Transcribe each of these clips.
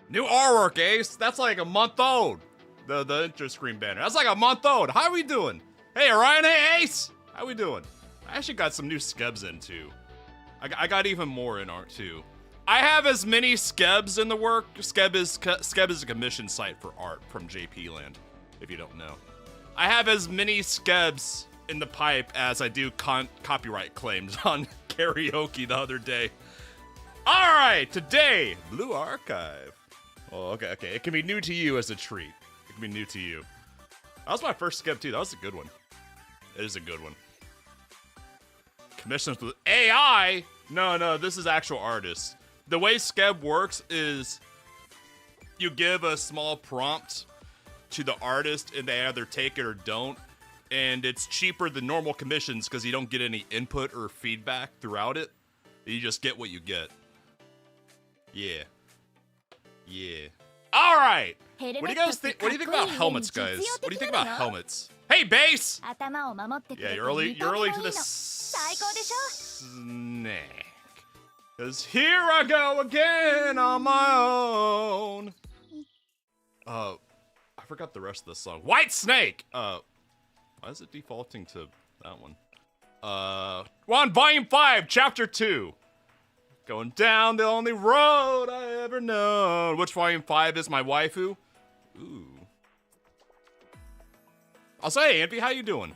New artwork, Ace. That's like a month old. The intro screen banner. That's like a month old. How we doing? Hey, Orion. Hey, Ace. How we doing? I actually got some new skebs in, too. I got even more in art, too. I have as many skebs in the work. Skeb is a commission site for art from JP Land, if you don't know. I have as many skebs in the pipe as I do copyright claims on karaoke the other day. All right, today, Blue Archive. Oh, okay. It can be new to you as a treat. It can be new to you. That was my first skeb, too. That was a good one. It is a good one. Commissions with AI? No, this is actual artists. The way Skeb works is you give a small prompt to the artist and they either take it or don't. And it's cheaper than normal commissions because you don't get any input or feedback throughout it. You just get what you get. Yeah. All right. What do you guys think? What do you think about helmets, guys? What do you think about helmets? Hey, Base! Yeah, you're early to the snack. Cause here I go again on my own. I forgot the rest of the song. White Snake! Why is it defaulting to that one? We're on Volume 5, Chapter 2. Going down the only road I ever known. Which Volume 5 is my waifu? Ooh. I'll say, Ampy, how you doing?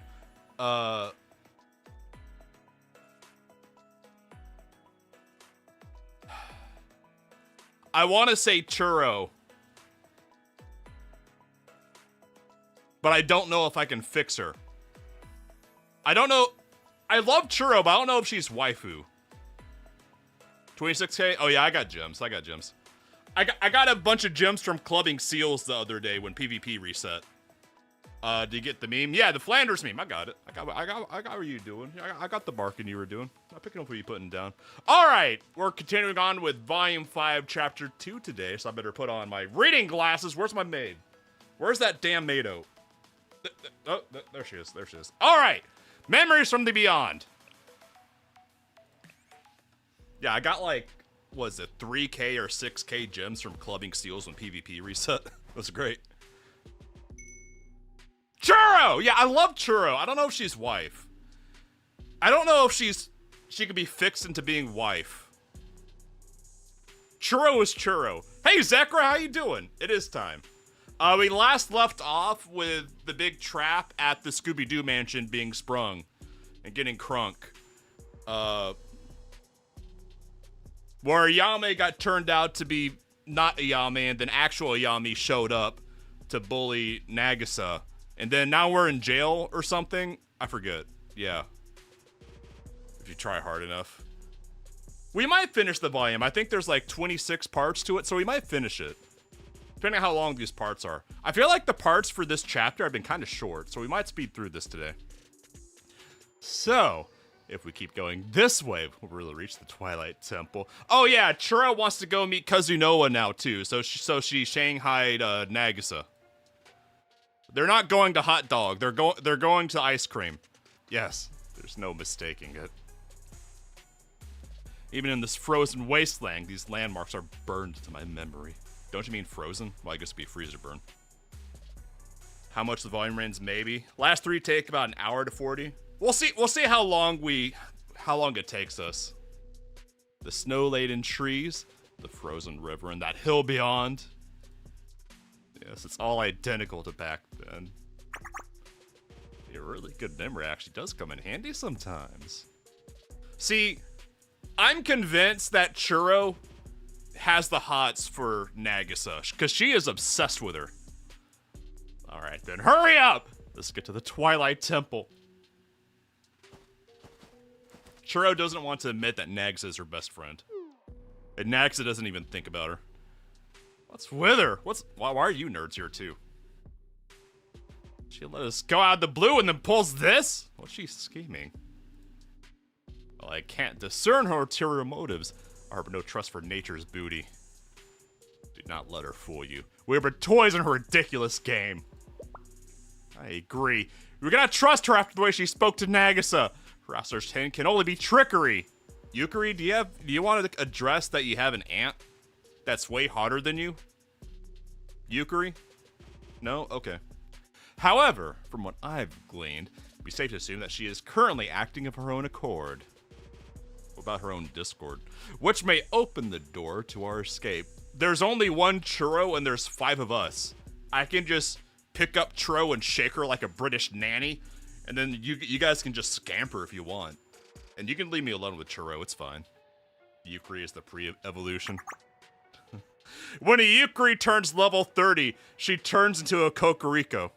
I want to say Churro. But I don't know if I can fix her. I don't know. I love Churro, but I don't know if she's waifu. 26k? Oh yeah, I got gems. I got a bunch of gems from clubbing seals the other day when PvP reset. Did you get the meme? Yeah, the Flanders meme. I got it. I got what you doing. I got the barking you were doing. I'm picking up what you putting down. All right, we're continuing on with Volume 5, Chapter 2 today, so I better put on my reading glasses. Where's my maid? Where's that damn Mado? Oh, there she is. All right, Memories from the Beyond. Yeah, I got like, was it 3k or 6k gems from clubbing seals when PvP reset? That's great. Churro! Yeah, I love Churro. I don't know if she's wife. I don't know if she could be fixed into being wife. Churro is Churro. Hey, Zekra, how you doing? It is time. We last left off with the big trap at the Scooby-Doo mansion being sprung and getting crunk. Where Ayame got turned out to be not Ayame, and then actual Ayame showed up to bully Nagisa. And then now we're in jail or something? I forget. Yeah. If you try hard enough. We might finish the volume. I think there's like 26 parts to it, so we might finish it. Depending on how long these parts are. I feel like the parts for this chapter have been kind of short, so we might speed through this today. So, if we keep going this way, we'll really reach the Twilight Temple. Oh yeah, Churro wants to go meet Kazunoa now too, so she shanghaied Nagisa. They're not going to hot dog. They're going to ice cream. Yes, there's no mistaking it. Even in this frozen wasteland, these landmarks are burned to my memory. Don't you mean frozen? Well, I guess it'd be freezer burn. How much the volume runs? Maybe. Last 3 take about an hour to 40. We'll see how long it takes us. The snow-laden trees, the frozen river, and that hill beyond. Yes, it's all identical to back then. A really good memory actually does come in handy sometimes. See, I'm convinced that Churro has the hots for Nagisa, because she is obsessed with her. Alright then, hurry up! Let's get to the Twilight Temple. Churro doesn't want to admit that Nagisa is her best friend. And Nagisa doesn't even think about her. What's with her? Why are you nerds here too? She let us go out of the blue and then pulls this? What's she scheming? Well, I can't discern her ulterior motives. I harbor no trust for nature's booty. Do not let her fool you. We were toys in her ridiculous game. I agree. We're gonna trust her after the way she spoke to Nagisa. Her assertion can only be trickery. Yukari, do you want to address that you have an aunt that's way hotter than you? Yukari? No? Okay. However, from what I've gleaned, it'd be safe to assume that she is currently acting of her own accord. What about her own Discord? Which may open the door to our escape. There's only one Churro and there's 5 of us. I can just pick up Churro and shake her like a British nanny, and then you guys can just scamper if you want. And you can leave me alone with Churro, it's fine. Yukari is the pre-evolution. When a Yukari turns level 30, she turns into a Kokoriko.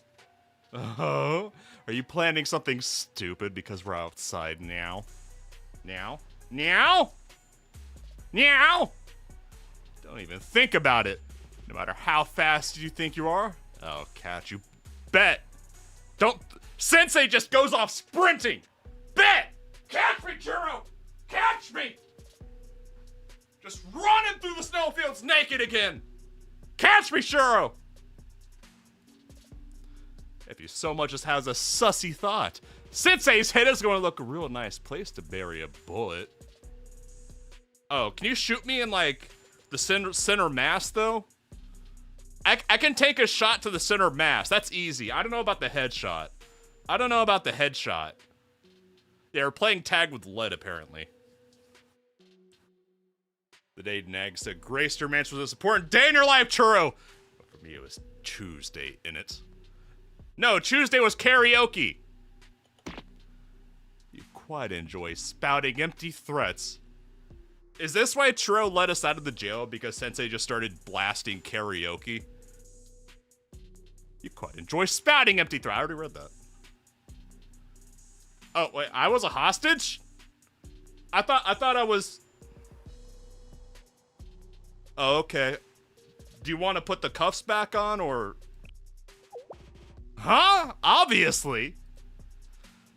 Oh? Are you planning something stupid because we're outside now? Now? Now? Now? Don't even think about it. No matter how fast you think you are. Oh, catch you. Bet. Don't. Sensei just goes off sprinting. Bet. Catch me, Churro. Catch me. Just running through the snowfields naked again. Catch me, Churro. If you so much as has a sussy thought, Sensei's head is going to look a real nice place to bury a bullet. Oh, can you shoot me in, like, the center mass, though? I can take a shot to the center mass. That's easy. I don't know about the headshot. Yeah, we're playing tag with lead, apparently. The day Nag said Grace your mansion was a important day in your life, Churro. But for me, it was Tuesday in it. No, Tuesday was karaoke. You quite enjoy spouting empty threats. Is this why Churro let us out of the jail? Because Sensei just started blasting karaoke? You quite enjoy spouting empty threats. I already read that. Oh, wait, I was a hostage? I thought I was... Oh, okay. Do you want to put the cuffs back on, or... Huh? Obviously.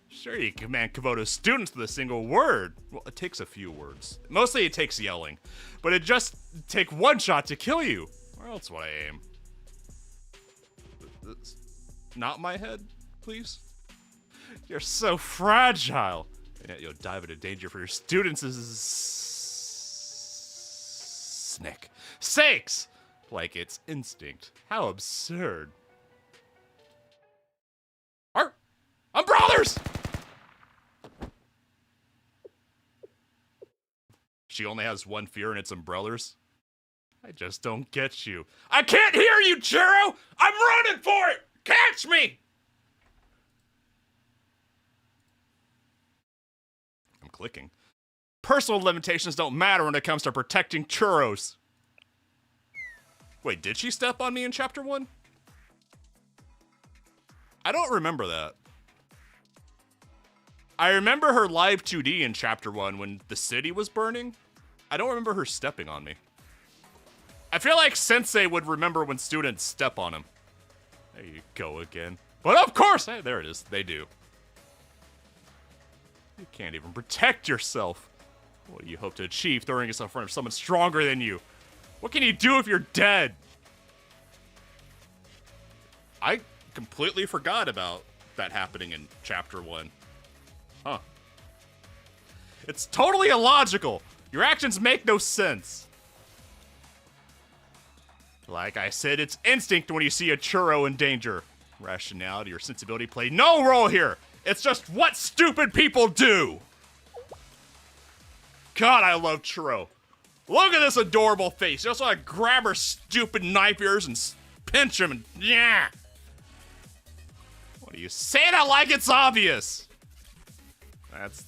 Sure, you command Komodo's students with a single word. Well, it takes a few words. Mostly it takes yelling. But it just take one shot to kill you. Where else would I aim? Not my head, please? You're so fragile. And yet you'll dive into danger for your students' sakes. Like it's instinct. How absurd. Umbrellas! She only has one fear and it's umbrellas. I just don't get you. I can't hear you, Churro! I'm running for it! Catch me! I'm clicking. Personal limitations don't matter when it comes to protecting churros. Wait, did she step on me in chapter 1? I don't remember that. I remember her live 2D in chapter 1 when the city was burning. I don't remember her stepping on me. I feel like Sensei would remember when students step on him. There you go again. But of course, hey, there it is. They do. You can't even protect yourself. What do you hope to achieve throwing yourself in front of someone stronger than you? What can you do if you're dead? I completely forgot about that happening in chapter 1. Huh. It's totally illogical. Your actions make no sense. Like I said, it's instinct when you see a churro in danger. Rationality or sensibility play no role here. It's just what stupid people do. God, I love Churro. Look at this adorable face. You also want to grab her stupid knife ears and pinch him and yeah. What do you say that like it's obvious? That's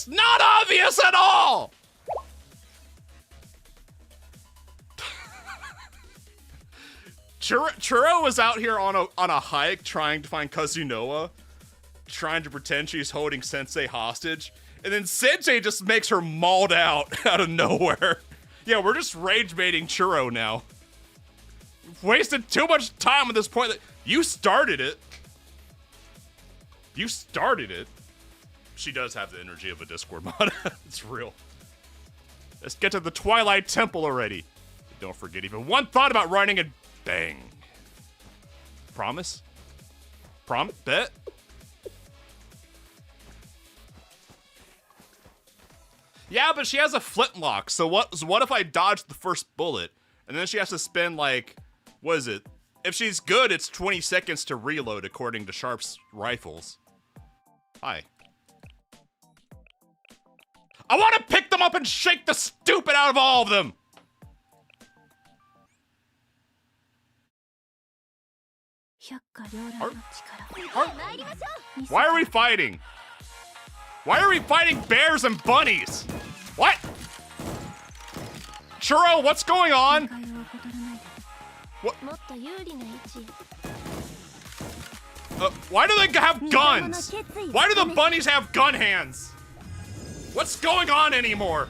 not obvious at all! Churro was out here on a hike trying to find Kazunoa, trying to pretend she's holding Sensei hostage, and then Sensei just makes her mauled out of nowhere. Yeah, we're just rage baiting Churro now. We've wasted too much time at this point. You started it. You started it. She does have the energy of a Discord mod. It's real. Let's get to the Twilight Temple already. Don't forget even one thought about running and bang. Promise? Bet? Yeah, but she has a flintlock, so what if I dodge the first bullet, And then she has to spend like, what is it? If she's good, it's 20 seconds to reload according to Sharp's rifles. Hi. I want to pick them up and shake the stupid out of all of them! Why are we fighting? Why are we fighting bears and bunnies? What? Churro, what's going on? What? Why do they have guns? Why do the bunnies have gun hands? What's going on anymore?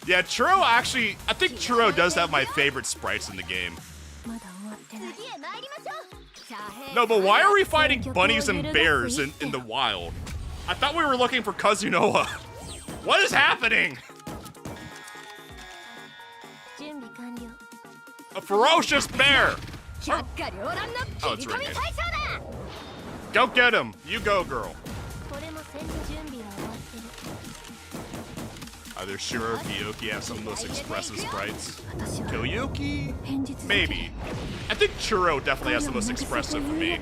Yeah, Churro actually, I think Churro does have my favorite sprites in the game. No, but why are we fighting bunnies and bears in the wild? I thought we were looking for Kazunoha. What is happening? A ferocious bear! Oh, it's ringing. Go get him! You go, girl. Either Shiro or Kyoki have some of the most expressive sprites. Kyoki? Maybe. I think Churro definitely has the most expressive for me.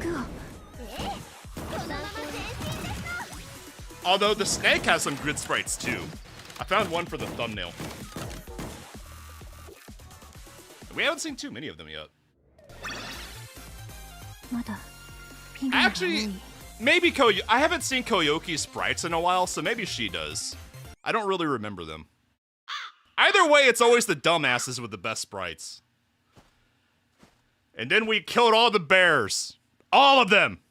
Although the snake has some good sprites too. I found one for the thumbnail. We haven't seen too many of them yet. Actually, maybe I haven't seen Koyoki's sprites in a while, so maybe she does. I don't really remember them. Either way, it's always the dumbasses with the best sprites. And then we killed all the bears. All of them!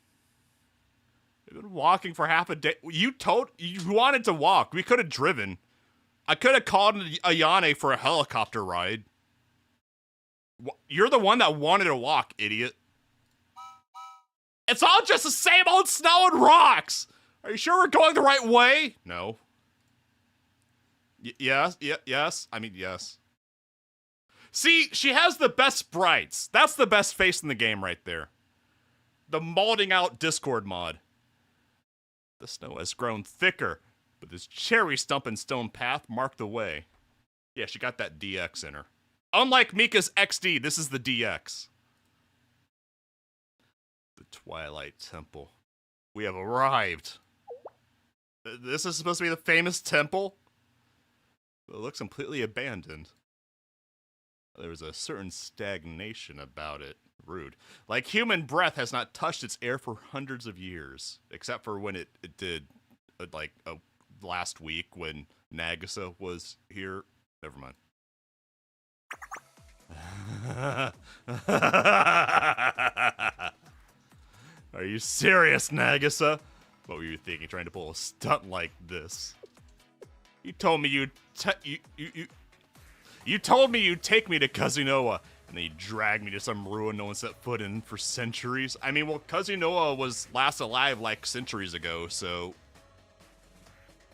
We've been walking for half a day. You wanted to walk. We could have driven. I could have called Ayane for a helicopter ride. You're the one that wanted to walk, idiot. It's all just the same old snow and rocks! Are you sure we're going the right way? No. Yes. I mean, yes. See, she has the best sprites. That's the best face in the game right there. The molding out Discord mod. The snow has grown thicker, but this cherry stump and stone path mark the way. Yeah, she got that DX in her. Unlike Mika's XD, this is the DX. The Twilight Temple. We have arrived. This is supposed to be the famous temple? It looks completely abandoned. There was a certain stagnation about it. Rude. Like human breath has not touched its air for hundreds of years. Except for when it did, like, last week when Nagisa was here. Never mind. Are you serious, Nagisa? What were you thinking, trying to pull a stunt like this? You told me you told me you'd take me to Kazunoha, and then you dragged me to some ruin no one set foot in for centuries. I mean, well, Kazunoha was last alive like centuries ago, so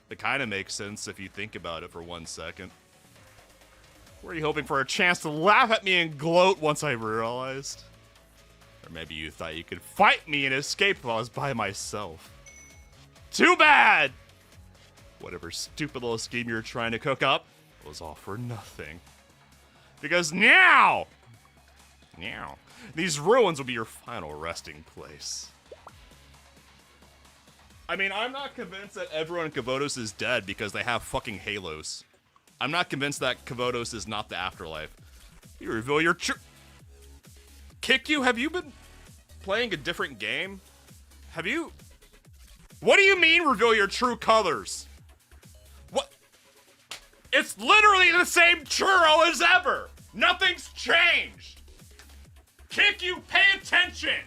it kind of makes sense if you think about it for 1 second. Were you hoping for a chance to laugh at me and gloat once I realized? Or maybe you thought you could fight me and escape if I was by myself. Too bad! Whatever stupid little scheme you were trying to cook up was all for nothing. Because now, these ruins will be your final resting place. I mean, I'm not convinced that everyone in Kavotos is dead because they have fucking halos. I'm not convinced that Kavotos is not the afterlife. You reveal your Kick you? Have you been playing a different game? Have you? What do you mean reveal your true colors? What? It's literally the same churro as ever. Nothing's changed. Kick you, pay attention.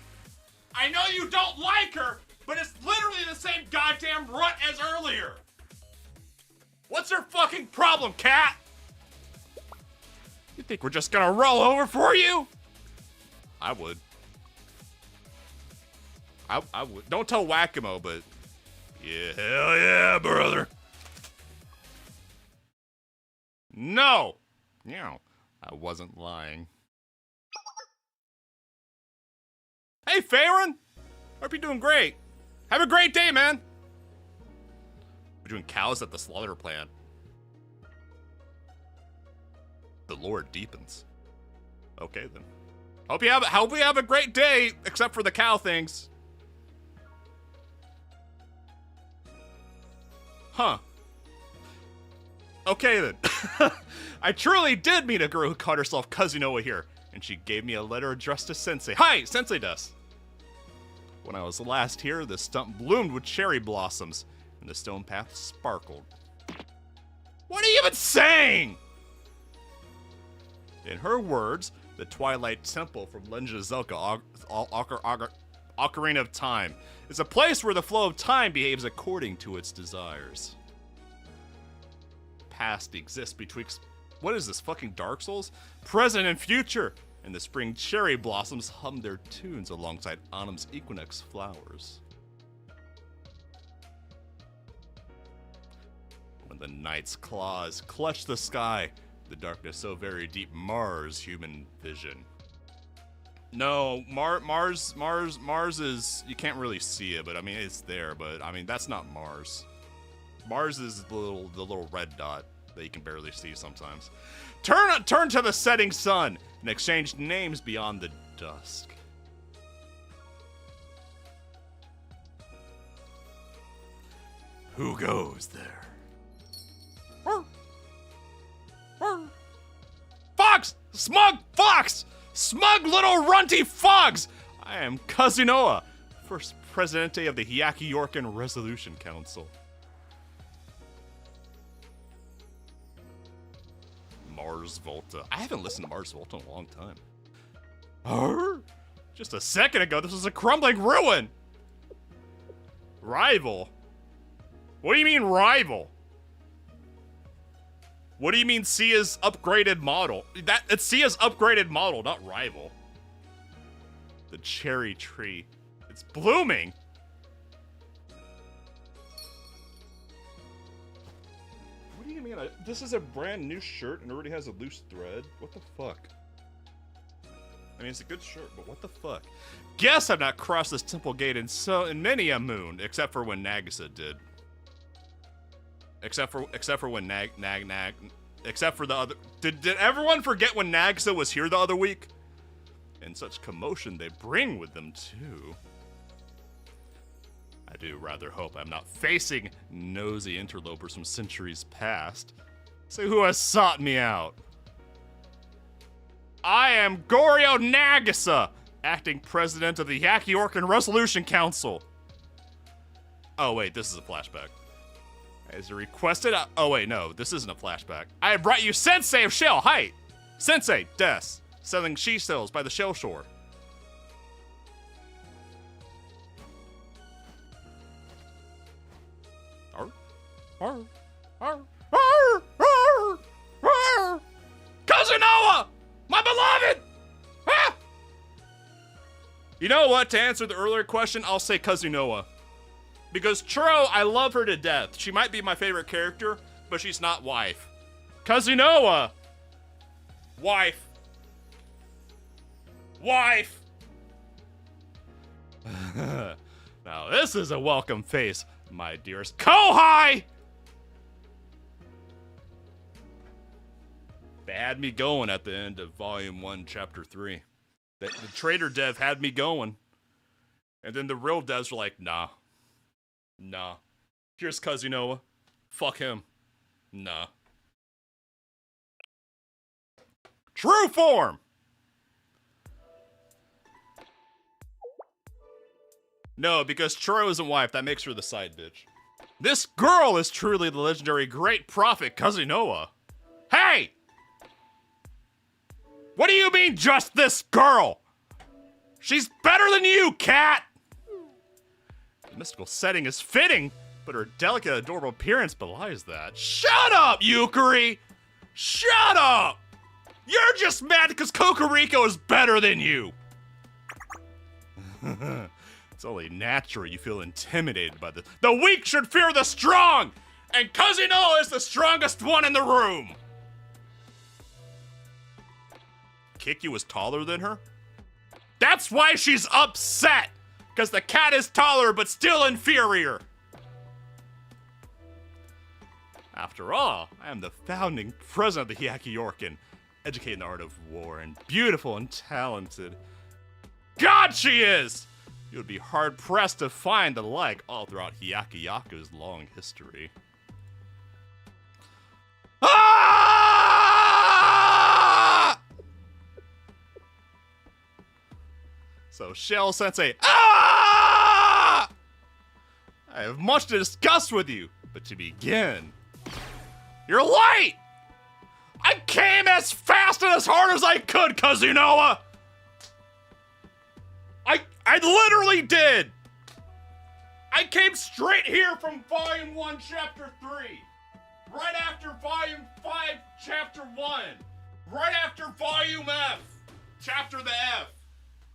I know you don't like her, but it's literally the same goddamn runt as earlier. What's her fucking problem, cat? You think we're just gonna roll over for you? I would. I would. Don't tell Whack-A-Mo, but yeah, hell yeah, brother. No. I wasn't lying. Hey, Farron. Hope you're doing great. Have a great day, man. We're doing cows at the slaughter plant. The lore deepens. Okay then. Hope you have a great day, except for the cow things. Huh. Okay then. I truly did meet a girl who called herself Kazunoa here, and she gave me a letter addressed to Sensei. Hi, Sensei des. When I was last here, the stump bloomed with cherry blossoms, and the stone path sparkled. What are you even saying? In her words, the Twilight Temple from Legend of Zelda Ocarina of Time is a place where the flow of time behaves according to its desires. Past exists betwixt... What is this, fucking Dark Souls? Present and future! And the spring cherry blossoms hum their tunes alongside autumn's equinox flowers. When the night's claws clutch the sky, the darkness so very deep mars human vision. No, Mars is, you can't really see it, but I mean, it's there, but I mean, that's not Mars. Mars is the little red dot that you can barely see sometimes. Turn to the setting sun and exchange names beyond the dusk. Who goes there? Fox! Smug fox! Smug little runty fox! I am Kazunoa, first presidente of the Hyakuyorkin Resolution Council. Mars Volta. I haven't listened to Mars Volta in a long time. Just a second ago, this was a crumbling ruin! Rival? What do you mean, rival? What do you mean Sia's upgraded model? It's Sia's upgraded model, not rival. The cherry tree. It's blooming! What do you mean? This is a brand new shirt and already has a loose thread? What the fuck? I mean, it's a good shirt, but what the fuck? Guess I've not crossed this temple gate in many a moon, except for when Nagisa did. Except for when except for the other. Did everyone forget when Nagisa was here the other week? And such commotion they bring with them too. I do rather hope I'm not facing nosy interlopers from centuries past. So who has sought me out? I am Goryo Nagisa, acting president of the Hyakuyorkin Resolution Council. Oh wait, this is a flashback. As requested, oh wait, no, this isn't a flashback. I have brought you Sensei of Shell Height! Sensei, Des, selling she cells by the Shell Shore. Kazunoa! My beloved! Ah! You know what, to answer the earlier question, I'll say Kazunoa. Because Churro, I love her to death. She might be my favorite character, but she's not wife. Kazunoa! Wife. Wife! Now this is a welcome face, my dearest Kohai! They had me going at the end of Volume 1, Chapter 3. The trader dev had me going. And then the real devs were like, nah. Nah. Here's Kazunoa. Fuck him. Nah. True form! No, because Churro isn't wife, that makes her the side bitch. This girl is truly the legendary great prophet Kazunoa. Hey! What do you mean, just this girl? She's better than you, cat! The mystical setting is fitting, but her delicate, adorable appearance belies that. Shut up, Yukari! Shut up! You're just mad because Kokoriko is better than you! It's only natural you feel intimidated by this. The weak should fear the strong! And Kazunoa is the strongest one in the room! Kikyu is taller than her? That's why she's upset! Because the cat is taller but still inferior! After all, I am the founding president of the Hyakuyorkin, educated in the art of war, and beautiful and talented. God, she is! You would be hard-pressed to find the like all throughout Hyakuyaku's long history. Ah! So, Shell Sensei, ah! I have much to discuss with you, but to begin, you're late! I came as fast and as hard as I could, Kazunoa! I literally did! I came straight here from Volume 1, Chapter 3. Right after Volume 5, Chapter 1. Right after Volume F, Chapter the F.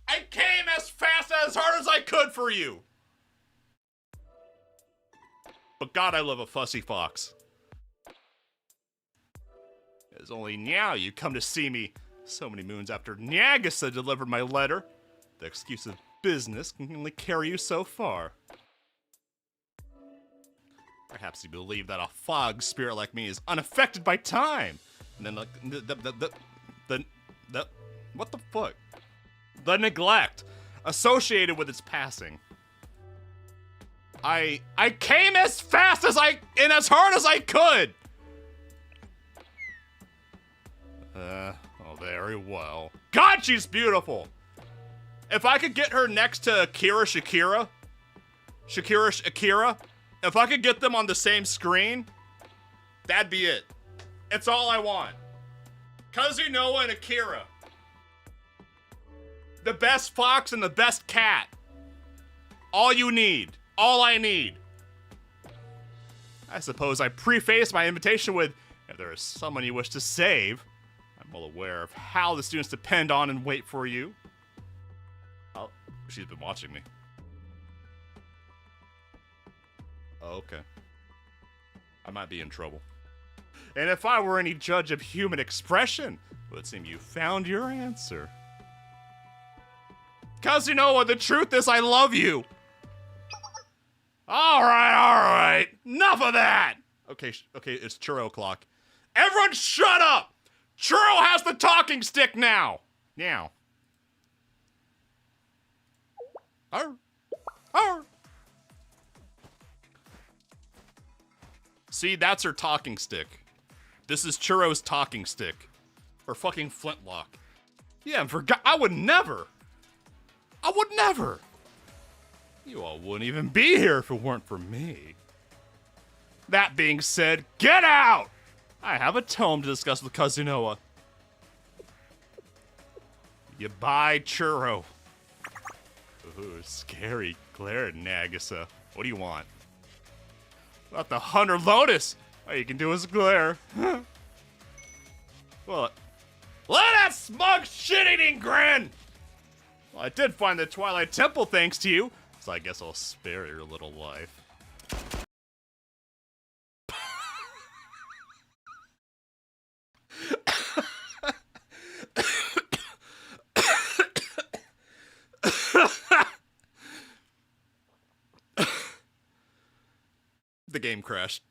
I came as fast and as hard as I could for you! But God, I love a fussy fox. It's only now you come to see me so many moons after Nagisa delivered my letter. The excuse of business can only carry you so far. Perhaps you believe that a fog spirit like me is unaffected by time. And then like what the fuck? The neglect associated with its passing. I came as fast as and as hard as I could. Oh, very well. God, she's beautiful. If I could get her next to Shakira, if I could get them on the same screen, that'd be it. It's all I want. Kazunoa and Akira. The best fox and the best cat. All you need. All I need. I suppose I preface my invitation with, if there is someone you wish to save, I'm well aware of how the students depend on and wait for you. Oh, she's been watching me. Oh, okay. I might be in trouble. And if I were any judge of human expression, it would seem you found your answer. Kazunoa, the truth is I love you. All right. Enough of that. Okay, it's churro o'clock. Everyone shut up. Churro has the talking stick now. Now. Arr. Arr. See, that's her talking stick. This is Churro's talking stick. Or fucking flintlock. Yeah, I would never. You all wouldn't even be here if it weren't for me. That being said, get out! I have a tome to discuss with Kazunoa. Goodbye, Churro. Ooh, scary glare at Nagisa. What do you want? About the 100 Lotus! All you can do is glare. Well, look at that smug shit-eating grin! Well, I did find the Twilight Temple thanks to you, so I guess I'll spare your little life. The game crashed.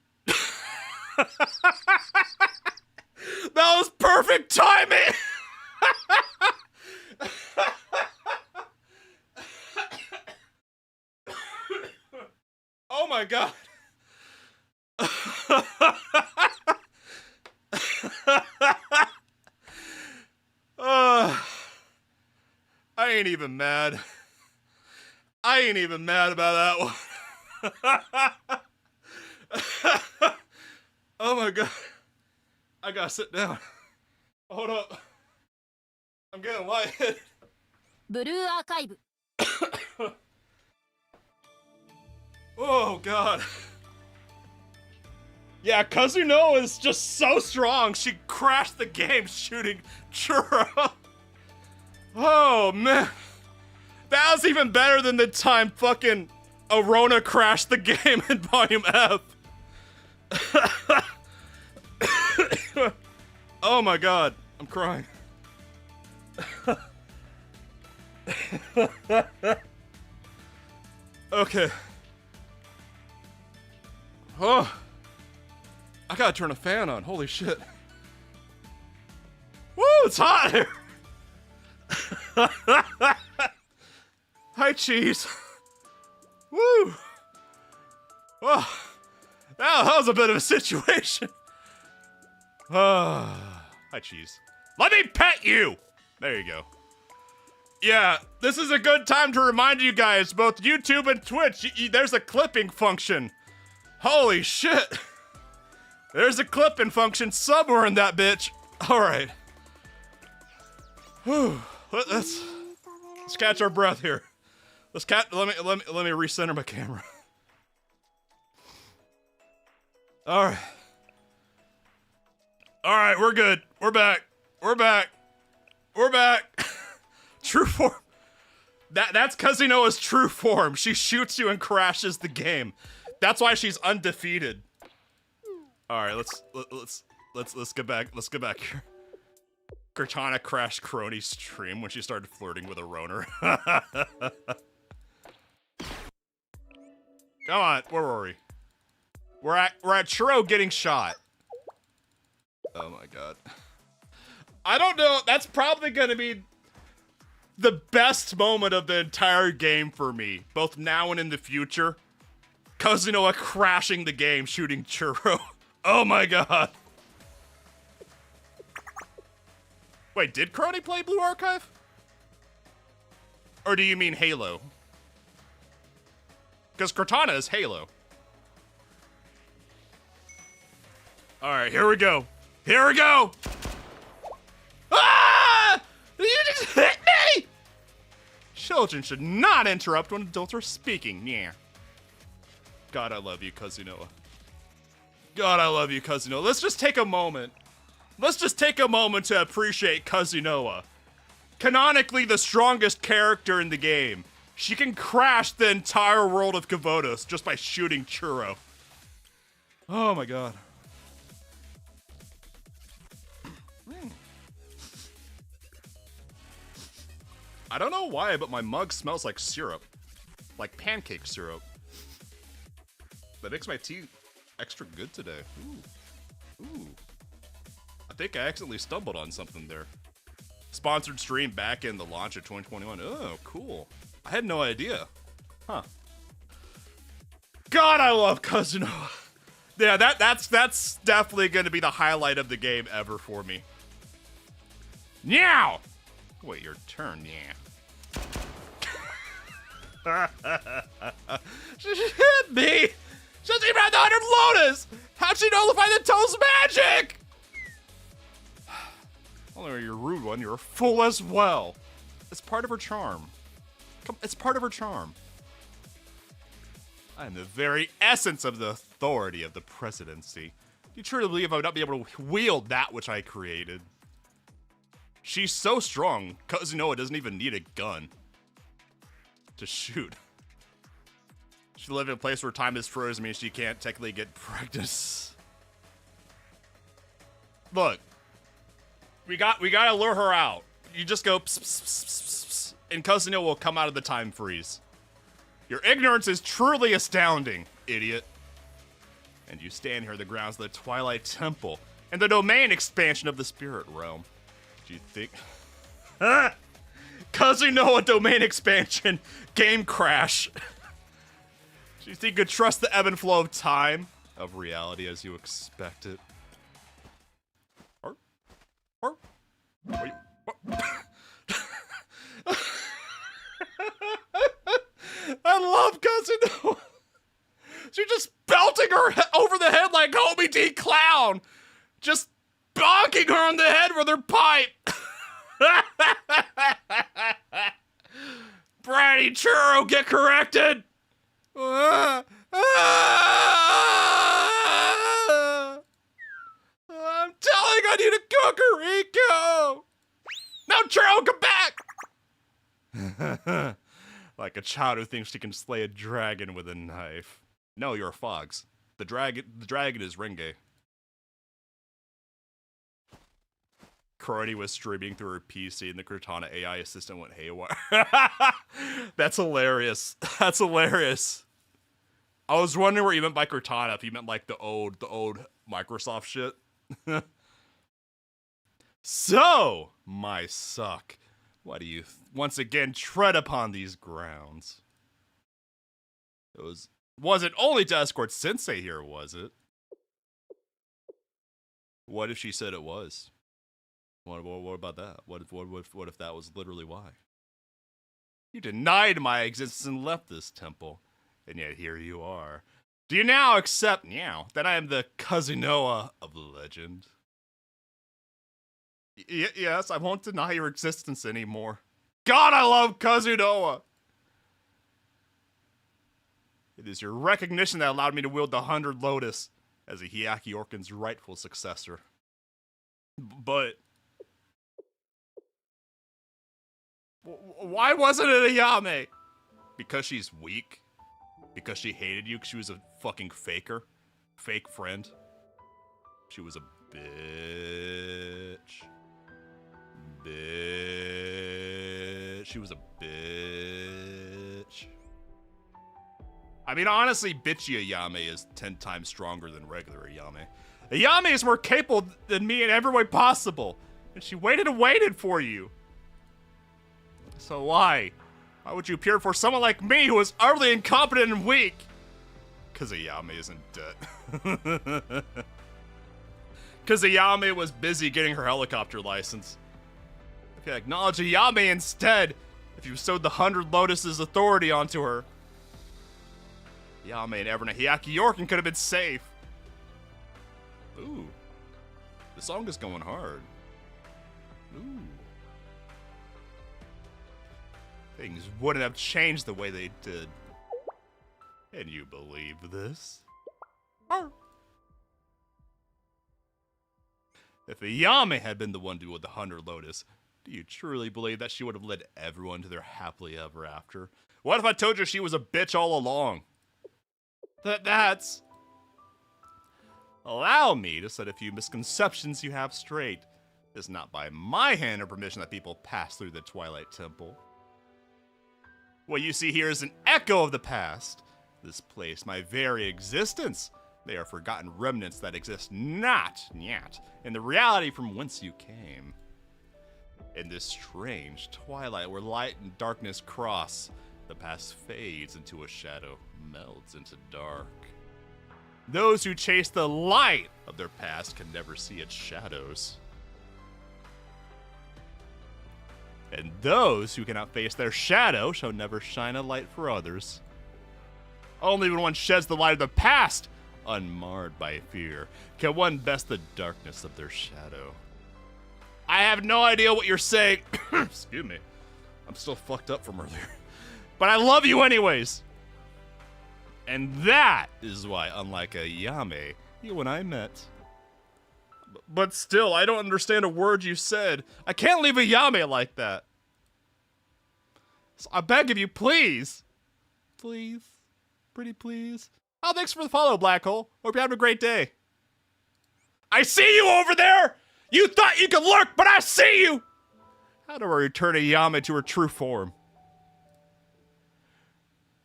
That was perfect timing! Oh my god. I ain't even mad. I ain't even mad about that one. Oh my god. I gotta sit down. Hold up. I'm getting lightheaded. Blue Archive. Oh god. Yeah, Kazuno is just so strong. She crashed the game shooting Churro. Oh man. That was even better than the time fucking Arona crashed the game in Volume F. Oh my god. I'm crying. Okay. Oh. I gotta turn a fan on. Holy shit. Woo! it's hot here. Hi, cheese. Woo. Oh, that was a bit of a situation. Hi, cheese. Let me pet you. There you go. Yeah, this is a good time to remind you guys, both YouTube and Twitch, there's a clipping function. Holy shit. There's a clipping function somewhere in that bitch. All right. Whew. Let's catch our breath here. Let me recenter my camera. All right. All right, we're good. We're back. We're back. We're back. True form. That's Kazinoa's true form. She shoots you and crashes the game. That's why she's undefeated. All right, let's get back. Let's get back here. Cortana crashed Crony's stream when she started flirting with a Roner. Come on, where were we? We're at Churro getting shot. Oh my god. I don't know. That's probably gonna be the best moment of the entire game for me, both now and in the future. Kazinoa crashing the game, shooting Churro. Oh my god. Wait, did Crony play Blue Archive? Or do you mean Halo? Because Cortana is Halo. Alright, here we go. Here we go! Ah! You just hit me! Children should not interrupt when adults are speaking. Yeah. God, I love you, Kazinoa. God, I love you, Kazinoa. Let's just take a moment. Let's just take a moment to appreciate Kazinoa. Canonically the strongest character in the game. She can crash the entire world of Kavotos just by shooting Churro. Oh my god. I don't know why, but my mug smells like syrup. Like pancake syrup. That makes my tea extra good today. Ooh. Ooh. I think I accidentally stumbled on something there. Sponsored stream back in the launch of 2021. Oh, cool. I had no idea. Huh. God, I love Kazinoa. Yeah, that's definitely going to be the highlight of the game ever for me. Meow! Wait, your turn, yeah. She hit me! She doesn't even have the 100 Lotus! How'd she nullify the Toad's magic? Only you're a rude one, you're a fool as well. It's part of her charm. It's part of her charm. I am the very essence of the authority of the presidency. You truly believe I would not be able to wield that which I created? She's so strong, Kazinoa doesn't even need a gun to shoot. She lives in a place where time is frozen, means she can't technically get pregnant. Look, we gotta lure her out. You just go pss, pss, pss, pss, pss, and Kazinoa will come out of the time freeze. Your ignorance is truly astounding, idiot. And you stand here on the grounds of the Twilight Temple and the domain expansion of the Spirit Realm. Do you think... Kazinoa domain expansion, game crash. Do you think you could trust the ebb and flow of time? Of reality as you expect it. Wait, I love Kazinoa. She's just belting her over the head like Homie D. Clown. Just bonking her on the head with her pipe. Bratty Churro, get corrected. I'm telling I need a Cocorico. Now Churro, come back. Like a child who thinks she can slay a dragon with a knife. No, you're a Fox. The dragon is Renge. Crony was streaming through her PC and the Cortana AI assistant went haywire. That's hilarious. That's hilarious. I was wondering what you meant by Cortana, if you meant like the old Microsoft shit. So, my suck, why do you once again tread upon these grounds? It wasn't only to escort Sensei here, was it? What if she said it was? What about that? What if that was literally why? You denied my existence and left this temple, and yet here you are. Do you now accept, that I am the Kazunoa of the legend? Yes, I won't deny your existence anymore. God, I love Kazunoa! It is your recognition that allowed me to wield the 100 Lotus as a Hyaki Orkin's rightful successor. But why wasn't it a Yame? Because she's weak? Because she hated you because she was a fucking faker? Fake friend? She was a bitch. She was a bitch. I mean, honestly, bitchy Ayame is 10 times stronger than regular Ayame. Ayame is more capable than me in every way possible. And she waited and waited for you. So why? Why would you appear for someone like me who is utterly incompetent and weak? Because Ayame isn't dead. Because Ayame was busy getting her helicopter license. If you acknowledge Ayame instead, if you bestowed the 100 Lotuses authority onto her, Ayame and Everna Hyaki Yorkin could have been safe. Ooh. The song is going hard. Ooh. Things wouldn't have changed the way they did. And you believe this? Arr. If Ayame had been the one to do with the 100 Lotus, do you truly believe that she would have led everyone to their happily ever after? What if I told you she was a bitch all along? That's... Allow me to set a few misconceptions you have straight. It's not by my hand or permission that people pass through the Twilight Temple. What you see here is an echo of the past. This place, my very existence. They are forgotten remnants that exist not yet in the reality from whence you came. In this strange twilight where light and darkness cross, the past fades into a shadow, melts into dark. Those who chase the light of their past can never see its shadows. And those who cannot face their shadow shall never shine a light for others. Only when one sheds the light of the past, unmarred by fear, can one best the darkness of their shadow. I have no idea what you're saying. Excuse me. I'm still fucked up from earlier. But I love you anyways. And that is why, unlike a Yame, you and I met. But still, I don't understand a word you said. I can't leave a Yame like that. So I beg of you, please. Please. Pretty please. Oh, thanks for the follow, Black Hole. Hope you're having a great day. I see you over there! You thought you could lurk, but I see you! How do I return a Yame to her true form?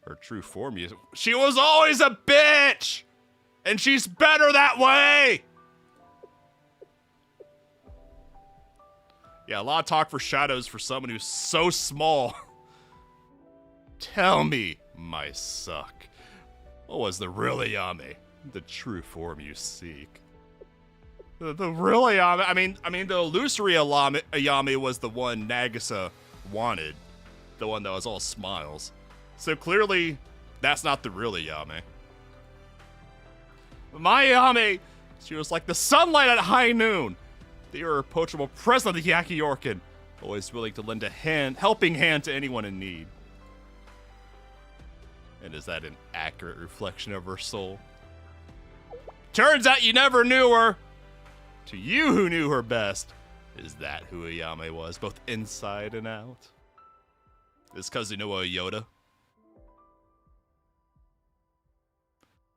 Her true form is... She was always a bitch! And she's better that way! Yeah, a lot of talk for shadows for someone who's so small. Tell me, my suck. What was the real Ayame? The true form you seek. The real Ayame, I mean the illusory Ayame was the one Nagisa wanted. The one that was all smiles. So clearly, that's not the real Ayame. My Ayame, she was like the sunlight at high noon. The irreproachable presence of the Hyaki Orkin, always willing to lend a helping hand to anyone in need. And is that an accurate reflection of her soul? Turns out you never knew her. To you who knew her best, is that who Ayame was, both inside and out? Is Kazunoa Yoda?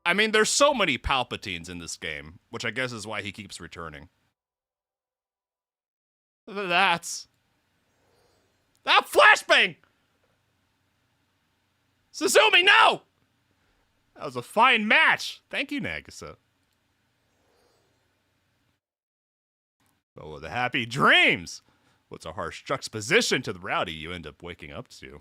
I mean, there's so many Palpatines in this game, which I guess is why he keeps returning. That flashbang! Suzumi, no! That was a fine match. Thank you, Nagisa. Oh, the happy dreams! What's a harsh juxtaposition to the reality you end up waking up to?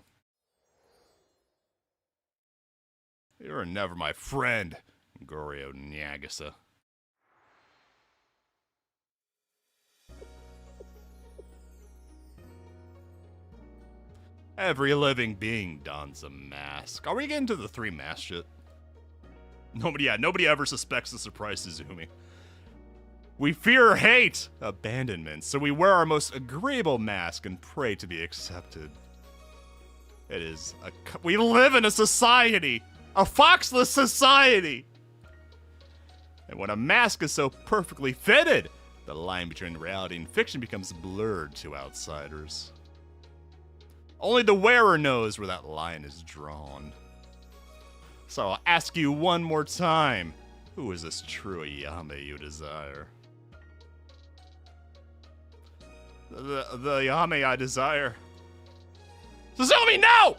You were never my friend, Goryo Nyagasa. Every living being dons a mask. Are we getting to the 3 mask shit? Nobody ever suspects the surprise Izumi. We fear hate, abandonment, so we wear our most agreeable mask and pray to be accepted. It is we live in a society, a foxless society. And when a mask is so perfectly fitted, the line between reality and fiction becomes blurred to outsiders. Only the wearer knows where that line is drawn. So I'll ask you one more time. Who is this true Ayame you desire? The Ayame I desire. Izumi, no!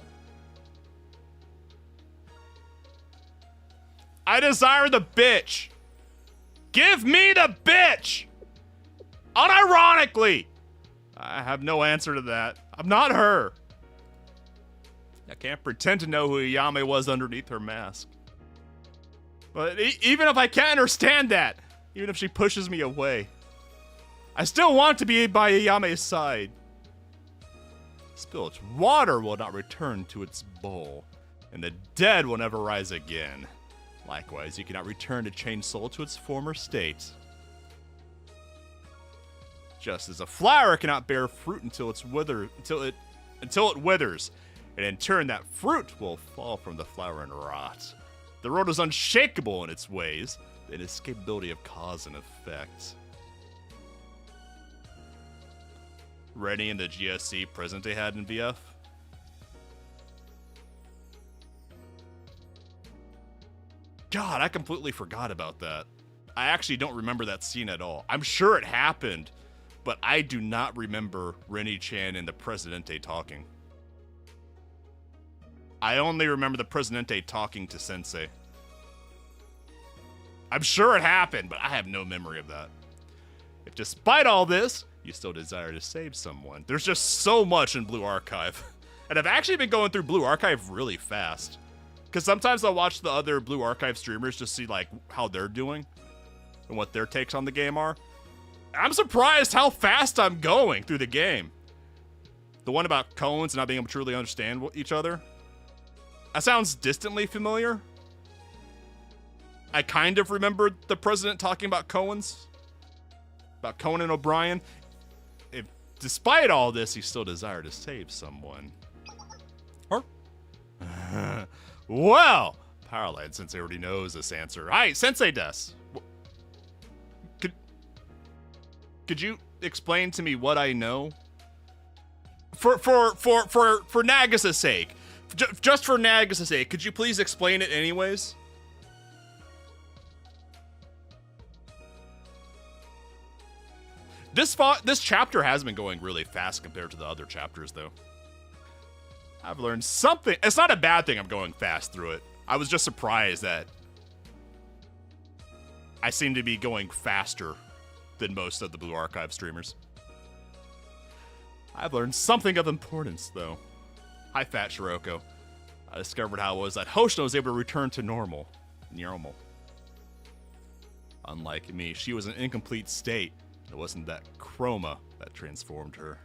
I desire the bitch. Give me the bitch! Unironically! I have no answer to that. I'm not her. I can't pretend to know who Ayame was underneath her mask. But even if I can't understand that, even if she pushes me away, I still want to be by Ayame's side. Spilled water will not return to its bowl, and the dead will never rise again. Likewise, you cannot return to Chained Soul to its former state. Just as a flower cannot bear fruit until it withers, and in turn that fruit will fall from the flower and rot. The world is unshakable in its ways, the inescapability of cause and effect. Rennie and the GSC present they had in VF? God, I completely forgot about that. I actually don't remember that scene at all. I'm sure it happened, but I do not remember Rennie-chan and the Presidente talking. I only remember the Presidente talking to Sensei. I'm sure it happened, but I have no memory of that. If despite all this, you still desire to save someone, there's just so much in Blue Archive. And I've actually been going through Blue Archive really fast. Because sometimes I'll watch the other Blue Archive streamers just see like how they're doing and what their takes on the game are. I'm surprised how fast I'm going through the game. The one about cones and not being able to truly understand each other. That sounds distantly familiar. I kind of remember the president talking about Coens. About Conan O'Brien. If, despite all this, he still desired to save someone. Or? Well, Powerlines Sensei already knows this answer. Hi, Sensei Des. Could you explain to me what I know? For Nagasa's sake. Just for Nagasa's sake, could you please explain it anyways? This chapter has been going really fast compared to the other chapters, though. I've learned something. It's not a bad thing I'm going fast through it. I was just surprised that I seem to be going faster than most of the Blue Archive streamers. I've learned something of importance, though. Hi, Fat Shiroko. I discovered how it was that Hoshino was able to return to normal. Unlike me, she was in an incomplete state. It wasn't that chroma that transformed her.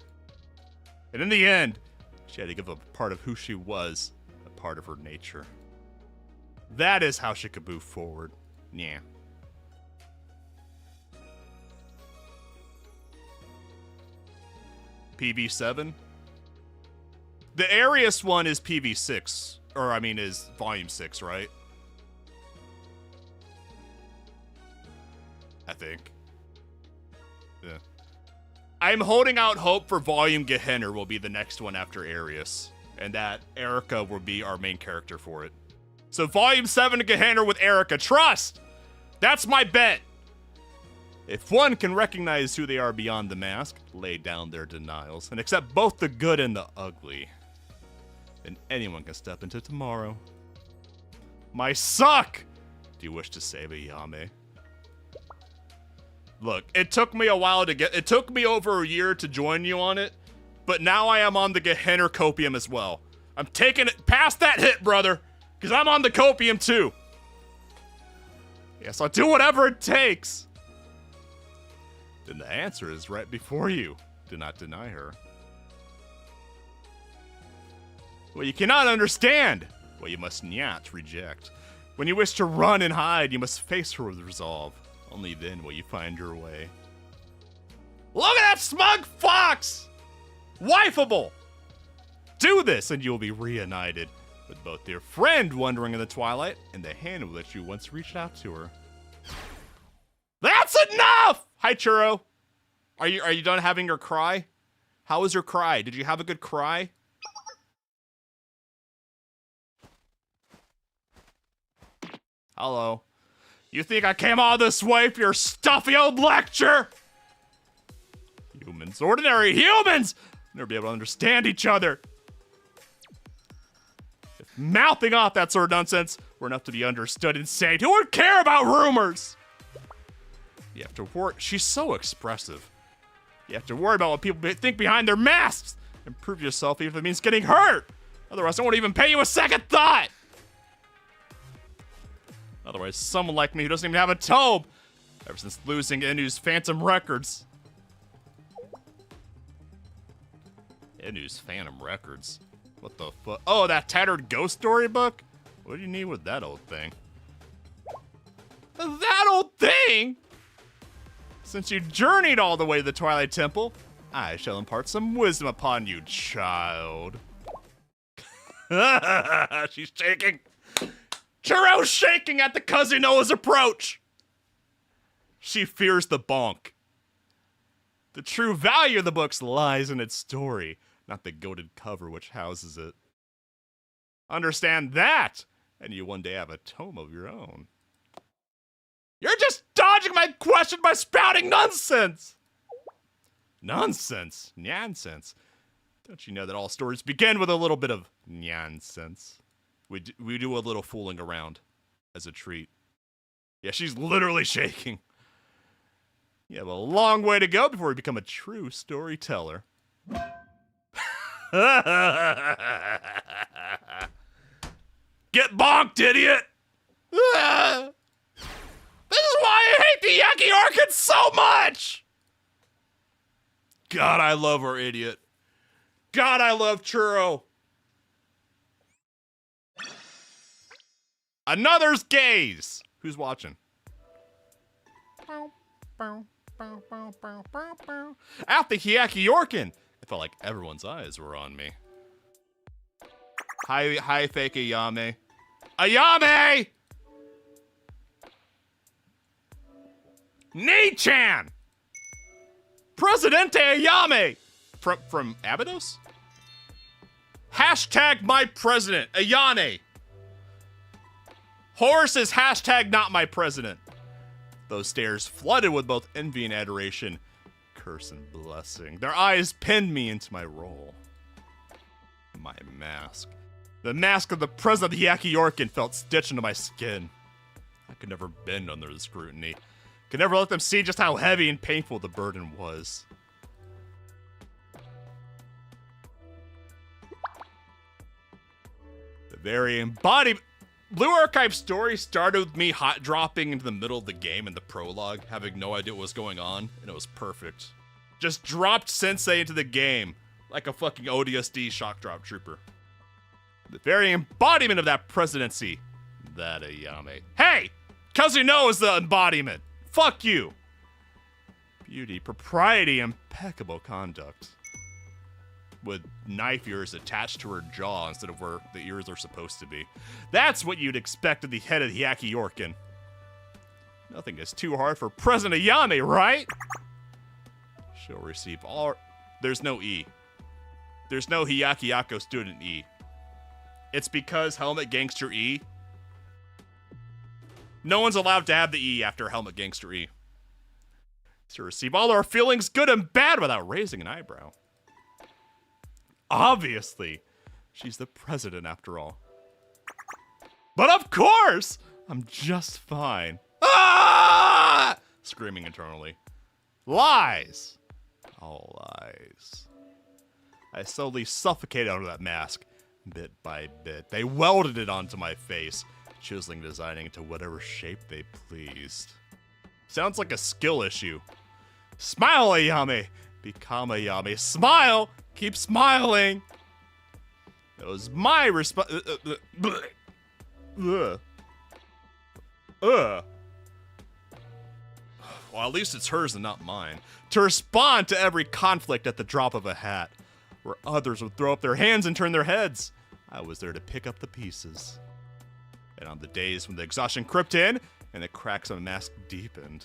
And in the end, she had to give up a part of who she was, a part of her nature. That is how she could move forward. Yeah. PV7? The Arius one is PV6, or I mean is Volume 6, right? I think. Yeah. I'm holding out hope for Volume Gehenner will be the next one after Arius, and that Erica will be our main character for it. So Volume 7 Gehenner with Erica, trust! That's my bet! If one can recognize who they are beyond the mask, lay down their denials, and accept both the good and the ugly, then anyone can step into tomorrow. My suck! Do you wish to save Ayame? Look, it took me a while to it took me over a year to join you on it, but now I am on the Gehenner Copium as well. I'm taking it past that hit, brother, because I'm on the Copium too. Yes, I'll do whatever it takes. Then the answer is right before you. Do not deny her. What you cannot understand, what you must not reject. When you wish to run and hide, you must face her with resolve. Only then will you find your way. Look at that smug fox! Wifeable! Do this and you will be reunited with both your friend wandering in the twilight and the hand with which you once reached out to her. That's enough! Hi, Churro. Are you done having your cry? How was your cry? Did you have a good cry? Hello. You think I came all this way for your stuffy old lecture? Humans, ordinary humans, never be able to understand each other. If mouthing off that sort of nonsense were enough to be understood and saved, who would care about rumors? You have to worry. She's so expressive. You have to worry about what people think behind their masks. Improve yourself even if it means getting hurt. Otherwise, I won't even pay you a second thought. Otherwise, someone like me who doesn't even have a tome, ever since losing Inu's Phantom Records. Inu's Phantom Records? What the fuck? Oh, that tattered ghost story book? What do you need with that old thing? That old thing? Since you journeyed all the way to the Twilight Temple, I shall impart some wisdom upon you, child. She's shaking. Churro's shaking at the cousin Noah's approach. She fears the bonk. The true value of the books lies in its story, not the goated cover which houses it. Understand that, and you one day have a tome of your own. You're just dodging my question by spouting nonsense! Nonsense? Nonsense? Don't you know that all stories begin with a little bit of nonsense? We do a little fooling around as a treat. Yeah, she's literally shaking. You have a long way to go before you become a true storyteller. Get bonked, idiot! This is why I hate the Yaki Orchid so much! God, I love her, idiot. God, I love Churro. Another's gaze. Who's watching? At the Hyaki Yorkin. It felt like everyone's eyes were on me. Hi, fake Ayame. Ayame! Nii-chan! Presidente Ayame! From Abydos? Hashtag my president, Ayane. Horus is hashtag not my president. Those stares flooded with both envy and adoration, curse and blessing. Their eyes pinned me into my role. My mask. The mask of the president of the Yaki Yorkin felt stitched into my skin. I could never bend under the scrutiny. Could never let them see just how heavy and painful the burden was. The very embodiment. Blue Archive story started with me hot dropping into the middle of the game in the prologue, having no idea what was going on, and it was perfect. Just dropped Sensei into the game, like a fucking ODSD shock drop trooper. The very embodiment of that presidency. That Ayame. Hey! Kazuno is the embodiment! Fuck you! Beauty, propriety, impeccable conduct. With knife ears attached to her jaw instead of where the ears are supposed to be. That's what you'd expect of the head of the Yaki Yorkin. Nothing is too hard for President Ayame, right? She'll receive all... There's no E. There's no Hyaki Yako student E. It's because Helmet Gangster E. No one's allowed to have the E after Helmet Gangster E. To receive all our feelings, good and bad, without raising an eyebrow. Obviously, she's the president after all. But of course, I'm just fine. Ah! Screaming internally. Lies! All lies. I slowly suffocated under that mask, bit by bit. They welded it onto my face, chiseling, designing it to whatever shape they pleased. Sounds like a skill issue. Smile, Ayame! Become Ayame. Smile! Keep smiling! That was my response. Well, at least it's hers and not mine. To respond to every conflict at the drop of a hat. Where others would throw up their hands and turn their heads, I was there to pick up the pieces. And on the days when the exhaustion crept in and the cracks of a mask deepened.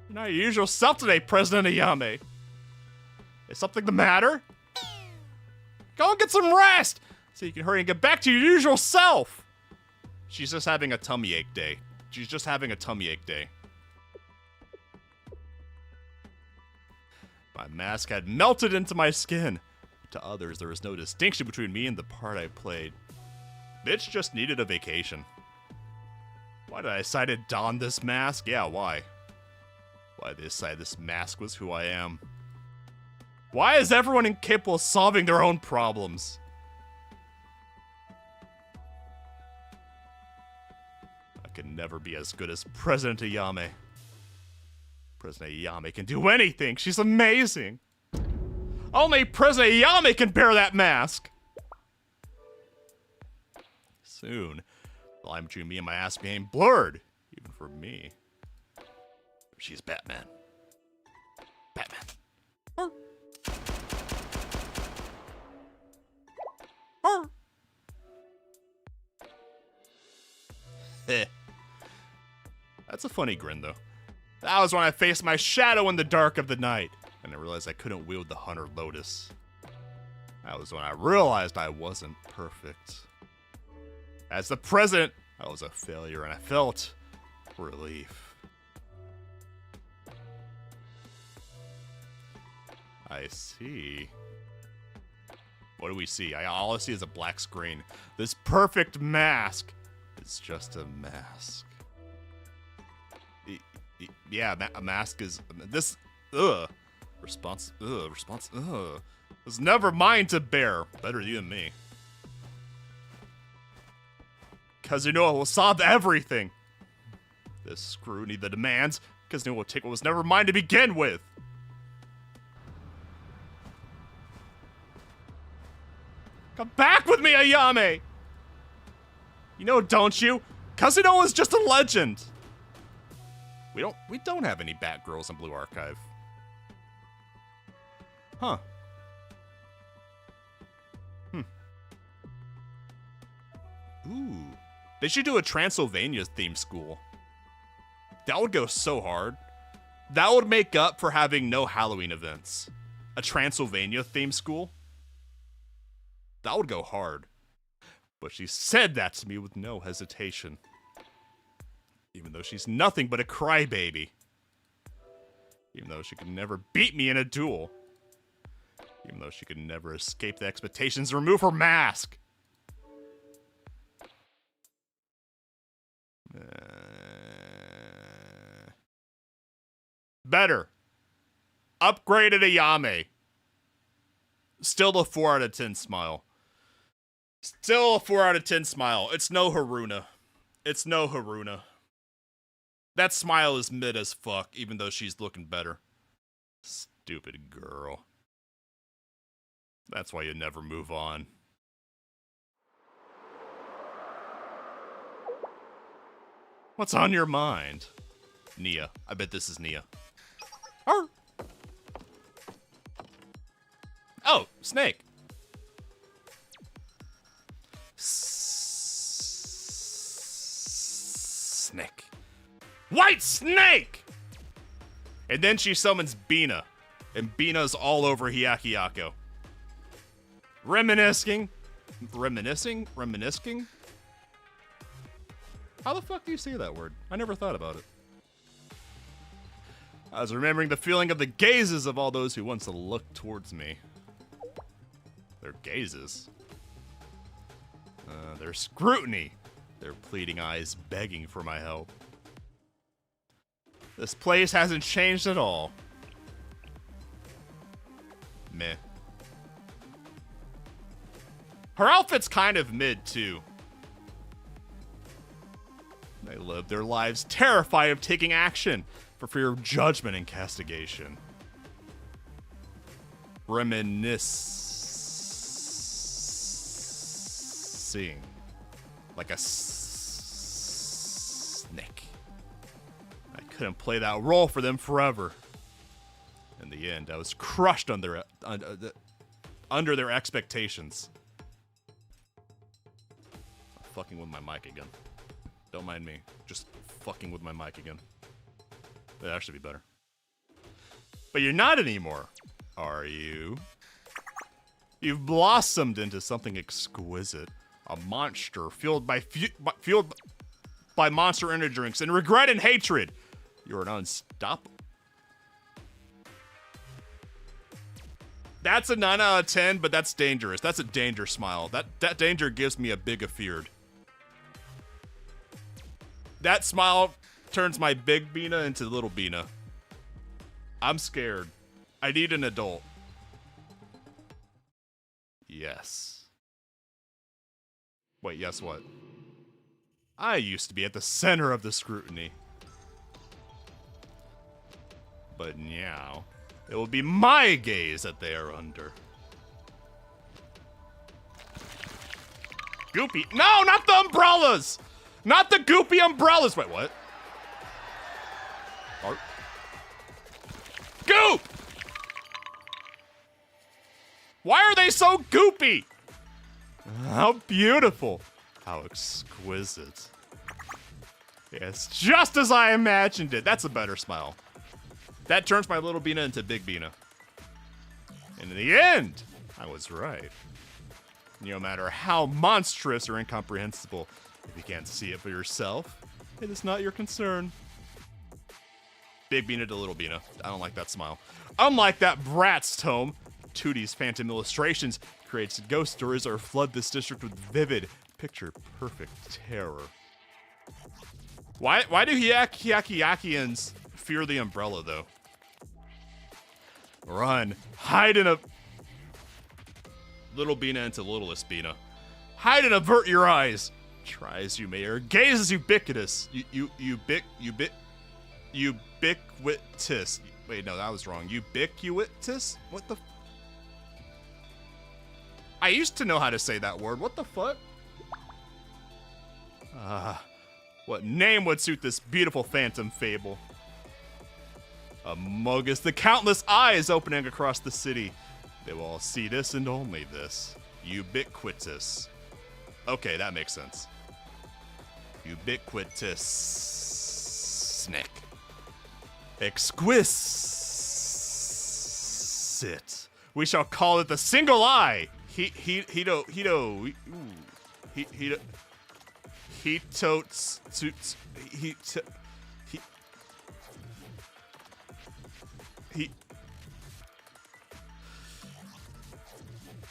You're not your usual self today, President Ayame. Is something the matter? Go and get some rest so you can hurry and get back to your usual self. She's just having a tummy ache day. She's just having a tummy ache day. My mask had melted into my skin. To others, there was no distinction between me and the part I played. Bitch just needed a vacation. Why did I decide to don this mask? Yeah, why? Why did I decide this mask was who I am? Why is everyone incapable of solving their own problems? I can never be as good as President Ayame. President Ayame can do anything. She's amazing. Only President Ayame can bear that mask. Soon, the line between me and my ass became blurred, even for me. She's Batman. Batman. That's a funny grin, though. That was when I faced my shadow in the dark of the night, and I realized I couldn't wield the Hunter Lotus. That was when I realized I wasn't perfect. As the president, I was a failure, and I felt relief. I see. What do we see? All I see is a black screen. This perfect mask is just a mask. Yeah, a mask is this. Response. Was never mine to bear. Better you than me. Cause you know it will solve everything. This scrutiny, the demands. Cause you know it will take what was never mine to begin with. Come back with me, Ayame! You know, don't you? Kazino is just a legend. We don't have any Batgirls in Blue Archive. Huh. Ooh. They should do a Transylvania theme school. That would go so hard. That would make up for having no Halloween events. A Transylvania theme school? That would go hard. But she said that to me with no hesitation. Even though she's nothing but a crybaby. Even though she could never beat me in a duel. Even though she could never escape the expectations and remove her mask. Better. Upgraded Ayame. Still a 4 out of 10 smile. Still a 4 out of 10 smile. It's no Haruna. It's no Haruna. That smile is mid as fuck, even though she's looking better. Stupid girl. That's why you never move on. What's on your mind? Nia. I bet this is Nia. Arr! Oh, Snake. Snake. White Snake! And then she summons Bina. And Bina's all over Hyakuyaku. Reminiscing? How the fuck do you say that word? I never thought about it. I was remembering the feeling of the gazes of all those who once looked towards me. Their gazes. Their scrutiny. Their pleading eyes begging for my help. This place hasn't changed at all. Meh. Her outfit's kind of mid, too. They live their lives terrified of taking action for fear of judgment and castigation. Reminiscing like a snake. I couldn't play that role for them forever. In the end, I was crushed under their expectations. I'm fucking with my mic again. Don't mind me. Just fucking with my mic again. That'd actually be better. But you're not anymore, are you? You've blossomed into something exquisite. A monster fueled by monster energy drinks and regret and hatred. You're an unstoppable. That's a 9 out of 10, but that's dangerous. That's a danger smile. That danger gives me a big afeard. That smile turns my big Bina into little Bina. I'm scared. I need an adult. Yes. Wait, guess what? I used to be at the center of the scrutiny. But now, it will be my gaze that they are under. Goopy. No, not the umbrellas! Not the goopy umbrellas! Wait, what? Art? Goop! Why are they so goopy? How beautiful. How exquisite. Yes, just as I imagined it. That's a better smile. That turns my little Bina into big Bina. And in the end, I was right. No matter how monstrous or incomprehensible, if you can't see it for yourself, it is not your concern. Big Bina to little Bina. I don't like that smile. Unlike that Bratz tome, Tootie's Phantom Illustrations creates ghost stories or flood this district with vivid, picture-perfect terror. Why do Hyakiyakians fear the umbrella, though? Run. Hide and little Bina into littlest Bina. Hide and avert your eyes. Try as you may, your gaze is ubiquitous. Ubiquitous. Wait, no, that was wrong. Ubiquitous? What the? I used to know how to say that word. What the fuck? What name would suit this beautiful phantom fable? Among us, the countless eyes opening across the city. They will all see this and only this. Ubiquitous. Okay, that makes sense. Ubiquitous. Snake. Exquisite. We shall call it the single eye.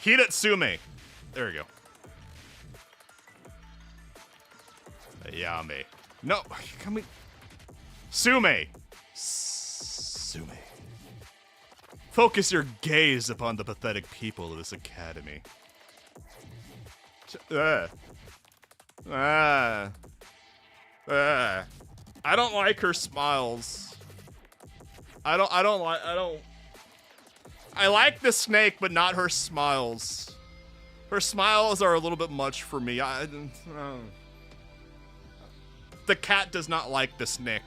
Hidatsume. There we go. Yame. No, come here. Sume. Sume. Focus your gaze upon the pathetic people of this academy. I don't like her smiles. I like the snake, but not her smiles. Her smiles are a little bit much for me. The cat does not like the snake.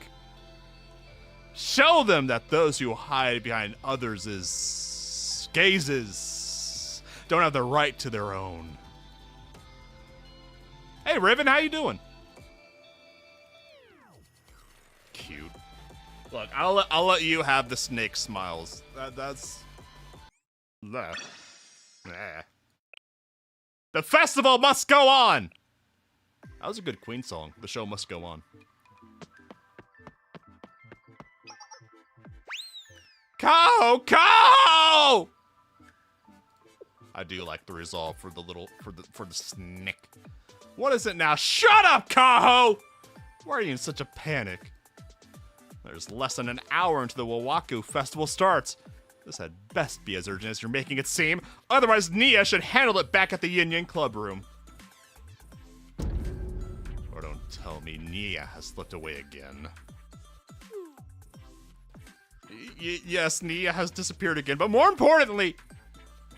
Show them that those who hide behind others' gazes don't have the right to their own. Hey, Riven, how you doing? Cute. Look, I'll let you have the snake smiles. That's. Nah. The festival must go on. That was a good Queen song. The show must go on. Kaho! I do like the resolve for the snake. What is it now? Shut up, Kaho! Why are you in such a panic? There's less than an hour until the Wawaku Festival starts. This had best be as urgent as you're making it seem. Otherwise, Nia should handle it back at the Yin Yin Club room. Or don't tell me Nia has slipped away again. Yes, Nia has disappeared again, but more importantly,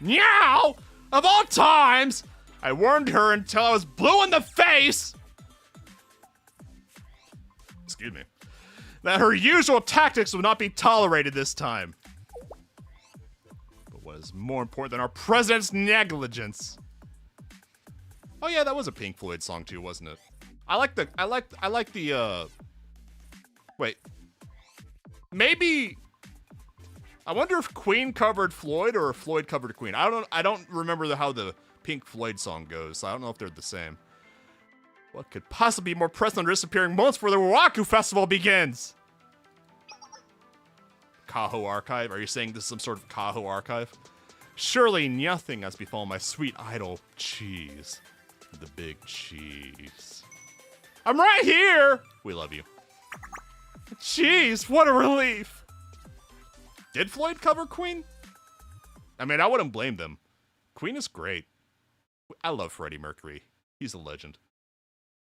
Meow! Of all times! I warned her until I was blue in the face! Excuse me. That her usual tactics would not be tolerated this time. But what is more important than our president's negligence? Oh yeah, that was a Pink Floyd song too, wasn't it? I like the wait. Maybe I wonder if Queen covered Floyd or if Floyd covered Queen. I don't remember how the Pink Floyd song goes, so I don't know if they're the same. What could possibly be more pressing than disappearing months before the Waku Festival begins? Kaho Archive? Are you saying this is some sort of Kaho Archive? Surely nothing has befallen my sweet idol, Cheese. The big cheese. I'm right here! We love you. Cheese, what a relief! Did Floyd cover Queen? I mean, I wouldn't blame them. Queen is great. I love Freddie Mercury. He's a legend.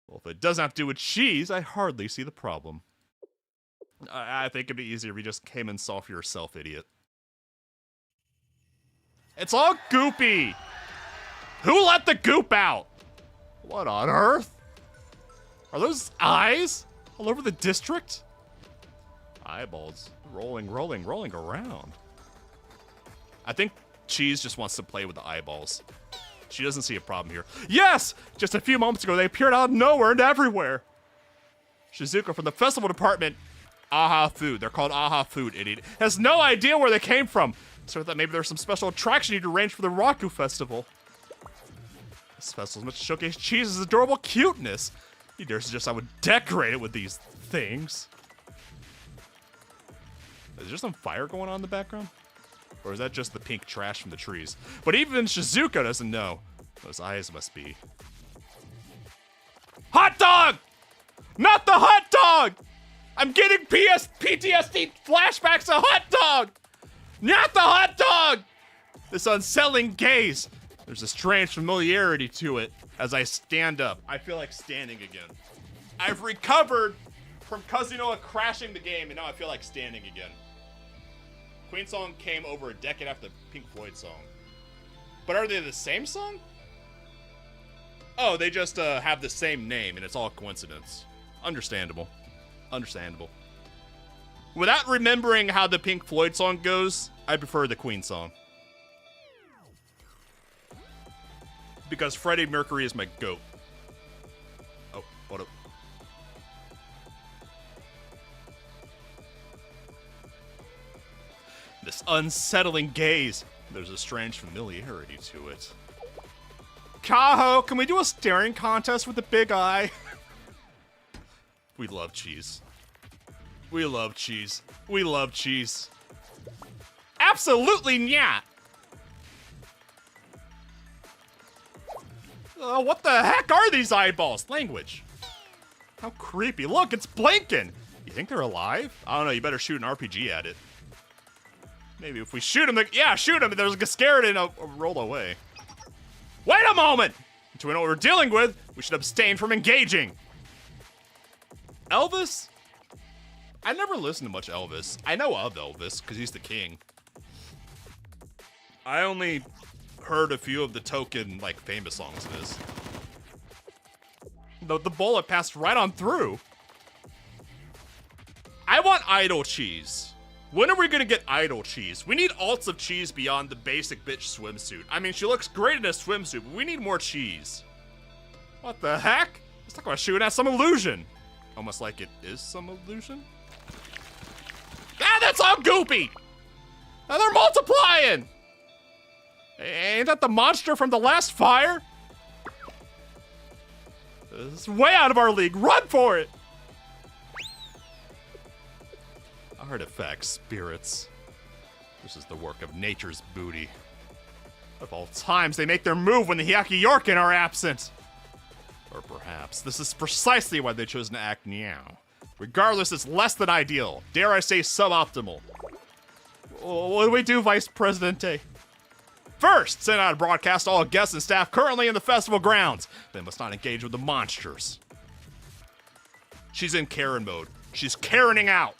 Well, if it doesn't have to do with cheese, I hardly see the problem. I think it'd be easier if you just came and saw for yourself, idiot. It's all goopy! Who let the goop out? What on earth? Are those eyes all over the district? Eyeballs rolling around. I think Cheese just wants to play with the eyeballs. She doesn't see a problem here. Yes! Just a few moments ago, they appeared out of nowhere and everywhere. Shizuka from the festival department. Aha Food. They're called Aha Food, idiot. Has no idea where they came from. So I thought maybe there's some special attraction you'd arrange for the Raku Festival. This festival's meant to showcase Cheese's adorable cuteness. You dare suggest I would decorate it with these things? Is there some fire going on in the background? Or is that just the pink trash from the trees? But even Shizuka doesn't know. Those eyes must be... Hot dog! Not the hot dog! I'm getting PTSD flashbacks to hot dog! Not the hot dog! This unsettling gaze. There's a strange familiarity to it as I stand up. I feel like standing again. I've recovered from Kazunoa crashing the game, and now I feel like standing again. Queen song came over a decade after the Pink Floyd song. But are they the same song? Oh, they just have the same name, and it's all coincidence. Understandable. Understandable. Without remembering how the Pink Floyd song goes, I prefer the Queen song. Because Freddie Mercury is my GOAT. Oh, hold up. This unsettling gaze. There's a strange familiarity to it. Kaho, can we do a staring contest with the big eye? We love cheese. We love cheese. We love cheese. Absolutely not. What the heck are these eyeballs? Language. How creepy. Look, it's blinking. You think they're alive? I don't know. You better shoot an RPG at it. Maybe if we shoot him, yeah, shoot him. There's a scared and a roll away. Wait a moment! Until we know what we're dealing with, we should abstain from engaging. Elvis? I never listened to much Elvis. I know of Elvis, because he's the king. I only heard a few of the token, like, famous songs of his. The bullet passed right on through. I want idol cheese. When are we gonna get idol cheese? We need alts of cheese beyond the basic bitch swimsuit. I mean, she looks great in a swimsuit, but we need more cheese. What the heck? Let's talk about shooting at some illusion. Almost like it is some illusion. Ah, that's all goopy! Now they're multiplying! Ain't that the monster from the last fire? This is way out of our league. Run for it! Artifacts, spirits. This is the work of nature's booty. Of all times, they make their move when the Hyaki Yorkin are absent. Or perhaps this is precisely why they chose to act now. Regardless, it's less than ideal. Dare I say suboptimal. What do we do, Vice Presidente? First, send out a broadcast to all guests and staff currently in the festival grounds. They must not engage with the monsters. She's in Karen mode. She's Karening out.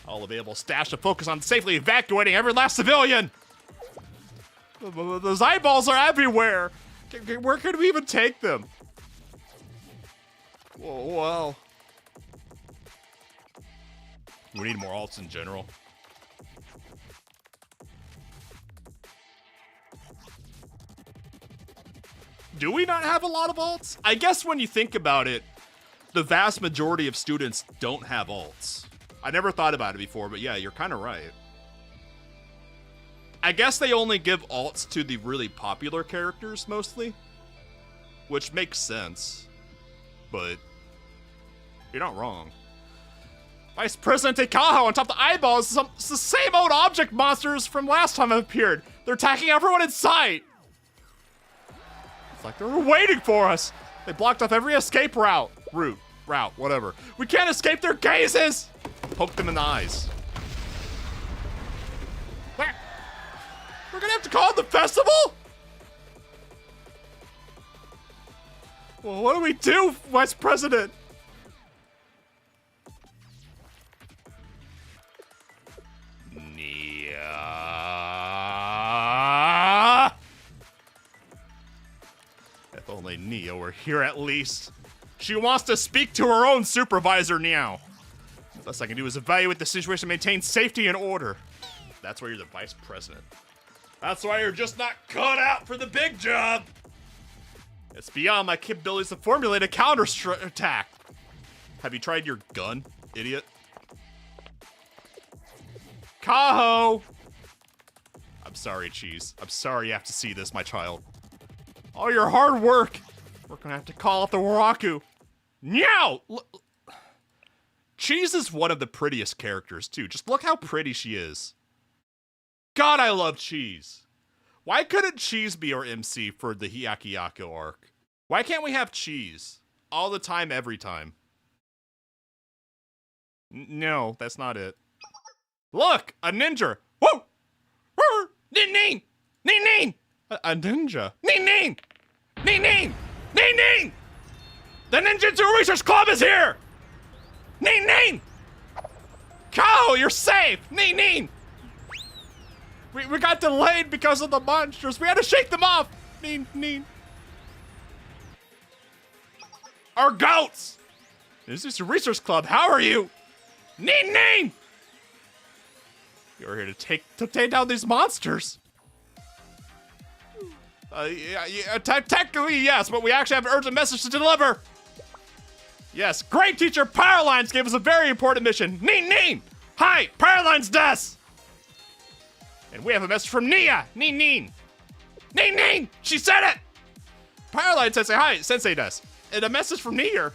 All available staff should focus on safely evacuating every last civilian. Those eyeballs are everywhere. Where could we even take them? Well, we need more alts in general. Do we not have a lot of alts? I guess when you think about it, the vast majority of students don't have alts. I never thought about it before, but yeah, you're kind of right. I guess they only give alts to the really popular characters mostly, which makes sense, but you're not wrong. Vice President Tekaho on top of the eyeballs, it's the same old object monsters from last time I appeared. They're attacking everyone in sight. It's like they were waiting for us. They blocked off every escape route, whatever. We can't escape their gazes. Poke them in the eyes. We're gonna have to call it the festival? Well, what do we do, Vice President? Nia. If only Nia were here at least. She wants to speak to her own supervisor now. The best I can do is evaluate the situation and maintain safety and order. That's why you're the vice president. That's why you're just not cut out for the big job. It's beyond my capabilities to formulate a counter attack. Have you tried your gun, idiot? Kaho! I'm sorry, Cheese. I'm sorry you have to see this, my child. All your hard work. We're gonna have to call out the Waraku. Meow! Cheese is one of the prettiest characters, too. Just look how pretty she is. God, I love Cheese. Why couldn't Cheese be our MC for the Hyakuyaku arc? Why can't we have Cheese? All the time, every time. No, that's not it. Look! A ninja! Whoa! Nin nin! Nin nin! A ninja. Nin nin! Nin nin! Nin nin! The Ninjutsu Research Club is here! Nin nin! Cow, you're safe! Nin nin! We got delayed because of the monsters. We had to shake them off. Nin nin. Our goats! This is a research club. How are you? Nin nin! You're here to take down these monsters. Technically, yes, but we actually have an urgent message to deliver. Yes, great teacher Powerlines gave us a very important mission. Nin nin! Hi, Powerlines des! And we have a message from Nia. Nin nin! Nin nin! She said it! Powerlines says, hi, Sensei des. And a message from Nia.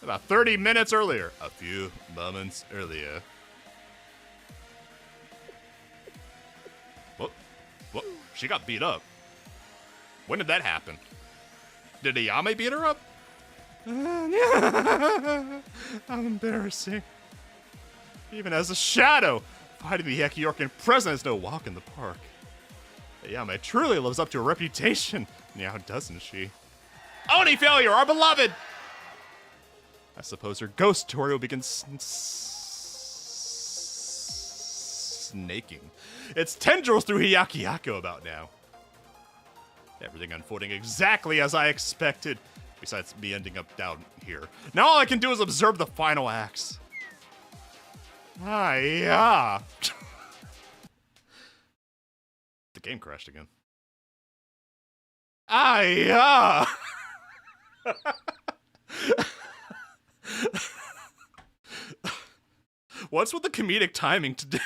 About 30 minutes earlier. A few moments earlier. Whoop. Whoop. She got beat up. When did that happen? Did Ayame beat her up? How embarrassing. Even as a shadow, fighting the Hyakuyaku president is no walk in the park. Ayame truly lives up to her reputation. Now doesn't she? Oni failure, our beloved! I suppose her ghost story will begin snaking its tendrils through Hyakuyaku about now. Everything unfolding exactly as I expected, besides me ending up down here. Now all I can do is observe the final acts. Ah, yeah. The game crashed again. Ah, yeah. What's with the comedic timing today?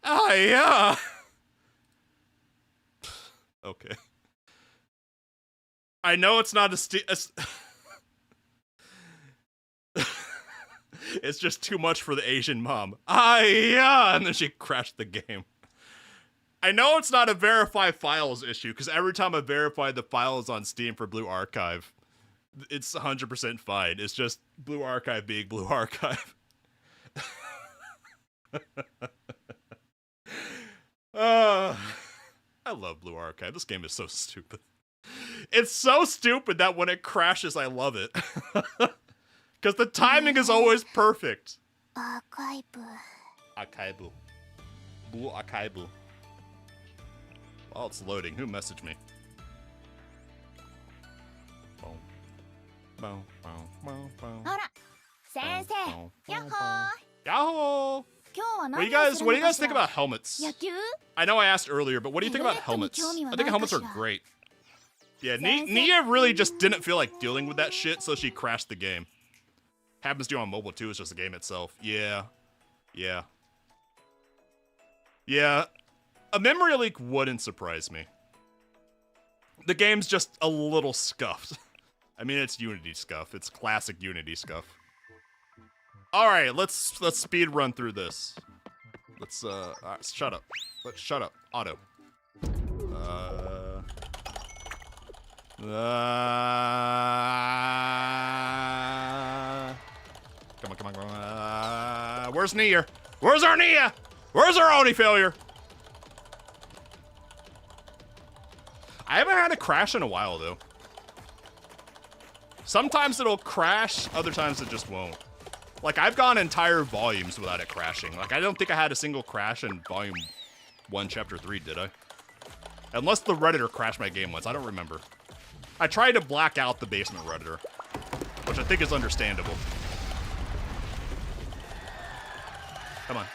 Ah, yeah. Okay. I know it's not it's just too much for the Asian mom. Ah, yeah. And then she crashed the game. I know it's not a verify files issue, because every time I verify the files on Steam for Blue Archive, It's 100% fine. It's just Blue Archive being Blue Archive. I love Blue Archive. This game is so stupid. It's so stupid that when it crashes, I love it. Because the timing is always perfect. Archive. Blue Archive. While it's loading, who messaged me? Yahoo! What do you guys think about helmets? I know I asked earlier, but what do you think about helmets? I think helmets are great. Yeah, Nia really just didn't feel like dealing with that shit, so she crashed the game. Happens to you on mobile too, it's just the game itself. Yeah. A memory leak wouldn't surprise me. The game's just a little scuffed. I mean, it's Unity scuff. It's classic Unity scuff. All right, let's speed run through this. Let's shut up. Let's shut up. Auto. Come on. Where's Nia? Where's our Nia? Where's our Oni failure? I haven't had a crash in a while, though. Sometimes it'll crash, other times it just won't. Like, I've gone entire volumes without it crashing. Like, I don't think I had a single crash in Volume 1, Chapter 3, did I? Unless the Redditor crashed my game once, I don't remember. I tried to black out the basement Redditor, which I think is understandable. Come on.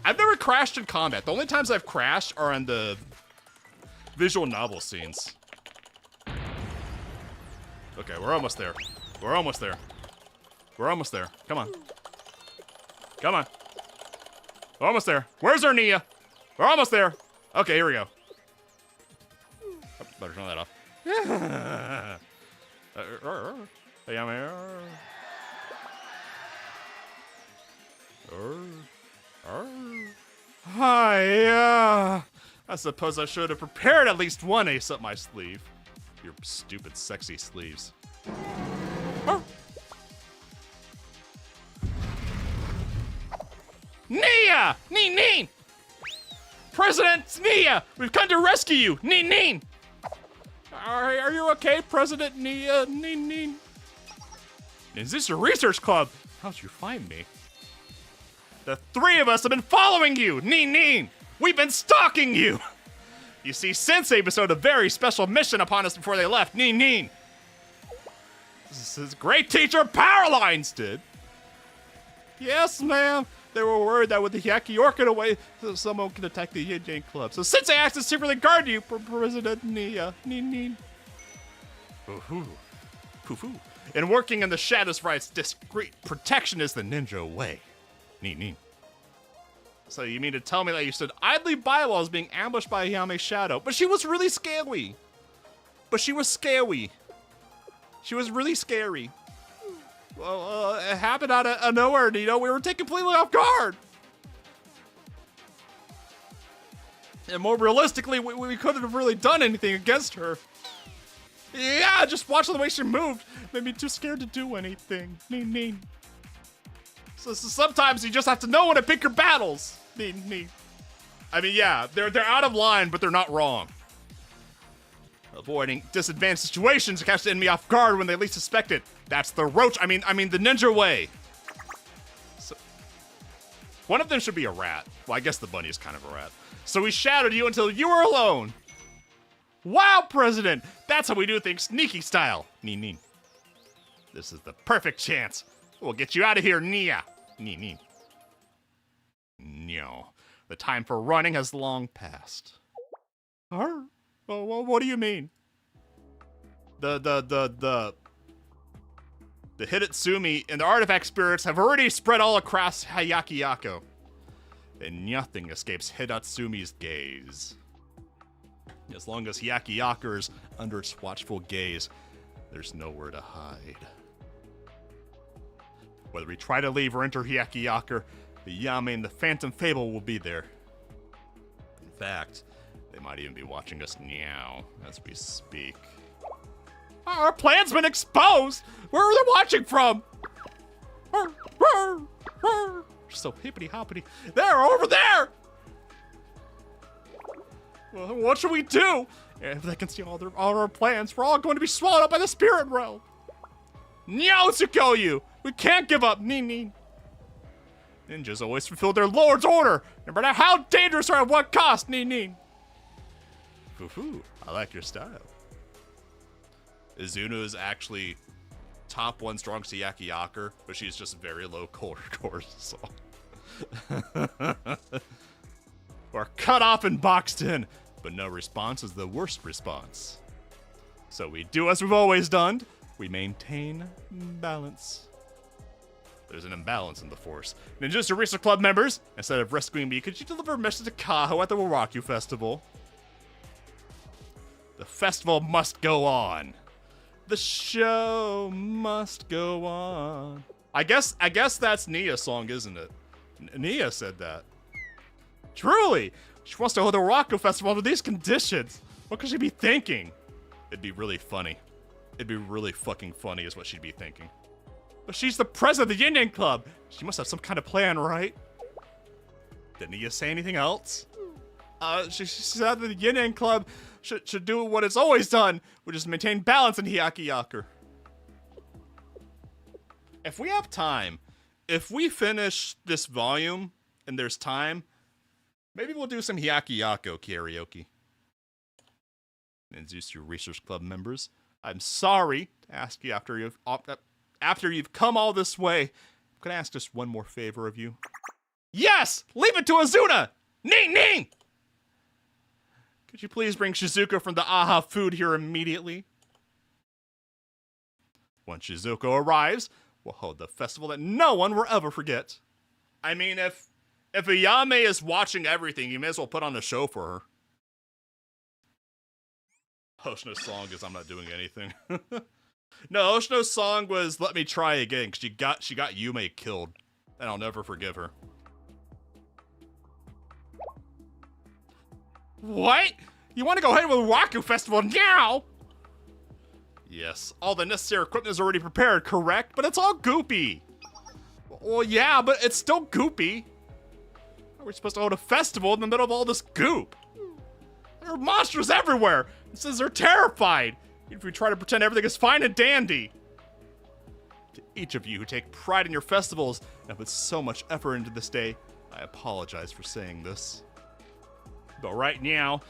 I've never crashed in combat. The only times I've crashed are in the visual novel scenes. Okay, we're almost there. We're almost there. Come on. We're almost there. Where's our Nia? We're almost there. Okay, here we go. Oh, better turn that off. Hi, I suppose I should have prepared at least one ace up my sleeve. Your stupid, sexy sleeves. Nia! Neen! President Nia! We've come to rescue you! Neen! Are you okay, President Nia? Neen? Is this a research club? How'd you find me? The three of us have been following you! Neen! We've been stalking you! You see, Sensei bestowed a very special mission upon us before they left. Neen! This is great teacher Powerlines did. Yes, ma'am. They were worried that with the Yaki Orchid away, someone could attack the Yin Yang Club. So Sensei asked to secretly guard you, President Nia. Neen. Poo-hoo. And working in the shadows writes, discreet protection is the ninja way. Neen. So you mean to tell me that you stood idly by while I was being ambushed by Yame's shadow? But she was really scary. She was really scary. Well, it happened out of nowhere, we were taken completely off guard. And more realistically, we couldn't have really done anything against her. Yeah, just watching the way she moved made me too scared to do anything. Neen. So sometimes you just have to know when to pick your battles. Neen. I mean, yeah, they're out of line, but they're not wrong. Avoiding disadvantaged situations to catch the enemy off guard when they least suspect it. That's the roach. I mean the ninja way. So, one of them should be a rat. Well, I guess the bunny is kind of a rat. So we shadowed you until you were alone. Wow, President! That's how we do things, sneaky style. Neen. This is the perfect chance. We'll get you out of here, Nia. Neen. No. The time for running has long passed. Well, what do you mean? The Hidetsumi and the artifact spirits have already spread all across Hayakiyako. And nothing escapes Hidatsumi's gaze. As long as Hayakiyaka is under its watchful gaze, there's nowhere to hide. Whether we try to leave or enter Hayakiyaka, the Yame and the Phantom Fable will be there. In fact, they might even be watching us now as we speak. Our plan's been exposed! Where are they watching from? So hippity hoppity. They're over there! Well, what should we do? If they can see all our plans, we're all going to be swallowed up by the spirit realm. No, Tsukoyu! We can't give up, Nin. Ninjas always fulfill their lord's order, no matter how dangerous or at what cost, Nin. Hoo-hoo, I like your style. Izuna is actually top 1 strongest Yakiyaker, but she's just very low cortisol. We're cut off and boxed in, but no response is the worst response. So we do as we've always done. We maintain balance. There's an imbalance in the force. Ninjas to Research Club members, instead of rescuing me, could you deliver a message to Kaho at the Waraku Festival? The festival must go on. The show must go on. I guess that's Nia's song, isn't it? Nia said that. Truly, she wants to hold the Waraku Festival under these conditions. What could she be thinking? It'd be really funny. It'd be really fucking funny is what she'd be thinking. But she's the president of the Yin Yang Club. She must have some kind of plan, right? Did Nia say anything else? She said that the Yin Yang Club should do what it's always done, which is maintain balance in Hyakuyaku. If we have time, if we finish this volume and there's time, maybe we'll do some Hyakuyaku karaoke. Ninjutsu Research Club members, I'm sorry to ask you after you've come all this way. I'm gonna ask just one more favor of you. Yes! Leave it to Izuna! Ning! Could you please bring Shizuka from the Aha food here immediately? Once Shizuka arrives, we'll hold the festival that no one will ever forget. I mean, if Ayame is watching everything, you may as well put on a show for her. Hoshino's song is I'm not doing anything. No, Hoshino's song was Let Me Try Again, because she got Yume killed. And I'll never forgive her. What? You want to go ahead with the Waraku Festival now? Yes, all the necessary equipment is already prepared, correct? But it's all goopy. Well, yeah, but it's still goopy. How are we supposed to hold a festival in the middle of all this goop? There are monsters everywhere. It says they're terrified. Even if we try to pretend everything is fine and dandy. To each of you who take pride in your festivals and put so much effort into this day, I apologize for saying this. But right now,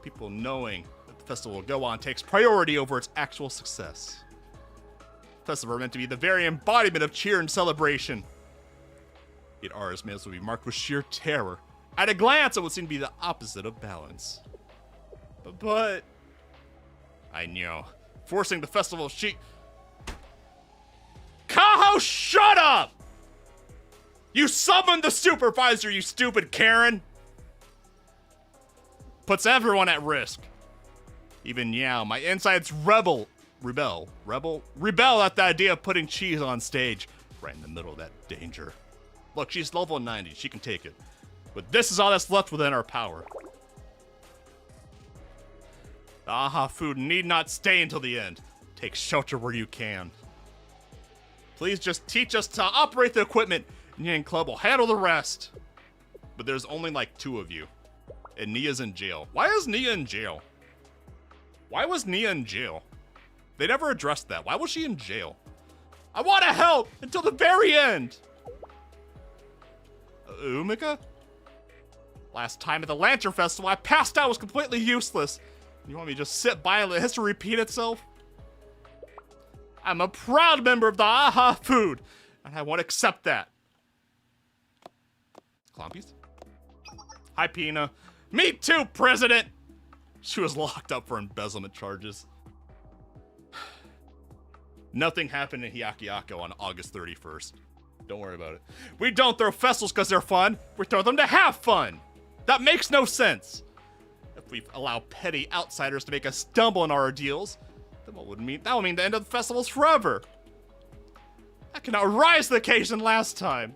people knowing that the festival will go on takes priority over its actual success. Festivals are meant to be the very embodiment of cheer and celebration. Yet ours may as well be marked with sheer terror. At a glance, it would seem to be the opposite of balance. But I know. Forcing the festival of Kaho, shut up! You summoned the supervisor, you stupid Karen! Puts everyone at risk. Even Yao, my insides rebel at the idea of putting cheese on stage right in the middle of that danger. Look, she's level 90, she can take it. But this is all that's left within our power. The Aha food need not stay until the end. Take shelter where you can. Please just teach us to operate the equipment, and Yang Club will handle the rest. But there's only like 2 of you. And Nia's in jail. Why is Nia in jail? Why was Nia in jail? They never addressed that. Why was she in jail? I want to help until the very end. Umika? Last time at the Lantern Festival, I passed out, was completely useless. You want me to just sit by and let history repeat itself? I'm a proud member of the Aha food, and I won't accept that. Clompies? Hi, Pina. Me too, President! She was locked up for embezzlement charges. Nothing happened in Hyakuyaku on August 31st. Don't worry about it. We don't throw festivals because they're fun. We throw them to have fun. That makes no sense. If we allow petty outsiders to make us stumble in our ordeals, then that would mean the end of the festivals forever. I cannot rise to the occasion last time.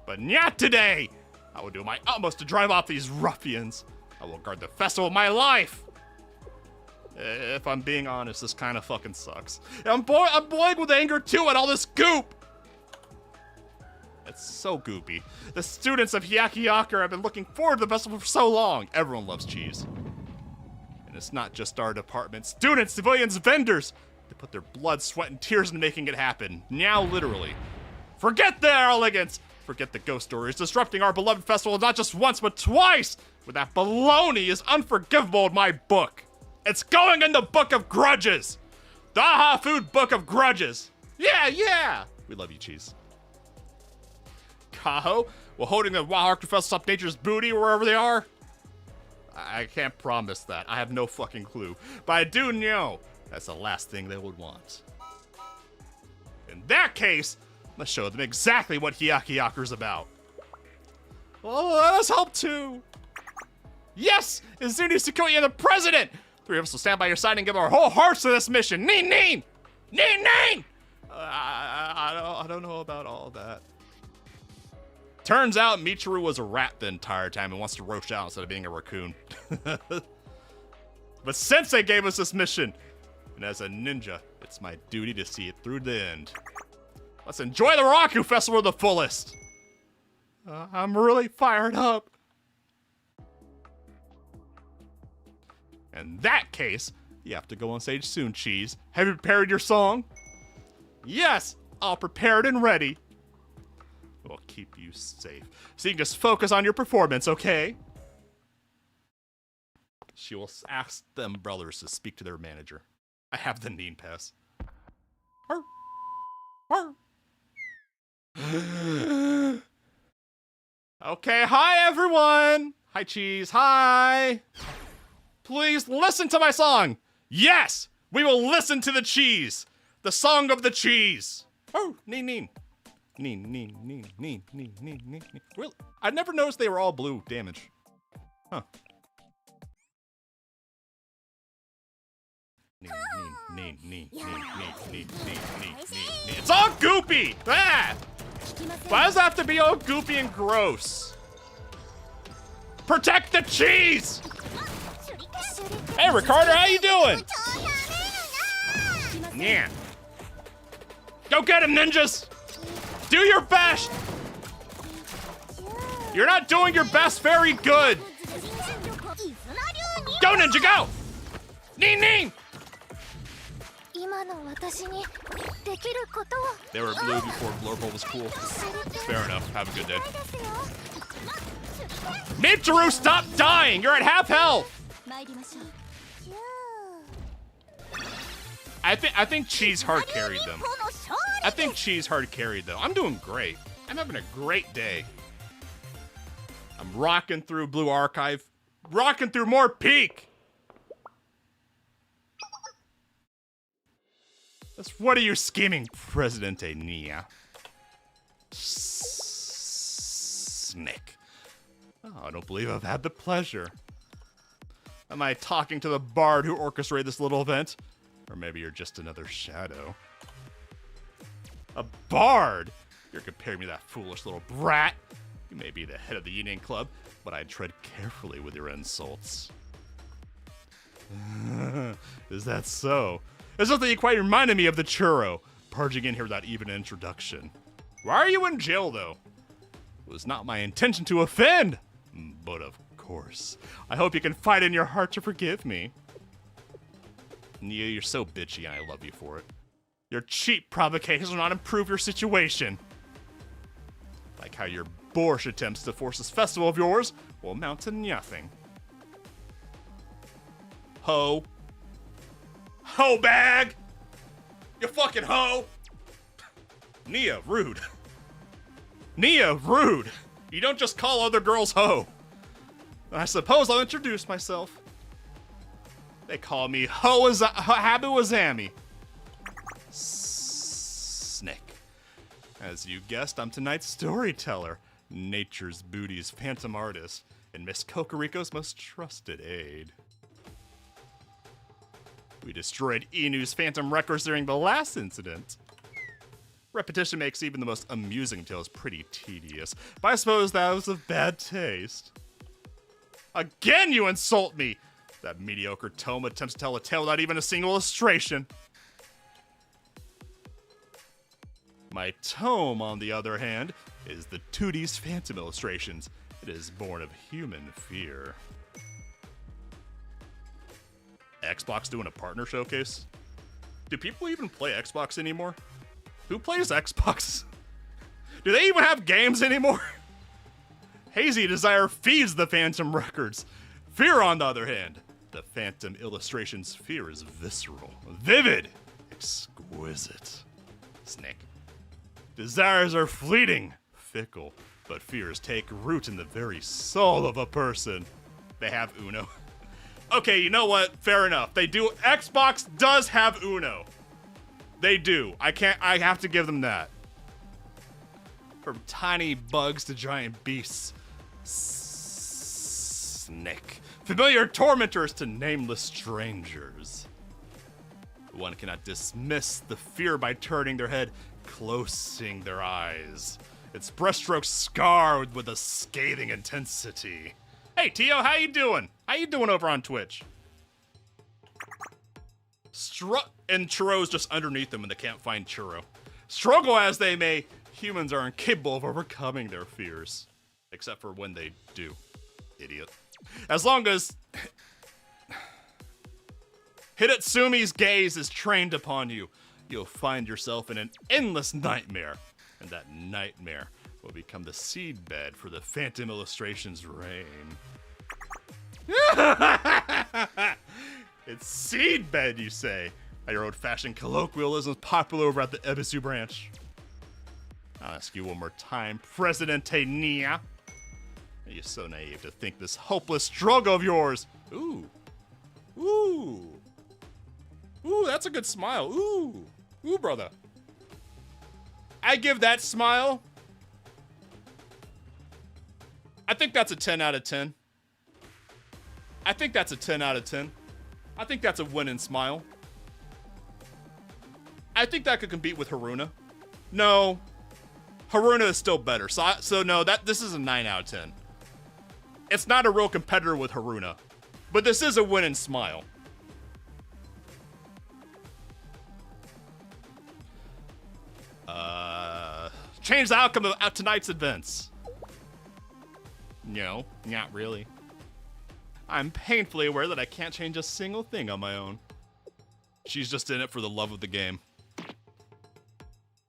But not today. I will do my utmost to drive off these ruffians. I will guard the festival of my life. If I'm being honest, this kind of fucking sucks. I'm boiling with anger too at all this goop. It's so goopy. The students of Hyakuyaku have been looking forward to the festival for so long. Everyone loves cheese. And it's not just our department. Students, civilians, vendors. They put their blood, sweat, and tears into making it happen. Now, literally. Forget their elegance. Forget the ghost stories. Disrupting our beloved festival not just once, but twice. With that baloney is unforgivable in my book. It's going in the Book of Grudges. The Aha Food Book of Grudges. Yeah. We love you, cheese. Kaho, while holding the Wild Festival up nature's booty wherever they are? I can't promise that. I have no fucking clue. But I do know that's the last thing they would want. In that case, let's show them exactly what Hyakuyaku's about. Oh, let us help too. Yes, Izuni Sukoya and the president. Three of us will stand by your side and give our whole hearts to this mission. Neen! I don't know about all that. Turns out Michiru was a rat the entire time and wants to roast out instead of being a raccoon. But Sensei gave us this mission, and as a ninja, it's my duty to see it through the end. Let's enjoy the Raku Festival to the fullest. I'm really fired up. In that case, you have to go on stage soon, Cheese. Have you prepared your song? Yes, all prepared and ready. We'll keep you safe, so you can just focus on your performance, okay? She will ask them brothers to speak to their manager. I have the Neen pass. Arr. Arr. Okay, hi everyone! Hi, Cheese, hi! Please listen to my song! Yes! We will listen to the cheese! The song of the cheese! Oh, Neen. Neen. Really? I never noticed they were all blue damage. Huh. Neen. It's all goopy! Ah! Why does it have to be all goopy and gross? Protect the cheese! Hey, Ricardo, how you doing? Yeah. Go get him, ninjas! Do your best! You're not doing your best very good! Go, ninja, go! Neen! They were blue before Blurple was cool. Fair enough. Have a good day. Michiru, stop dying! You're at half health! I think Cheese hard carried them. I think Cheese hard carried though. I'm doing great. I'm having a great day. I'm rocking through Blue Archive. Rocking through more Peak! What are you scheming, Presidente Nia? Snake. Oh, I don't believe I've had the pleasure. Am I talking to the bard who orchestrated this little event? Or maybe you're just another shadow. A bard? You're comparing me to that foolish little brat. You may be the head of the Union Club, but I'd tread carefully with your insults. Is that so? It's not that you quite reminded me of the churro, barging in here without even an introduction. Why are you in jail, though? It was not my intention to offend, but of course. I hope you can fight in your heart to forgive me. Nia, you're so bitchy, and I love you for it. Your cheap provocations will not improve your situation. Like how your boorish attempts to force this festival of yours will amount to nothing. Ho. Ho bag! You fucking hoe! Nia, rude. Nia, rude. You don't just call other girls hoe. I suppose I'll introduce myself. They call me Habu Azami. Snake. As you guessed, I'm tonight's storyteller, nature's booty's phantom artist, and Miss Kokoriko's most trusted aide. We destroyed Inu's phantom records during the last incident. Repetition makes even the most amusing tales pretty tedious, but I suppose that was of bad taste. Again, you insult me! That mediocre tome attempts to tell a tale without even a single illustration. My tome, on the other hand, is the 2D's Phantom Illustrations. It is born of human fear. Xbox doing a partner showcase? Do people even play Xbox anymore? Who plays Xbox? Do they even have games anymore? Hazy Desire feeds the Phantom Records. Fear, on the other hand, the Phantom Illustrations fear is visceral, vivid, exquisite. Snake. Desires are fleeting, fickle, but fears take root in the very soul of a person. They have Uno. Okay, you know what? Fair enough. They do. Xbox does have Uno. They do. I have to give them that. From tiny bugs to giant beasts. Snake. Familiar tormentors to nameless strangers. One cannot dismiss the fear by turning their head, closing their eyes. Its brushstrokes scarred with a scathing intensity. Hey, Tio, how you doing? How you doing over on Twitch? And Churro's just underneath them and they can't find Churro. Struggle as they may, humans are incapable of overcoming their fears. Except for when they do. Idiot. As long as Hidetsumi's gaze is trained upon you, you'll find yourself in an endless nightmare. And that nightmare will become the seedbed for the Phantom Illustrations reign. It's seedbed, you say? Your old-fashioned colloquialism is popular over at the Ebisu branch. I'll ask you one more time, Presidente Nia. Are you so naive to think this hopeless struggle of yours? Ooh. Ooh. Ooh, that's a good smile. Ooh. Ooh, brother. I give that smile. I think that's a 10 out of 10. I think that's a 10 out of 10. I think that's a winning smile. I think that could compete with Haruna. No. Haruna is still better. So no, this is a 9 out of 10. It's not a real competitor with Haruna, but this is a winning smile. Change the outcome of tonight's events. No, not really. I'm painfully aware that I can't change a single thing on my own. She's just in it for the love of the game.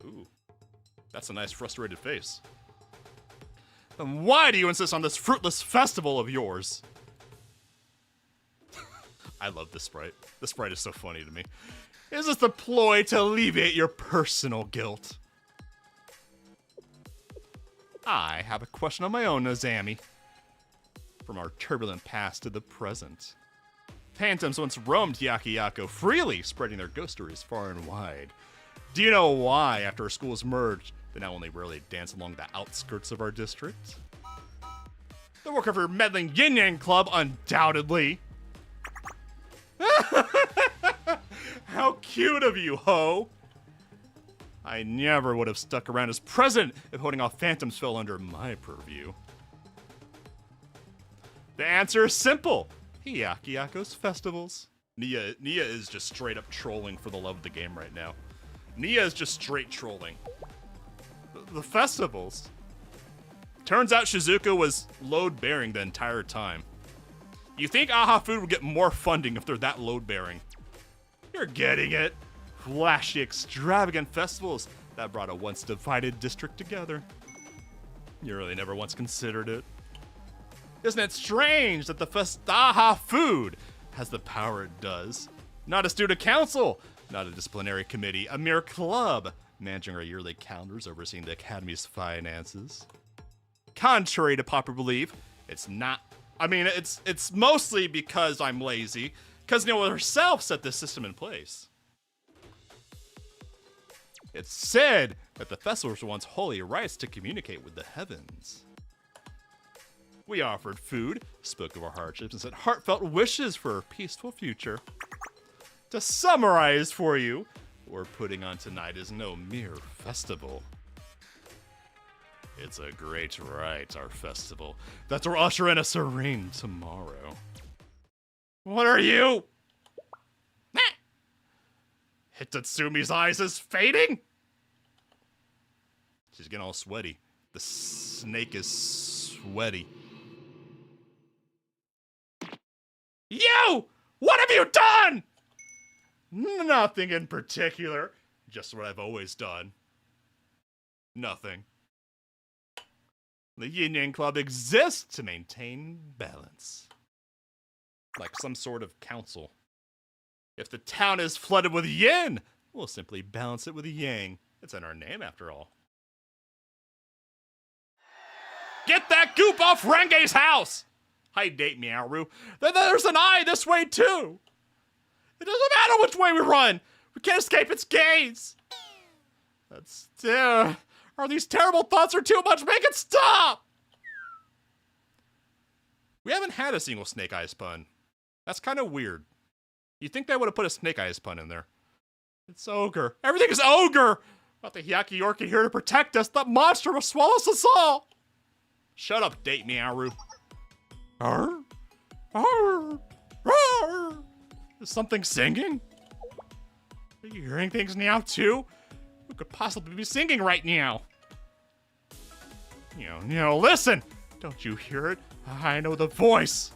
Ooh, that's a nice frustrated face. Then why do you insist on this fruitless festival of yours? I love this sprite. This sprite is so funny to me. Is this the ploy to alleviate your personal guilt? I have a question of my own, Azami. From our turbulent past to the present. Phantoms once roamed Yakiyako freely, spreading their ghost stories far and wide. Do you know why, after our schools merged, they now only rarely dance along the outskirts of our district? The work of your meddling yin-yang club, undoubtedly. How cute of you, ho! I never would have stuck around as president if holding off phantoms fell under my purview. The answer is simple. Hiyakiyako's festivals. Nia is just straight up trolling for the love of the game right now. Nia is just straight trolling. The festivals. Turns out Shizuka was load-bearing the entire time. You think Aha Food would get more funding if they're that load-bearing? You're getting it. Flashy, extravagant festivals that brought a once-divided district together. You really never once considered it. Isn't it strange that the Aha Food has the power it does? Not a student council, not a disciplinary committee, a mere club, managing our yearly calendars, overseeing the academy's finances. Contrary to popular belief, it's not. I mean, it's mostly because I'm lazy, because Noah herself set this system in place. It's said that the festivals were once holy rites to communicate with the heavens. We offered food, spoke of our hardships, and said heartfelt wishes for a peaceful future. To summarize for you, what we're putting on tonight is no mere festival. It's a great rite, our festival, that will usher in a serene tomorrow. What are you? Hitatsumi's eyes is fading? She's getting all sweaty. The snake is sweaty. You! What have you done? Nothing in particular. Just what I've always done. Nothing. The Yin Yang Club exists to maintain balance. Like some sort of council. If the town is flooded with yin, we'll simply balance it with yang. It's in our name, after all. Get that goop off Renge's house! Hi, Date Meowru. There's an eye this way, too! It doesn't matter which way we run! We can't escape its gaze! That's... Are these terrible thoughts are too much? Make it stop! We haven't had a single Snake Eyes pun. That's kind of weird. You'd think they would have put a Snake Eyes pun in there. It's ogre. Everything is ogre! Not the Hyaki Orchid here to protect us. That monster will swallow us all! Shut up, Date Meowru. Arr? Arr? Arr? Is something singing? Are you hearing things now, too? Who could possibly be singing right now? Listen! Don't you hear it? I know the voice.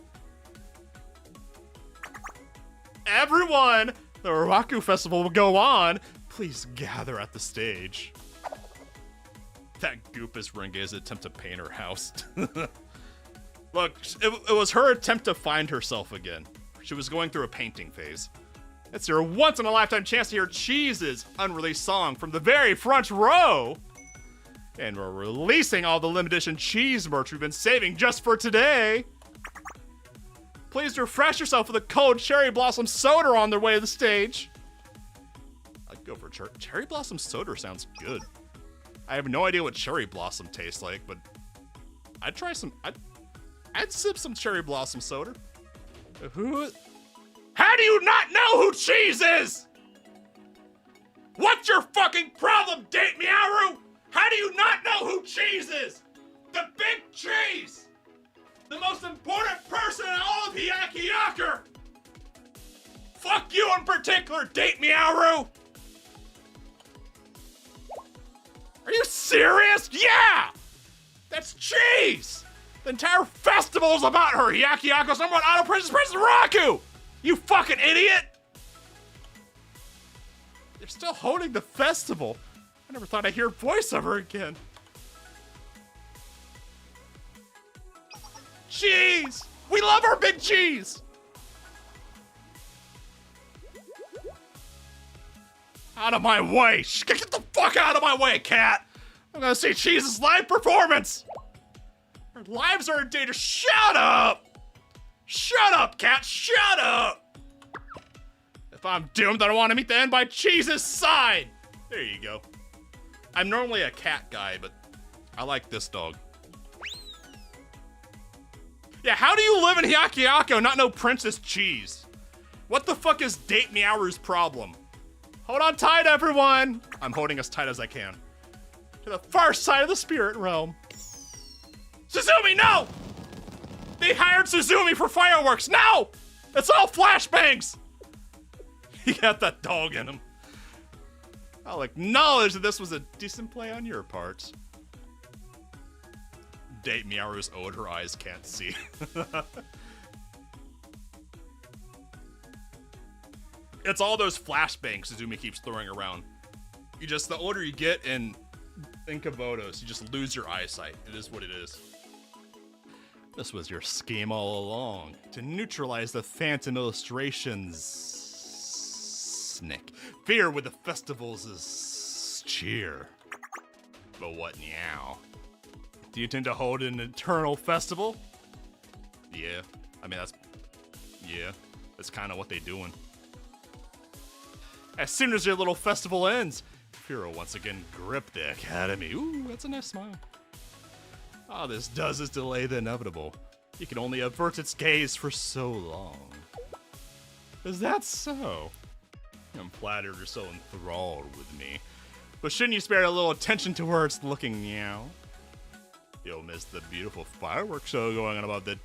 Everyone! The Raku Festival will go on. Please gather at the stage. That goop is Renge's attempt to paint her house. Look, it was her attempt to find herself again. She was going through a painting phase. It's your once-in-a-lifetime chance to hear Cheese's unreleased song from the very front row. And we're releasing all the limited edition Cheese merch we've been saving just for today. Please refresh yourself with a cold Cherry Blossom Soda on their way to the stage. I'd go for Cherry Blossom Soda. Sounds good. I have no idea what Cherry Blossom tastes like, but I'd try some. I'd sip some Cherry Blossom Soda. How do you not know who Cheese is? What's your fucking problem, Date Meowru? How do you not know who Cheese is? The big cheese! The most important person in all of Hyaki. Fuck you in particular, Date Meowru! Are you serious? Yeah! That's Cheese! The entire festival is about her, Hyaki someone Auto Princess Raku! You fucking idiot! They're still holding the festival. I never thought I'd hear a voice of her again. Cheese! We love our big cheese! Out of my way! Get the fuck out of my way, cat! I'm gonna see Cheese's live performance! Our lives are in danger. Shut up! Shut up, cat! Shut up! If I'm doomed, then I want to meet the end by Cheese's side! There you go. I'm normally a cat guy, but I like this dog. Yeah, how do you live in Hyaki and not know Princess Cheese? What the fuck is Date Meowru's problem? Hold on tight, everyone! I'm holding as tight as I can. To the far side of the spirit realm. Suzumi, no! They hired Suzumi for fireworks. No! It's all flashbangs! He got that dog in him. I'll acknowledge that this was a decent play on your part. Date Meowru's ode her eyes can't see. It's all those flashbangs Suzumi keeps throwing around. The older you get in Kabutos, you just lose your eyesight. It is what it is. This was your scheme all along, to neutralize the Phantom Illustrations. Snick. Fear with the festivals' cheer. But what now? Do you intend to hold an eternal festival? Yeah. I mean, that's kind of what they're doing. As soon as your little festival ends, Fear will once again grip the academy. Ooh, that's a nice smile. All this does is delay the inevitable. You can only avert its gaze for so long. Is that so? I'm flattered you're so enthralled with me. But shouldn't you spare a little attention to where it's looking now? You'll miss the beautiful fireworks show going on above the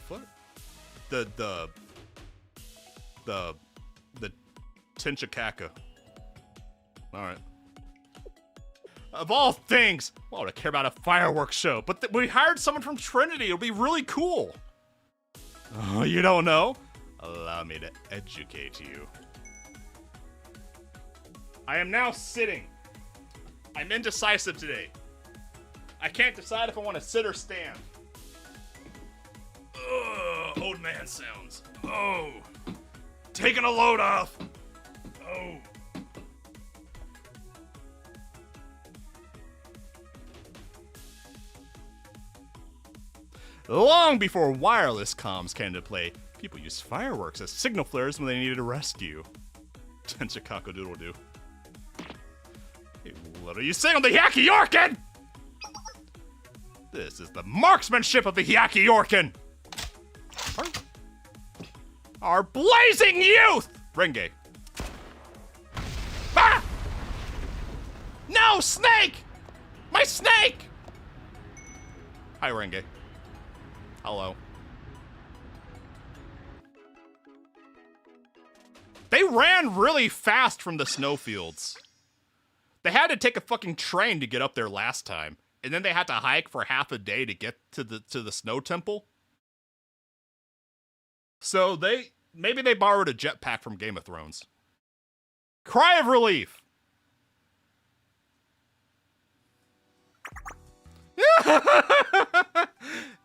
foot. Tinchakaka. All right. Of all things, why would I care about a fireworks show? But we hired someone from Trinity. It'll be really cool. Oh, you don't know? Allow me to educate you. I am now sitting. I'm indecisive today. I can't decide if I want to sit or stand. Ugh, old man sounds. Oh. Taking a load off. Oh. Long before wireless comms came into play, people used fireworks as signal flares when they needed a rescue. Tenchikaku doodle doo. Hey, what are you saying on the Hyaki Yorkin? This is the marksmanship of the Hyaki Yorkin. Our blazing youth! Renge. Ah! No, snake! My snake! Hi, Renge. Hello. They ran really fast from the snowfields. They had to take a fucking train to get up there last time. And then they had to hike for half a day to get to the snow temple. So maybe they borrowed a jetpack from Game of Thrones. Cry of relief.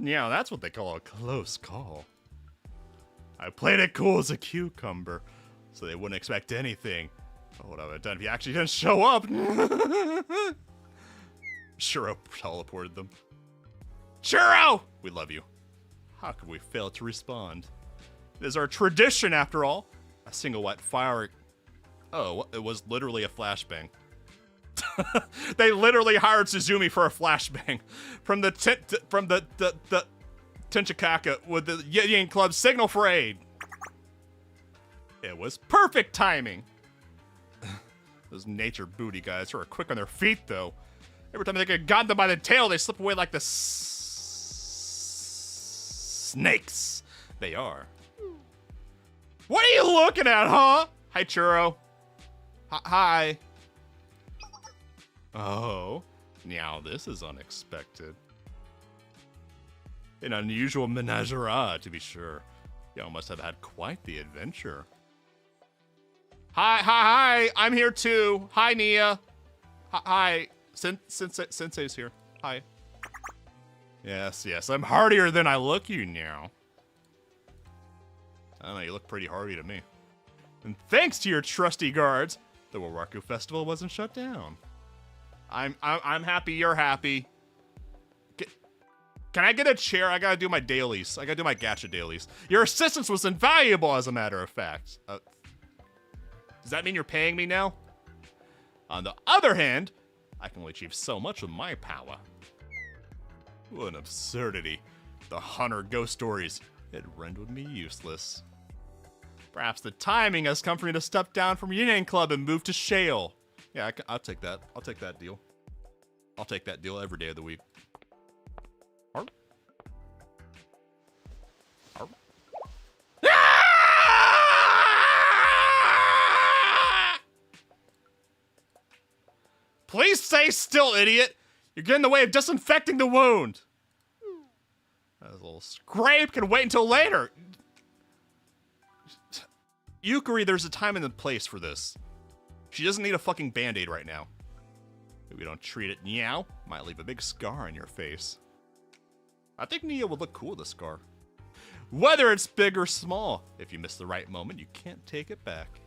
Yeah, that's what they call a close call. I played it cool as a cucumber, so they wouldn't expect anything. What would I have done if he actually didn't show up? Churro teleported them. Churro! We love you. How could we fail to respond? It is our tradition, after all. A single white firework. Oh, it was literally a flashbang. They literally hired Suzumi for a flashbang from the Tenchikaka with the Yin Club signal for aid. It was perfect timing. Those nature booty guys are quick on their feet, though. Every time they get got them by the tail, they slip away like the snakes they are. What are you looking at, huh? Hi, Churro. Hi. Oh, now this is unexpected. An unusual menagerie, to be sure. Y'all must have had quite the adventure. Hi, I'm here too. Hi, Nia. Hi, Sensei's here. Hi. Yes, I'm hardier than I look you now. I don't know, you look pretty hardy to me. And thanks to your trusty guards, the Waraku Festival wasn't shut down. I'm happy you're happy. Can I get a chair? I gotta do my dailies. I gotta do my gacha dailies. Your assistance was invaluable, as a matter of fact. Does that mean you're paying me now? On the other hand, I can only achieve so much with my power. What an absurdity. The Hunter ghost stories. It rendered me useless. Perhaps the timing has come for me to step down from Yin Club and move to Shale. Yeah, I'll take that. I'll take that deal. I'll take that deal every day of the week. Arr. Arr. Ah! Please stay still, idiot! You're getting in the way of disinfecting the wound. That little scrape can wait until later. Yukari, there's a time and a place for this. She doesn't need a fucking band-aid right now. If we don't treat it meow, might leave a big scar on your face. I think Nia would look cool with a scar. Whether it's big or small, if you miss the right moment, you can't take it back.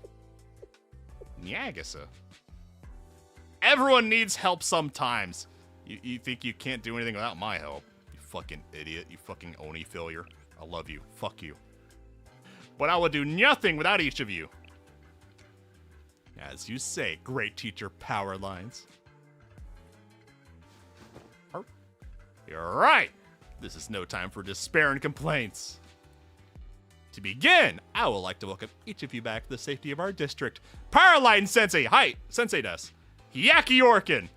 Nyagasa. Everyone needs help sometimes. You think you can't do anything without my help? You fucking idiot. You fucking Oni failure. I love you. Fuck you. But I will do nothing without each of you. As you say, great teacher Powerlines. You're right. This is no time for despair and complaints. To begin, I would like to welcome each of you back to the safety of our district. Powerline Sensei, hi, Sensei des. Hyaki Orkin.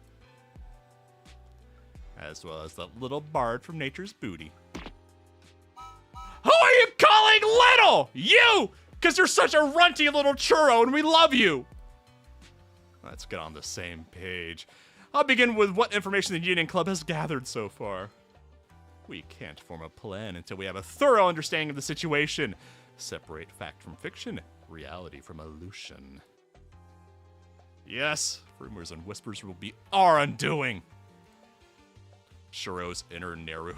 As well as the little bard from Nature's Booty. Who are you calling girl! You! Because you're such a runty little churro and we love you! Let's get on the same page. I'll begin with what information the Union Club has gathered so far. We can't form a plan until we have a thorough understanding of the situation. Separate fact from fiction, reality from illusion. Yes, rumors and whispers will be our undoing. Churro's inner Neru.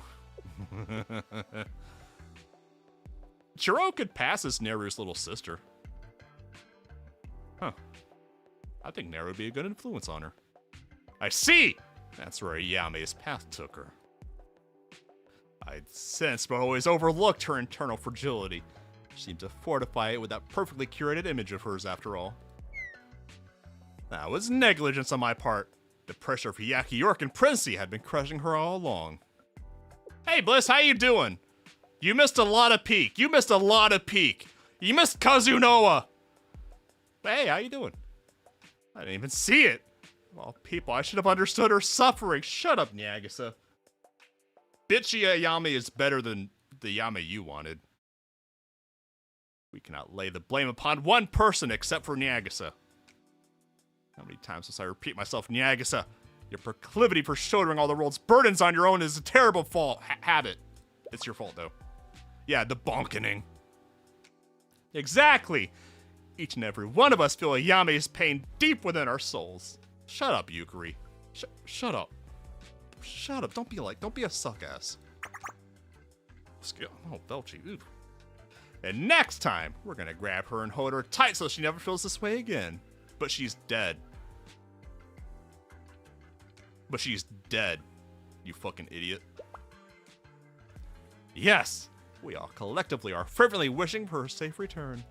Churro could pass as Neru's little sister. Huh. I think Neru would be a good influence on her. I see! That's where Yame's path took her. I'd sensed but always overlooked her internal fragility. Seemed to fortify it with that perfectly curated image of hers after all. That was negligence on my part. The pressure of Hiyaki York and Princey had been crushing her all along. Hey Bliss, how you doing? You missed a lot of peak. You missed Kazunoa. Hey, how you doing? I didn't even see it. Of all people, I should have understood her suffering. Shut up, Nyagasa. Bitchy Ayame is better than the Yame you wanted. We cannot lay the blame upon one person except for Nyagasa. How many times must I repeat myself, Nyagasa? Your proclivity for shouldering all the world's burdens on your own is a terrible fault. Habit. It's your fault, though. Yeah, the bonkening. Exactly. Each and every one of us feel Ayame's pain deep within our souls. Shut up, Yukari. Shut up. Shut up. Don't be a suck-ass. Oh, Belchy. Ooh. And next time, we're gonna grab her and hold her tight so she never feels this way again. But she's dead. You fucking idiot. Yes, we all collectively are fervently wishing for her safe return.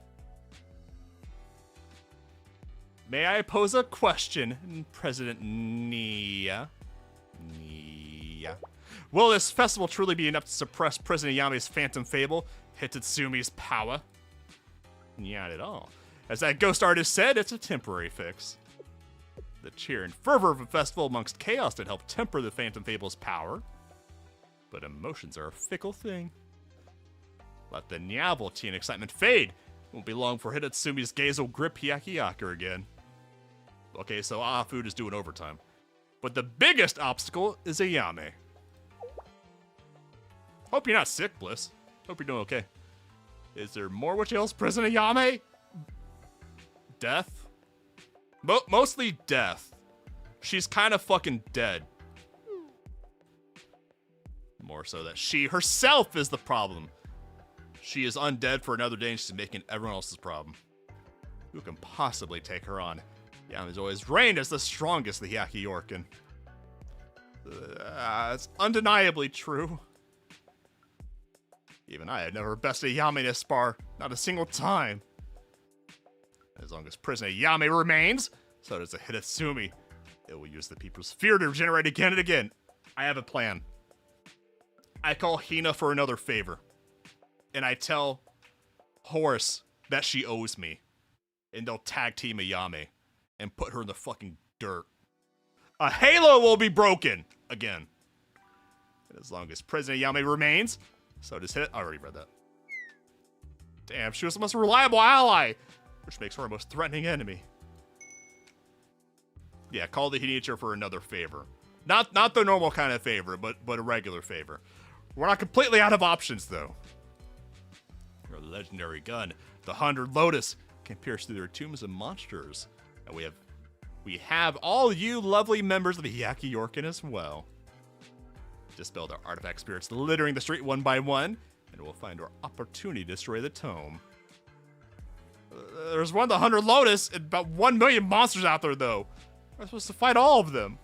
May I pose a question, President Nia? Will this festival truly be enough to suppress President Yame's phantom fable, Hitatsumi's power? Not at all. As that ghost artist said, it's a temporary fix. The cheer and fervor of a festival amongst chaos did help temper the phantom fable's power. But emotions are a fickle thing. Let the novelty and excitement fade. It won't be long for Hitatsumi's gaze will grip Hyakiyaku again. Okay, so food is doing overtime. But the biggest obstacle is Ayame. Hope you're not sick, Bliss. Hope you're doing okay. Is there more which ails President Ayame? Death? Mostly death. She's kind of fucking dead. More so that she herself is the problem. She is undead for another day and she's making everyone else's problem. Who can possibly take her on? Yame's always reigned as the strongest of the Hyaki Yorkin. It's undeniably true. Even I had never bested Yame in a spar, not a single time. As long as prisoner Yame remains, so does the Hitatsumi. It will use the people's fear to regenerate again and again. I have a plan. I call Hina for another favor. And I tell Horus that she owes me. And they'll tag team Ayame and put her in the fucking dirt. A halo will be broken again. And as long as President Ayame remains, so does Hit. I already read that. Damn, she was the most reliable ally, which makes her our most threatening enemy. Yeah, call the Hinichir for another favor. Not the normal kind of favor, but a regular favor. We're not completely out of options, though. Your legendary gun, the 100 Lotus, can pierce through their tombs of monsters. And we have all you lovely members of the Hyaki Yorkin as well. Dispel the artifact spirits littering the street one by one, and we'll find our opportunity to destroy the tome. There's one of the 100 Lotus and about 1 million monsters out there, though. We're supposed to fight all of them.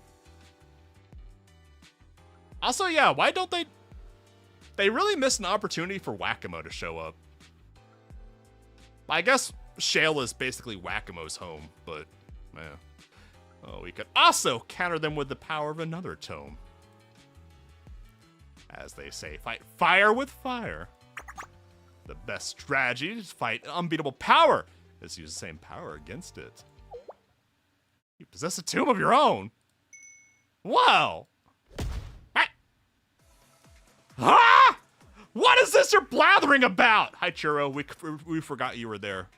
Also, yeah, why don't they... They really missed an opportunity for Wakamo to show up. I guess Shale is basically Wakamo's home, but, man. Oh, we could also counter them with the power of another tome. As they say, fight fire with fire. The best strategy is fight unbeatable power. Is use the same power against it. You possess a tomb of your own. Wow. Ah! What is this you're blathering about? Hi, Churro. We forgot you were there.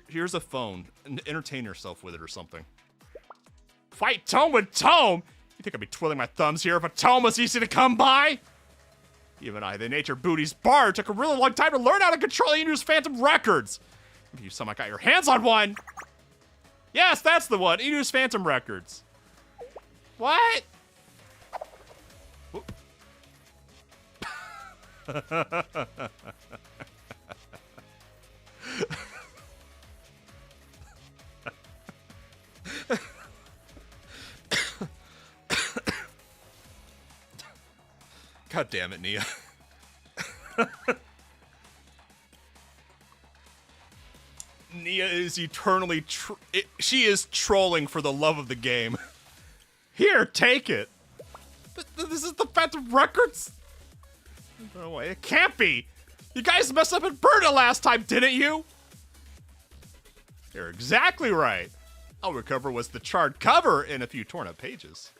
Here's a phone. Entertain yourself with it or something. Fight Tome with Tome? You think I'd be twiddling my thumbs here if a Tome was easy to come by? Even I, the Nature Booty's bard, took a really long time to learn how to control Enu's Phantom Records. If you somehow got your hands on one. Yes, that's the one. Enu's Phantom Records. What? God damn it, Nia. Nia is eternally she is trolling for the love of the game. Here, take it. This is the Phantom Records? No way, it can't be. You guys messed up and burned it last time, didn't you? You're exactly right. All we recover was the charred cover and a few torn up pages.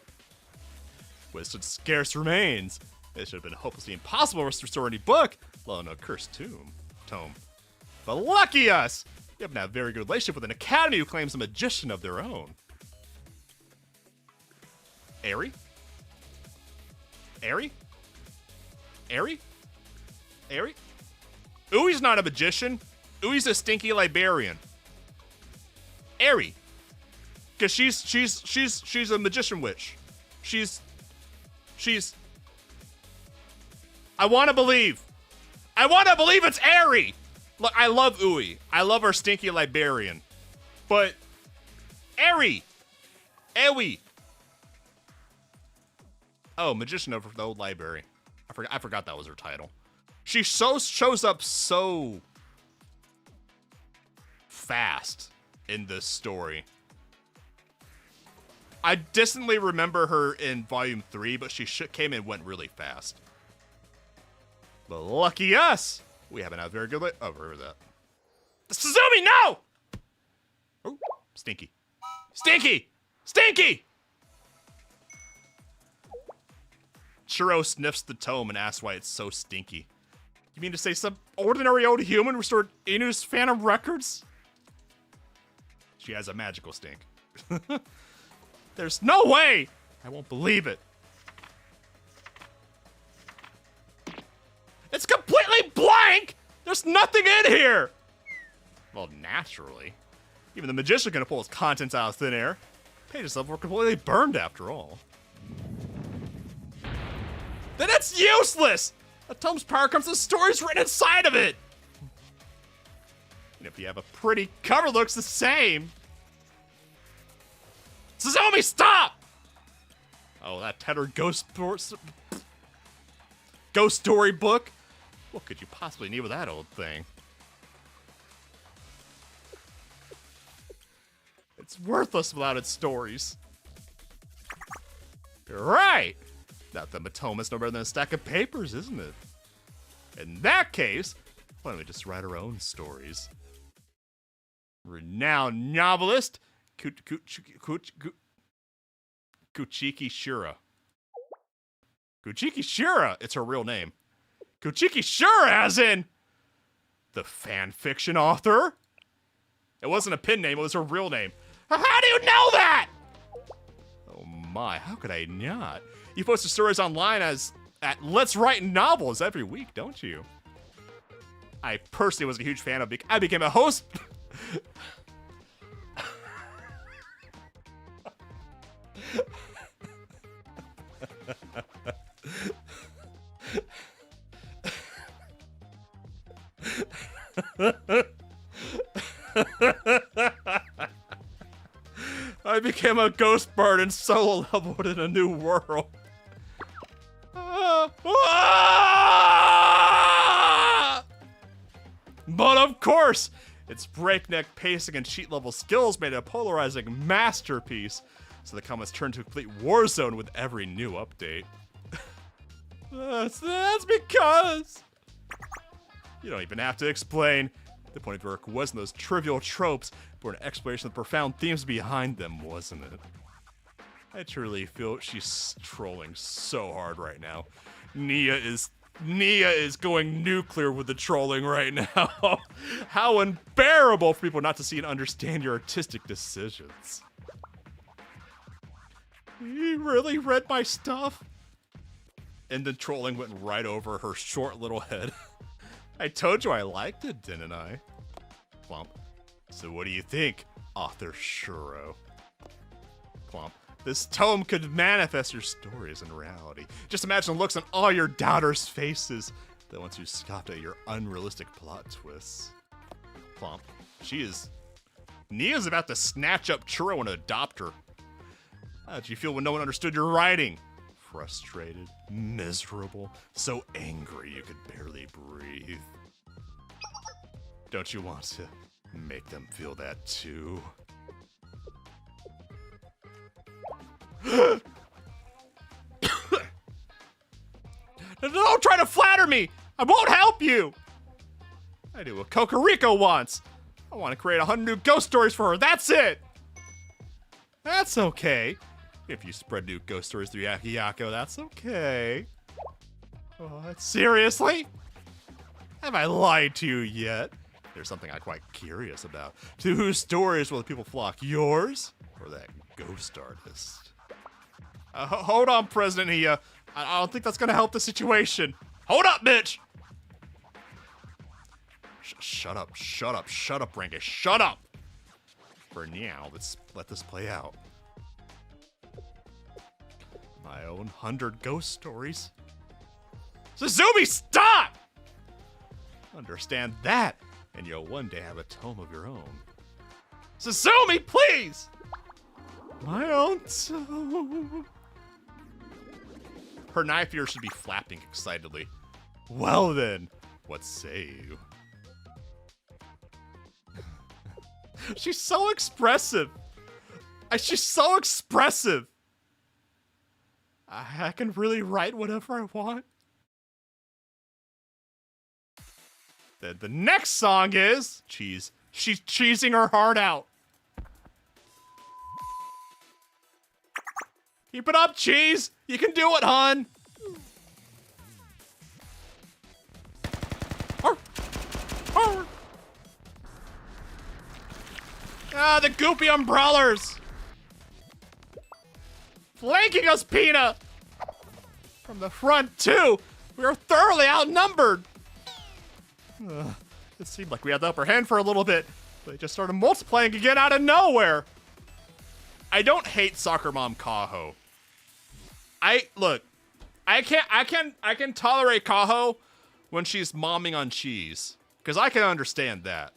Wisdom scarce remains. It should have been hopelessly impossible to restore any book, let alone a cursed tome. But lucky us! You happen to have a very good relationship with an academy who claims a magician of their own. Airy? Airy? Airy? Airy? Ui's not a magician. Ui's a stinky librarian. Airy. Because she's a magician witch. She's I want to believe. I want to believe it's Airy. Look, I love Ui. I love our stinky librarian. But Airy. Ewi. Oh, magician of the old library. I forgot that was her title. She shows up so fast in this story. I distantly remember her in Volume 3, but she came and went really fast. But lucky us! We haven't had a very good over that. Suzumi, no! Oh, Stinky. Stinky! Stinky! Churro sniffs the tome and asks why it's so stinky. You mean to say some ordinary old human restored Inu's Phantom Records? She has a magical stink. There's no way! I won't believe it. It's completely blank! There's nothing in here! Well, naturally. Even the magician can pull his contents out of thin air. Pages itself were completely burned after all. Then it's useless! A tome's power comes from the stories written inside of it! And if you have a pretty cover, looks the same. Suzumi, stop! Oh, that tattered ghost story book? What could you possibly need with that old thing? It's worthless without its stories. You're right! Not that Matoma's no better than a stack of papers, isn't it? In that case, why don't we just write our own stories? Renowned novelist Kuchiki Shura. Kuchiki Shura, it's her real name. Kuchiki Shura, as in the fan fiction author? It wasn't a pen name, it was her real name. How do you know that? Oh my, how could I not? You post your stories online at Let's Write Novels every week, don't you? I personally was a huge fan of I became a host. I became a ghost bird and solo leveled in a new world. But of course, its breakneck pacing and cheat level skills made it a polarizing masterpiece, so the comments turned to a complete war zone with every new update. That's because you don't even have to explain. The point of the work wasn't those trivial tropes, but an exploration of the profound themes behind them, wasn't it? I truly feel she's trolling so hard right now. Nia is Nia is going nuclear with the trolling right now. How unbearable for people not to see and understand your artistic decisions. You really read my stuff? And the trolling went right over her short little head. I told you I liked it, didn't I? Plump. So what do you think, author Shuro? Plump. This tome could manifest your stories in reality. Just imagine the looks on all your doubters' faces that once you scoffed at your unrealistic plot twists. Plump. Nia's about to snatch up Churro and adopt her. How did you feel when no one understood your writing? Frustrated, miserable, so angry you could barely breathe. Don't you want to make them feel that too? Don't try to flatter me! I won't help you! I do what Kokoriko wants. I want to create 100 new ghost stories for her, that's it! That's okay. If you spread new ghost stories through Yakiyako, that's okay. What? Seriously? Have I lied to you yet? There's something I'm quite curious about. To whose stories will the people flock? Yours? Or that ghost artist? Hold on, President Nia. I don't think that's gonna help the situation. Hold up, bitch! Shut up, Ranke, shut up! For now, let's let this play out. My own 100 ghost stories. Suzumi, stop! Understand that, and you'll one day have a tome of your own. Suzumi, please! My own tome. Her knife ears should be flapping excitedly. Well then, what say you? She's so expressive. She's so expressive. I can really write whatever I want. Then the next song is Cheese. She's cheesing her heart out. Keep it up, Cheese. You can do it, hon. Ah, the goopy umbrellas. Flanking us, Pina. From the front, too. We are thoroughly outnumbered. It seemed like we had the upper hand for a little bit, but they just started multiplying again out of nowhere. I don't hate Soccer Mom Kaho. I can tolerate Kaho when she's momming on cheese, because I can understand that.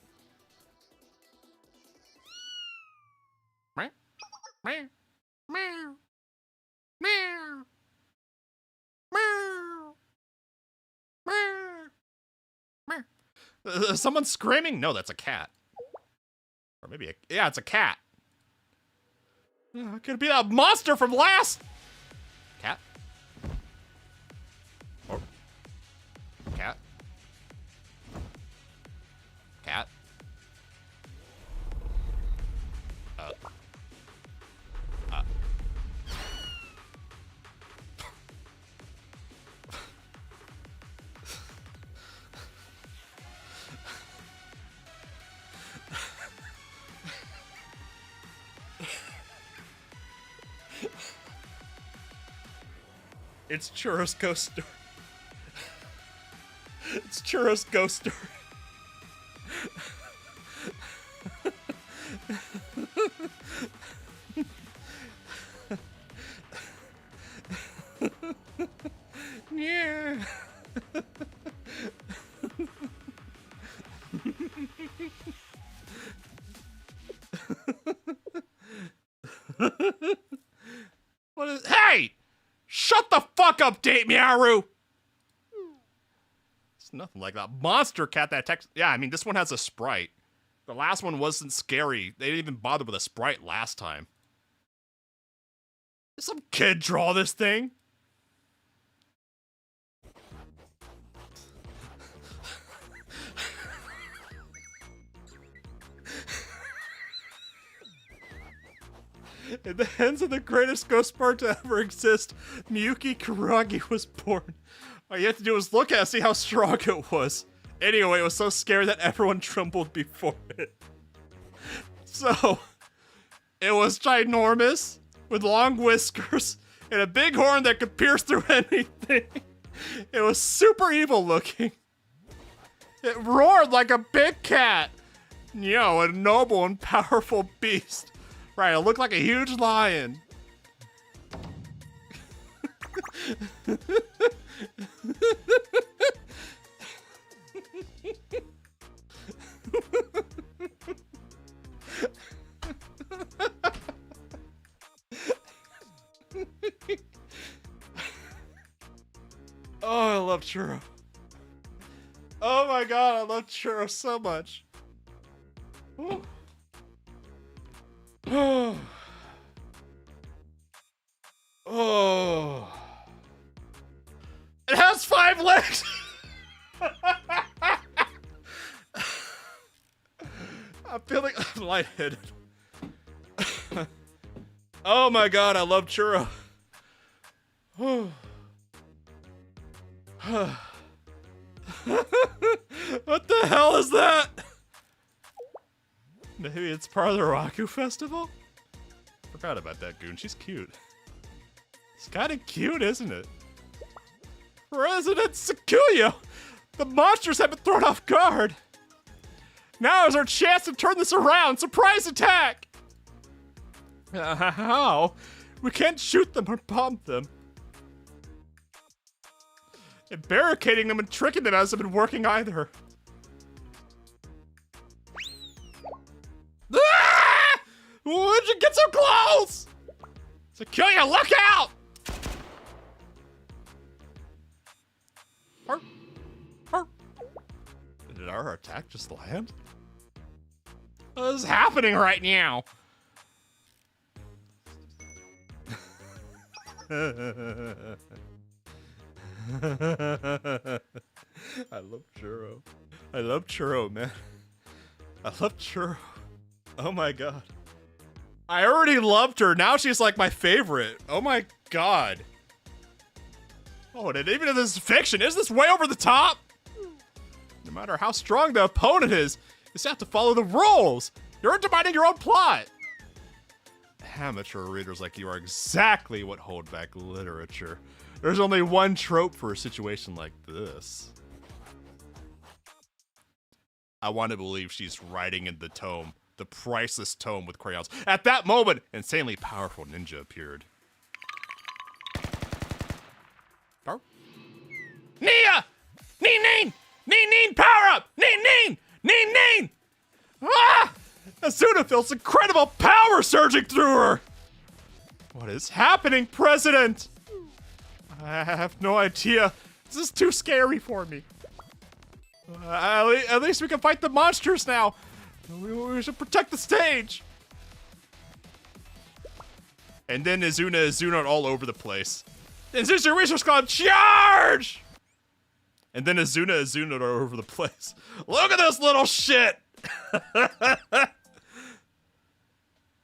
Someone's screaming? No, that's a cat. Or maybe yeah, it's a cat. Could it be that monster from last? Cat? Or cat? Cat? It's Churro's ghost story. It's Churro's ghost story. Yeah. What is? Hey! Shut the fuck up, Date Meow! It's nothing like that monster cat that text. Yeah, I mean, this one has a sprite. The last one wasn't scary. They didn't even bother with a sprite last time. Did some kid draw this thing? In the hands of the greatest ghost bard to ever exist, Miyuki Kuragi was born. All you have to do was look at it and see how strong it was. Anyway, it was so scary that everyone trembled before it. So, it was ginormous, with long whiskers, and a big horn that could pierce through anything. It was super evil looking. It roared like a big cat. Yo, a noble and powerful beast. Right, it looked like a huge lion. Oh, I love Churro. Oh my god, I love Churro so much. Ooh. Oh. Oh. It has 5 legs! I'm feeling lightheaded. Oh my god, I love Churro. What the hell is that? Maybe it's part of the Raku Festival? Forgot about that goon. She's cute. It's kind of cute, isn't it? President Sakuya! The monsters have been thrown off guard! Now is our chance to turn this around! Surprise attack! How? We can't shoot them or bomb them. And barricading them and tricking them hasn't been working either. Ah! Why'd you get so close? Sakuya, look out! Did our attack just land? What is happening right now? I love Churro. I love Churro, man. I love Churro. Oh my god. I already loved her. Now she's like my favorite. Oh my god. Oh, and even if this is fiction, is this way over the top? No matter how strong the opponent is, you just have to follow the rules. You're undermining your own plot. Amateur readers like you are exactly what hold back literature. There's only one trope for a situation like this. I want to believe she's writing in the tome, the priceless tome with crayons. At that moment, insanely powerful ninja appeared. Oh. Nia! Neen neen! Neen neen, power up! Neen neen! Neen neen! Ah! Asuna feels incredible power surging through her! What is happening, President? I have no idea. This is too scary for me. At least we can fight the monsters now. We should protect the stage. And then Izuna all over the place. And this is your research called charge! And then Izuna all over the place. Look at this little shit!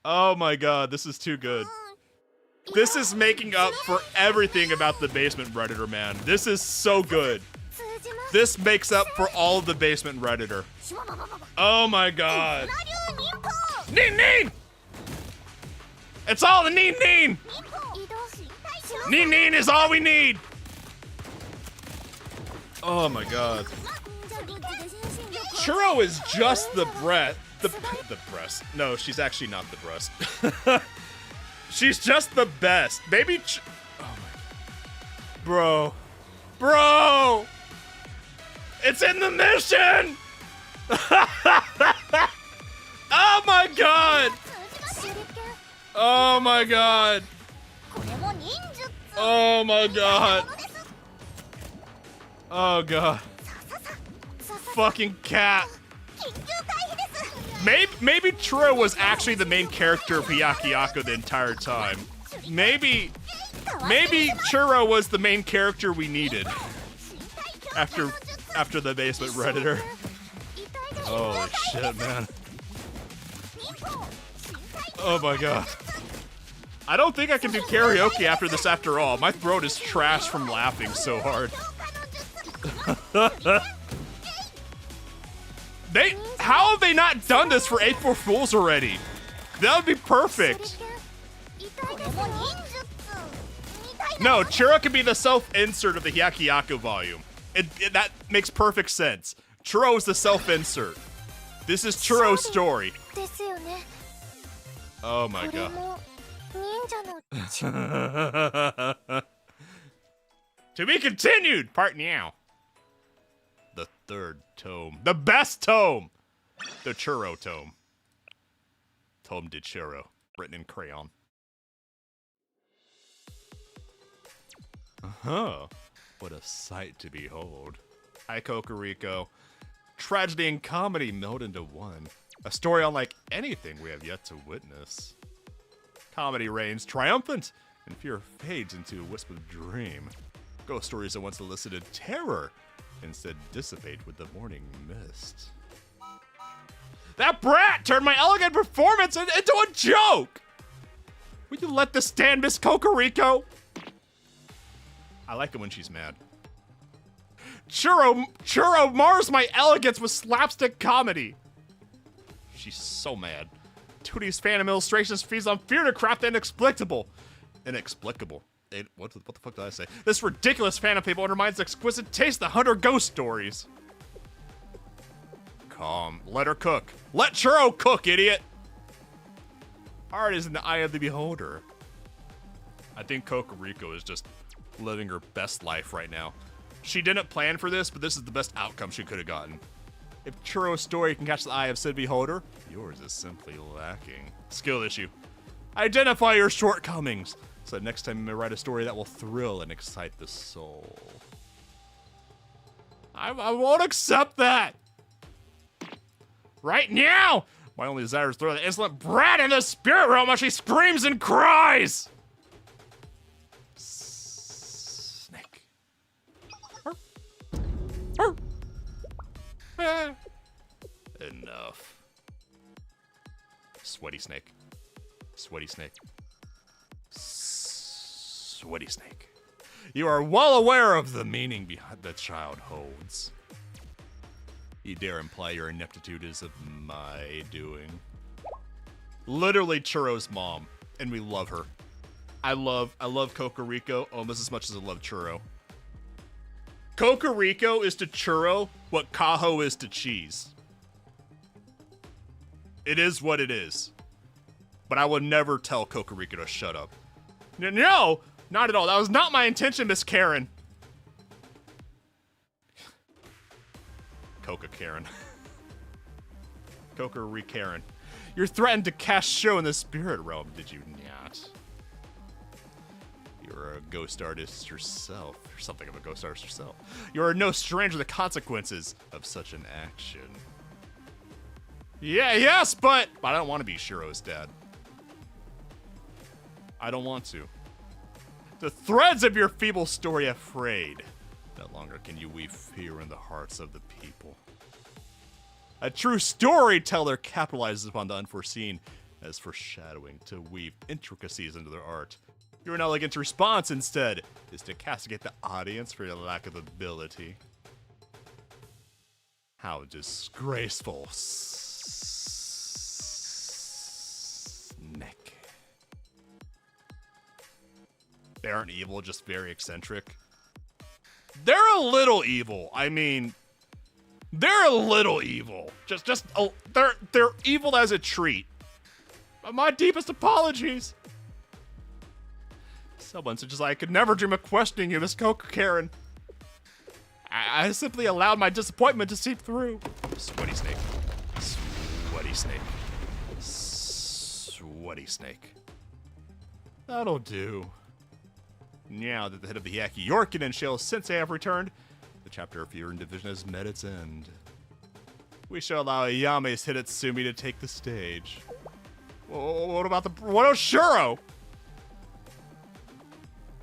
Oh my god, this is too good. This is making up for everything about the Basement Redditor, man. This is so good. This makes up for all of the Basement Redditor. Oh my god. Neen neen! It's all the neen neen! Neen neen is all we need! Oh my god. Churro is just the breast. The breast. No, she's actually not the breast. She's just the best. Maybe oh my. Bro! It's in the mission! Oh my god! Oh my god! Oh my god! Oh god. Fucking cat. Maybe Churro was actually the main character of Hyakuyaku the entire time. Maybe Churro was the main character we needed. After the Basement Redditor. Holy shit, man. Oh my god. I don't think I can do karaoke after this after all. My throat is trash from laughing so hard. How have they not done this for April Fools already? That would be perfect. No, Churro can be the self-insert of the Hyakuyaku volume. That makes perfect sense. Churro is the self-insert. This is Churro's story. Oh my god. To be continued, part now. The third tome. The best tome! The Churro tome. Tome de Churro. Written in crayon. What a sight to behold. Hi, Kokoriko. Tragedy and comedy meld into one. A story unlike anything we have yet to witness. Comedy reigns triumphant, and fear fades into a wisp of dream. Ghost stories that once elicited terror instead dissipate with the morning mist. That brat turned my elegant performance into a joke! Will you let this stand, Miss Kokoriko? I like it when she's mad. Churro mars my elegance with slapstick comedy. She's so mad. Tootie's Phantom Illustrations feeds on fear to craft the inexplicable. Inexplicable. What the fuck did I say? This ridiculous Phantom Fable undermines the exquisite taste of the Hunter Ghost stories. Calm. Let her cook. Let Churro cook, idiot! Art is in the eye of the beholder. I think Kokoriko is just living her best life right now. She didn't plan for this, but this is the best outcome she could have gotten. If Churro's story can catch the eye of said beholder, yours is simply lacking. Skill issue. Identify your shortcomings, so that next time you may write a story that will thrill and excite the soul. I won't accept that! Right now! My only desire is to throw the insolent brat in the spirit realm as she screams and cries! Snake. Enough. Sweaty snake. Sweaty snake. Sweaty snake. You are well aware of the meaning behind the child holds. You dare imply your ineptitude is of my doing. Literally Churro's mom, and we love her. I love Kokoriko almost as much as I love Churro. Kokoriko is to Churro what Kaho is to cheese. It is what it is. But I would never tell Kokoriko to shut up. No, not at all. That was not my intention, Miss Karen. Coca Karen. Kokoriko Karen. You're threatened to cast show in the spirit realm, did you not? You're a ghost artist yourself. You're something of a ghost artist yourself. You are no stranger to the consequences of such an action. Yeah, yes, but I don't want to be Shiro's dad. I don't want to. The threads of your feeble story have frayed. No longer can you weave fear in the hearts of the people. A true storyteller capitalizes upon the unforeseen as foreshadowing to weave intricacies into their art. Your elegant response, instead, is to castigate the audience for your lack of ability. How disgraceful. Snake. They aren't evil, just very eccentric. They're a little evil. I mean, they're a little evil. They're evil as a treat. My deepest apologies. Someone such as I could never dream of questioning you, Miss Coca Karen. I simply allowed my disappointment to seep through. Sweaty snake. Sweaty snake. Sweaty snake. That'll do. Now that the head of the Hyaki Yorkin and Shale Sensei have returned, the chapter of Fear and Division has met its end. We shall allow Ayame's Hidetsumi to take the stage. What about Shuro?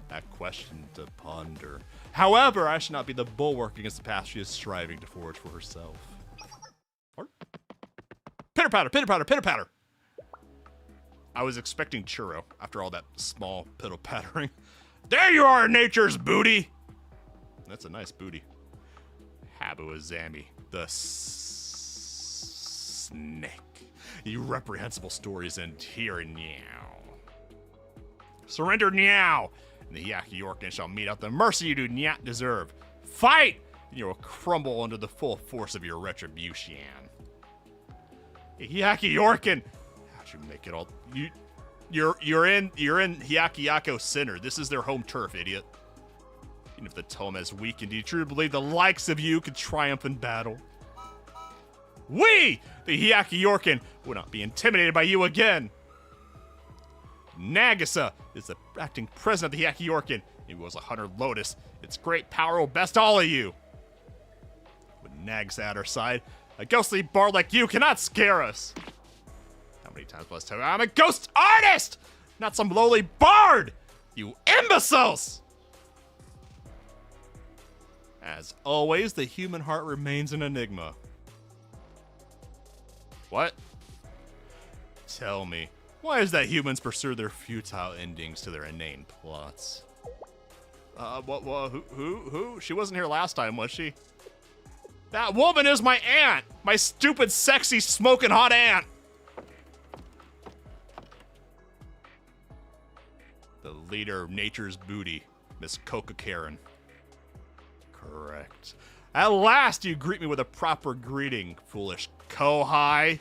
That question to ponder. However, I should not be the bulwark against the path she is striving to forge for herself. Pitter patter, pitter patter, pitter patter. I was expecting churro after all that small piddle pattering. There you are, nature's booty! That's a nice booty. Habu Azami, the snake. You reprehensible stories end here, now. Surrender now, and the Yaki Yorkin shall mete out the mercy you do not deserve. Fight, and you will crumble under the full force of your retribution. Yaki Yorkin, how'd you make it all? You're in Hyakuyaku Center. This is their home turf, idiot. Even if the tome has weakened, do you truly believe the likes of you could triumph in battle? We, the Hyaki Yorkin, will not be intimidated by you again. Nagisa is the acting president of the Hyaki Yorkin. He was a hunter lotus. Its great power will best all of you. With Nagisa at our side, a ghostly bard like you cannot scare us. How many times must I tell you? I'm a ghost artist, not some lowly bard. You imbeciles! As always, the human heart remains an enigma. What? Tell me, why is that humans pursue their futile endings to their inane plots? Who? She wasn't here last time, was she? That woman is my aunt! My stupid, sexy, smoking hot aunt! The leader of nature's booty, Miss Coca Karen. Correct. At last you greet me with a proper greeting, foolish Kohai.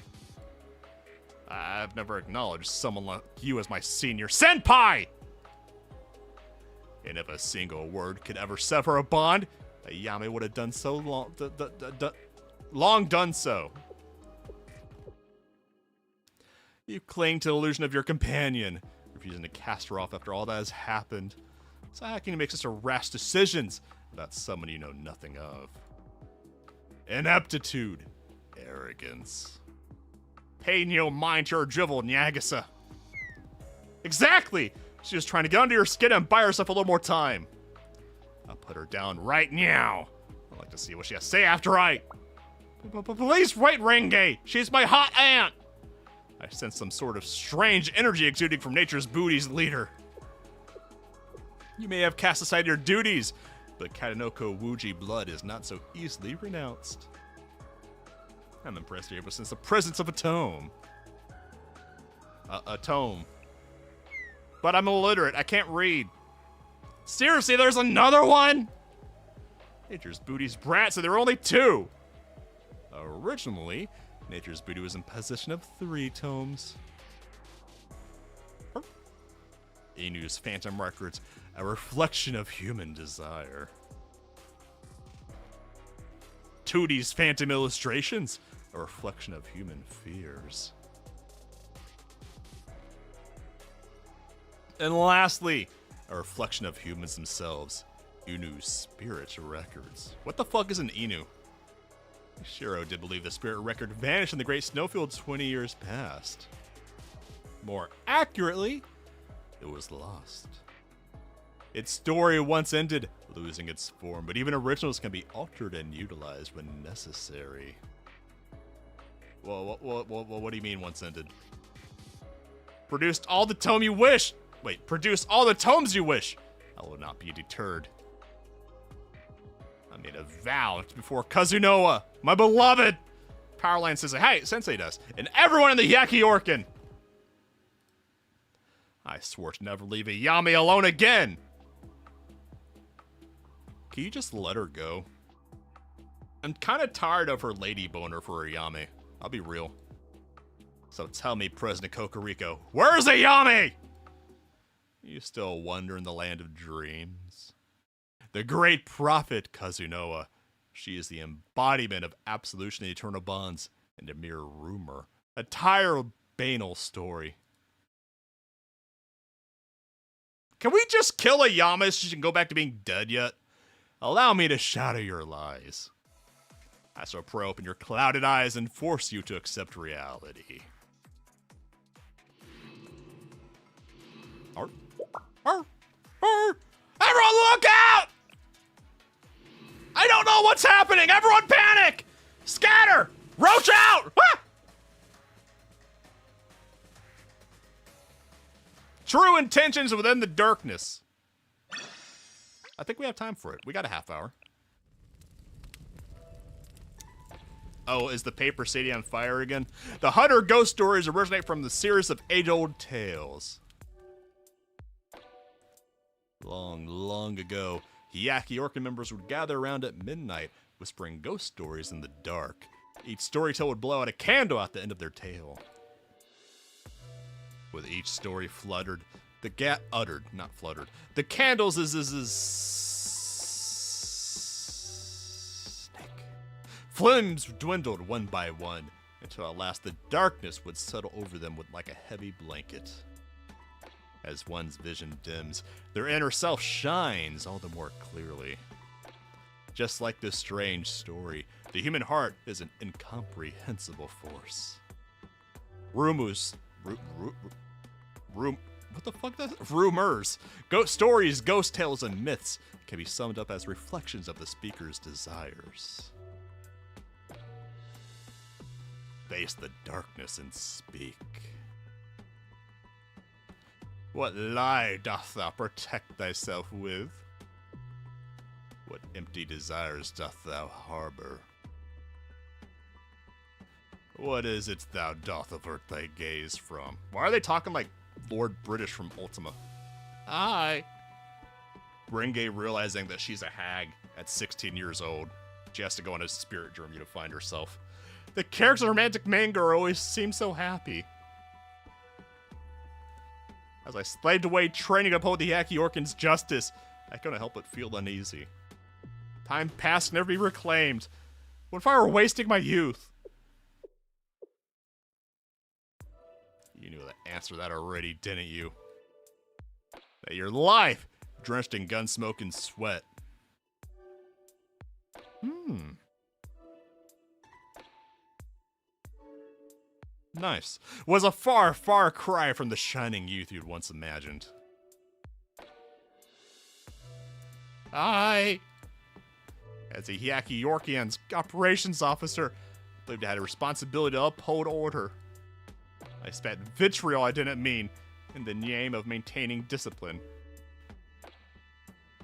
I've never acknowledged someone like you as my senior senpai! And if a single word could ever sever a bond, Ayame would have done so long done so. You cling to the illusion of your companion, refusing to cast her off after all that has happened. So how can you make such a rash decisions about someone you know nothing of? Ineptitude, arrogance. Pay no mind to her drivel, Nagisa. Exactly! She was trying to get under your skin and buy herself a little more time. I'll put her down right now. I'd like to see what she has to say after I... Please wait, Renge! She's my hot aunt! I sense some sort of strange energy exuding from nature's booty's leader. You may have cast aside your duties, but Katanoko Wuji blood is not so easily renounced. I'm impressed you're able to sense the presence of a tome. A tome. But I'm illiterate, I can't read. Seriously, there's another one? Nature's Booty's brat, so there are only 2. Originally, Nature's Booty was in possession of 3 tomes. Inu's Phantom Records, a reflection of human desire. Tootie's Phantom Illustrations, a reflection of human fears. And lastly, a reflection of humans themselves, Inu's Spirit Records. What the fuck is an Inu? Shiro did believe the Spirit Record vanished in the Great Snowfield 20 years past. More accurately, it was lost. Its story once ended, losing its form, but even originals can be altered and utilized when necessary. Well, what do you mean once ended? Produced all the tome you wish! Wait, produce all the tomes you wish! I will not be deterred. I made a vow before Kazunoa, my beloved! Powerlines says, hey, Sensei does, and everyone in the Yaki Orkin! I swore to never leave Ayame alone again! Can you just let her go? I'm kind of tired of her lady boner for Ayame. I'll be real. So tell me, President Kokoriko, where's Ayame? You still wander in the land of dreams? The great prophet, Kazunoa. She is the embodiment of absolution and eternal bonds, and a mere rumor. A tire banal story. Can we just kill Ayame so she can go back to being dead yet? Allow me to shatter your lies. I shall pry open your clouded eyes and force you to accept reality. Arr. Arr. Arr. Everyone look out! I don't know what's happening! Everyone panic! Scatter! Roach out! Ah! True intentions within the darkness. I think we have time for it. We got a half hour. Oh, is the paper city on fire again? The Hunter ghost stories originate from the series of age-old tales. Long, long ago, Hyaki Orca members would gather around at midnight, whispering ghost stories in the dark. Each storyteller would blow out a candle at the end of their tale. With each story fluttered, not fluttered. The candles flames dwindled one by one, until at last the darkness would settle over them like a heavy blanket. As one's vision dims, their inner self shines all the more clearly. Just like this strange story, the human heart is an incomprehensible force. Rumors, ghost stories, ghost tales, and myths can be summed up as reflections of the speaker's desires. Face the darkness and speak. What lie doth thou protect thyself with? What empty desires doth thou harbor? What is it thou doth avert thy gaze from? Why are they talking like Lord British from Ultima? Aye. Renge realizing that she's a hag at 16 years old. She has to go on a spirit journey to find herself. The characters in romantic manga always seem so happy. As I slaved away training to uphold the Hyaki Orcan's justice, I couldn't help but feel uneasy. Time passed, never be reclaimed. What if I were wasting my youth? You knew the answer to that already, didn't you? That your life, drenched in gun smoke and sweat. Nice. Was a far, far cry from the shining youth you'd once imagined. I, as a Hyaki Orcan's operations officer, believed I had a responsibility to uphold order. I spat vitriol I didn't mean in the name of maintaining discipline.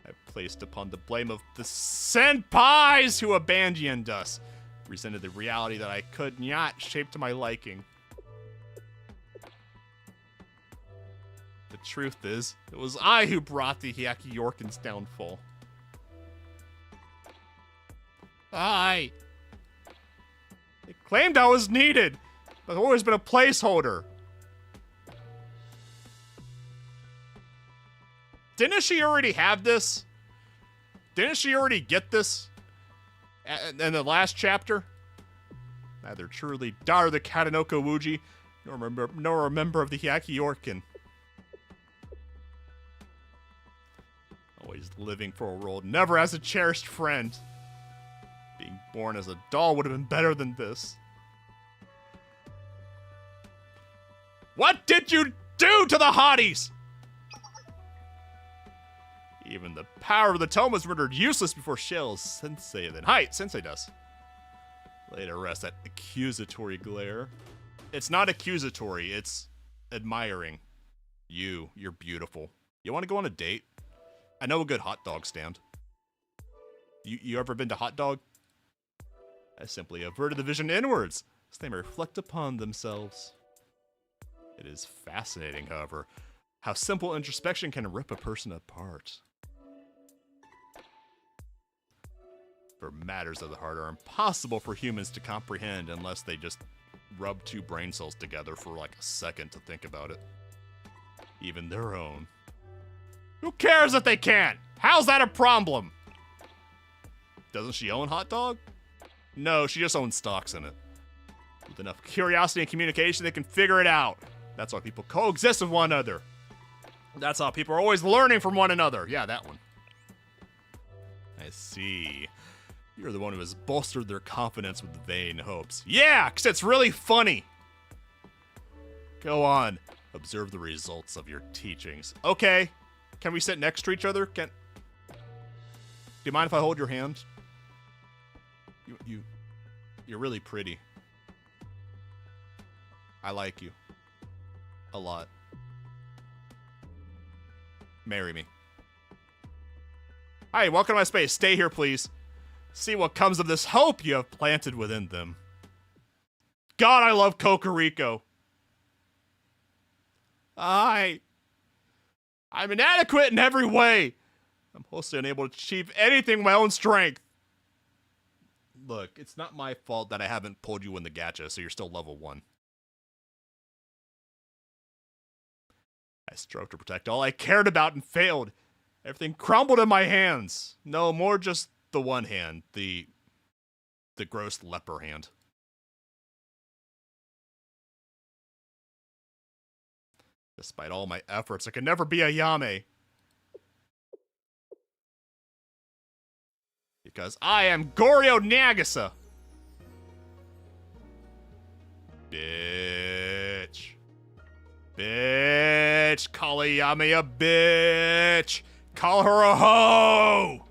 I placed upon the blame of the senpais who abandoned us, resented the reality that I could not shape to my liking. The truth is, it was I who brought the Hyaki Orcan's downfall. They claimed I was needed, but I've always been a placeholder. Didn't she already have this? Didn't she already get this? In the last chapter? Neither truly daughter of the Katanoko Wuji, nor a member of the Hyaki Orcan. Always living for a role, never as a cherished friend. Being born as a doll would have been better than this. What did you do to the hotties? Even the power of the tome was rendered useless before Shell's sensei then. Hi, sensei does. Lay to rest that accusatory glare. It's not accusatory, it's admiring. You're beautiful. You want to go on a date? I know a good hot dog stand. You ever been to Hot Dog? I simply averted the vision inwards, so they may reflect upon themselves. It is fascinating, however, how simple introspection can rip a person apart. For matters of the heart are impossible for humans to comprehend unless they just rub two brain cells together for like a second to think about it. Even their own. Who cares if they can't? How's that a problem? Doesn't she own Hot Dog? No, she just owns stocks in it. With enough curiosity and communication, they can figure it out. That's why people coexist with one another. That's how people are always learning from one another. Yeah, that one. I see. You're the one who has bolstered their confidence with vain hopes. Yeah, because it's really funny. Go on. Observe the results of your teachings. Okay. Can we sit next to each other? Do you mind if I hold your hand? You're really pretty. I like you. A lot. Marry me. Hi, welcome to my space. Stay here, please. See what comes of this hope you have planted within them. God, I love Kokoriko. I'm inadequate in every way. I'm mostly unable to achieve anything with my own strength. Look, it's not my fault that I haven't pulled you in the gacha, so you're still level 1. I strove to protect all I cared about and failed. Everything crumbled in my hands. No, more just the one hand, the gross leper hand. Despite all my efforts, I could never be a Yame. Because I am Goryo Nagisa. Bitch. Bitch. Call a Yame a bitch. Call her a hoe.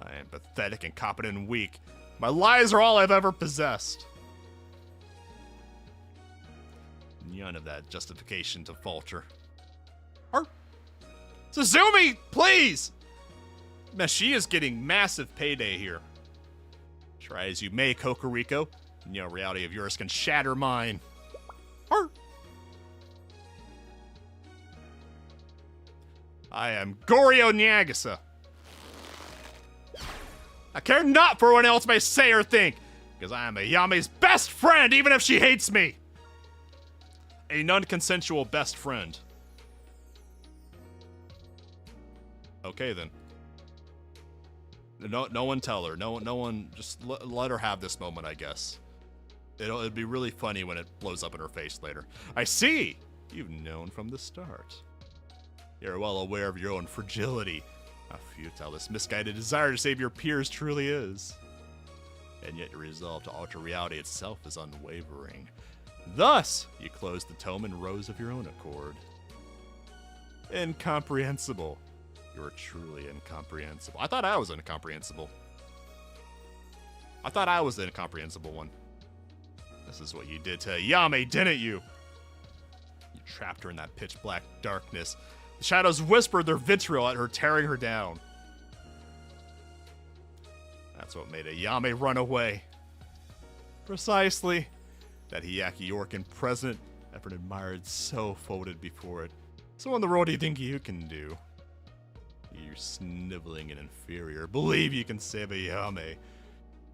I am pathetic, incompetent, and weak. My lies are all I've ever possessed. None of that justification to falter. Suzumi, please! Now she is getting massive payday here. Try as you may, Kokoriko. No reality of yours can shatter mine. I am Goryo Nagisa. I care not for what else may say or think, because I am a Yame's best friend, even if she hates me. A non-consensual best friend. Okay then. No one tell her. No one. Just let her have this moment, I guess. It'd be really funny when it blows up in her face later. I see. You've known from the start. You're well aware of your own fragility. How futile this misguided desire to save your peers truly is. And yet your resolve to alter reality itself is unwavering. Thus, you close the tome and rose of your own accord. Incomprehensible. You're truly incomprehensible. I thought I was incomprehensible. I thought I was the incomprehensible one. This is what you did to Yame, didn't you? You trapped her in that pitch black darkness. The shadows whispered their vitriol at her, tearing her down. That's what made a Yame run away. Precisely. That Hiyaki Yorkin present, ever admired, so folded before it. So what in the world do you think you can do? You sniveling and inferior. Believe you can save a Yame.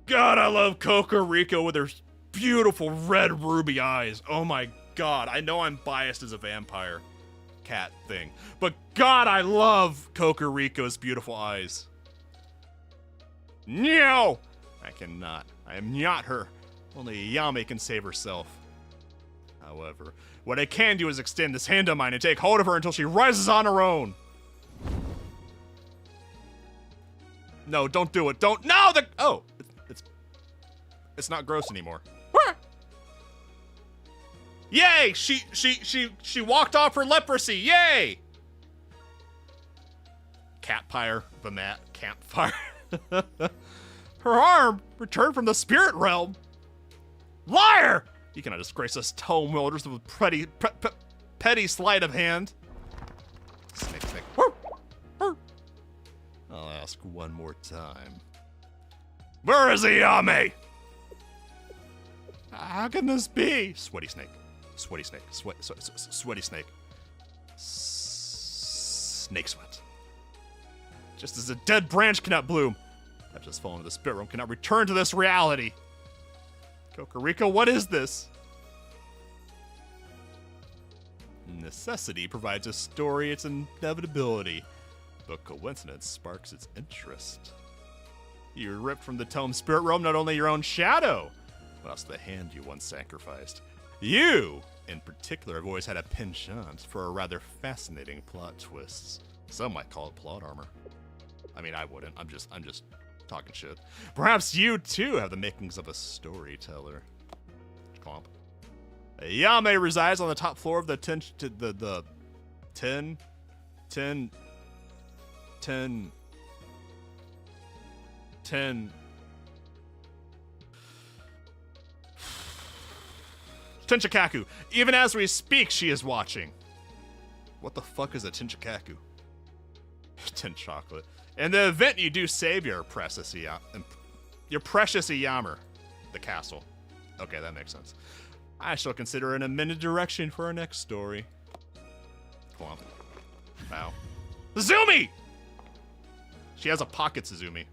God, I love Kokoriko with her beautiful red ruby eyes. Oh my god, I know I'm biased as a vampire cat thing, but god, I love Kokoriko's beautiful eyes. No! I cannot. I am not her. Only a Yame can save herself. However, what I can do is extend this hand of mine and take hold of her until she rises on her own. No, don't do it. Don't. No, oh, it's not gross anymore. Yay! She walked off her leprosy. Yay! Campfire, campfire. Her arm returned from the spirit realm. Liar! You cannot disgrace us tome wielders with petty sleight of hand. Snake. I'll ask one more time. Where is Yame? How can this be? Sweaty snake. Sweaty snake. Sweaty snake. Snake sweat. Just as a dead branch cannot bloom, I've just fallen to the spirit realm, cannot return to this reality. Kokoriko, what is this? Necessity provides a story its inevitability, but coincidence sparks its interest. You ripped from the tome spirit realm not only your own shadow, but also the hand you once sacrificed. You, in particular, have always had a penchant for a rather fascinating plot twists. Some might call it plot armor. I mean, I wouldn't. I'm just talking shit. Perhaps you too have the makings of a storyteller. Clomp. Yame resides on the top floor of the Tenchikaku. Even as we speak, she is watching. What the fuck is a Tinchikaku? Tin chocolate. In the event you do save your precious Iyamer, the castle. Okay, that makes sense. I shall consider an amended direction for our next story. Come on. Wow. Zumi! She has a pocket Suzumi.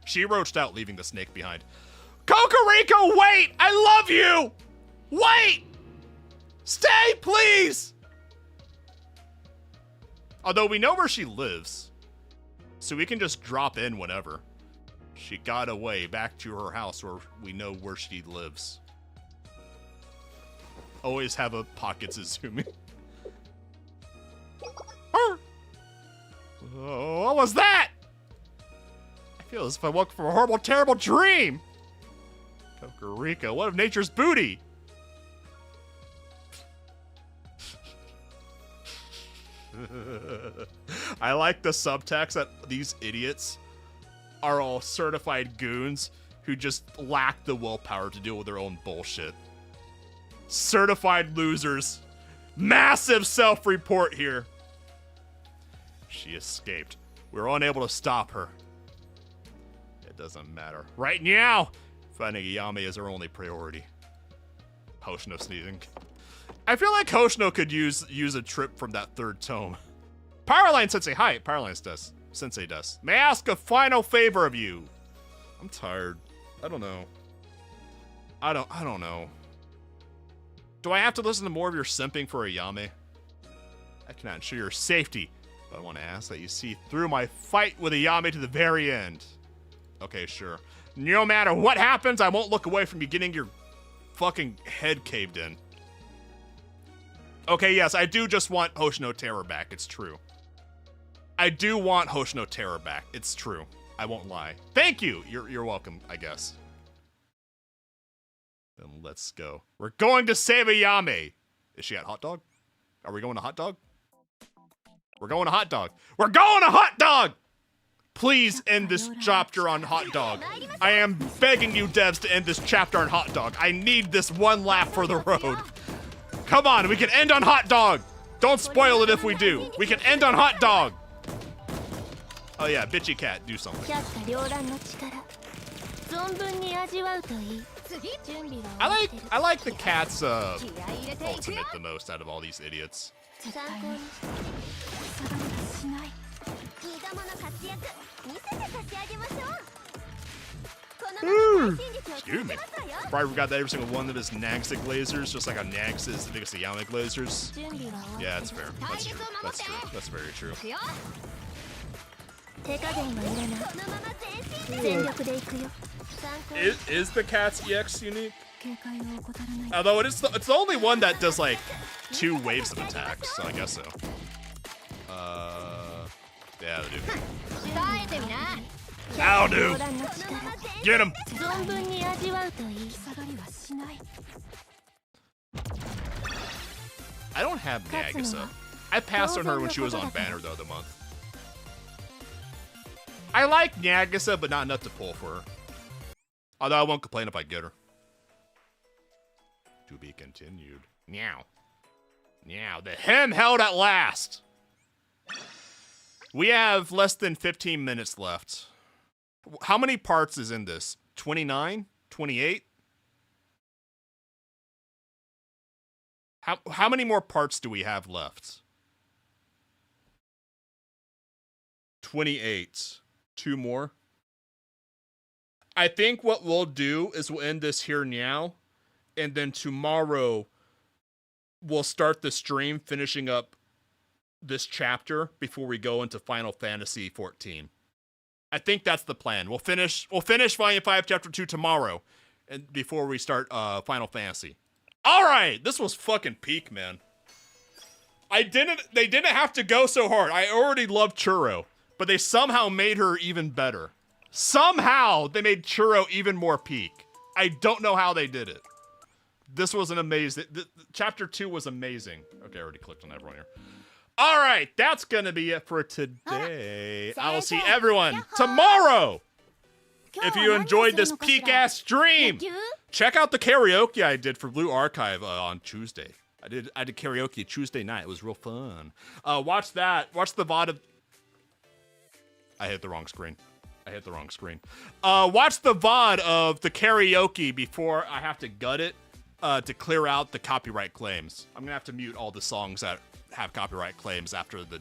She roached out, leaving the snake behind. Kokoriko, wait! I love you! Wait! Stay, please! Although we know where she lives, so we can just drop in whenever. She got away back to her house where we know where she lives. Always have a pocket Suzumi. Oh, what was that? I feel as if I woke from a horrible, terrible dream. Kokoriko, what of nature's booty? I like the subtext that these idiots are all certified goons who just lack the willpower to deal with their own bullshit. Certified losers. Massive self-report here. She escaped. We were unable to stop her. It doesn't matter. Right now, finding Ayame is our only priority. Hoshino sneezing. I feel like Hoshino could use a trip from that third tome. Powerline Sensei, hi. Powerline does. Sensei does. May I ask a final favor of you? I'm tired. I don't know. I don't know. Do I have to listen to more of your simping for Ayame? I cannot ensure your safety, but I want to ask that you see through my fight with Ayame to the very end. Okay, sure. No matter what happens, I won't look away from you getting your fucking head caved in. Okay, yes, I do just want Hoshino Terror back. It's true. I do want Hoshino Terror back. It's true. I won't lie. Thank you. You're welcome, I guess. Then let's go. We're going to save Ayame. Is she at Hot Dog? Are we going to Hot Dog? We're going to Hot Dog. We're going to Hot Dog! Please end this chapter on Hot Dog. I am begging you devs to end this chapter on Hot Dog. I need this one lap for the road. Come on, we can end on Hot Dog. Don't spoil it if we do. We can end on Hot Dog. Oh yeah, bitchy cat, do something. I like the cat's ultimate the most out of all these idiots. Excuse me. Probably got that every single one of his Nagsic lasers, just like how Nags is the biggest Yamic lasers. Yeah, that's fair. That's true. That's true. That's very true. Is the cat's EX unique? Although it's the only one that does like 2 waves of attacks, so I guess so. Yeah, that'll do. That'll do. Get him. I don't have Nagisa. I passed on her when she was on Banner the other month. I like Nagisa, but not enough to pull for her. Although I won't complain if I get her. To be continued. Meow. Meow. The hem held at last. We have less than 15 minutes left. How many parts is in this? 29? 28? How many more parts do we have left? 28. 2 more. I think what we'll do is we'll end this here now, and then tomorrow we'll start the stream finishing up this chapter before we go into Final Fantasy 14. I think that's the plan. We'll finish Volume 5 Chapter 2 tomorrow, and before we start Final Fantasy. All right, this was fucking peak, man. They didn't have to go so hard. I already love Churro, but they somehow made her even better. Somehow they made Churro even more peak. I don't know how they did it. This was an amazing. Chapter 2 was amazing. Okay, I already clicked on everyone here. All right, that's gonna be it for today. I will see everyone tomorrow. If you enjoyed this peak ass stream, check out the karaoke I did for Blue Archive on Tuesday. I did karaoke Tuesday night. It was real fun. Watch that. Watch the VOD of... I hit the wrong screen. Watch the VOD of the karaoke before I have to gut it to clear out the copyright claims. I'm going to have to mute all the songs that have copyright claims after the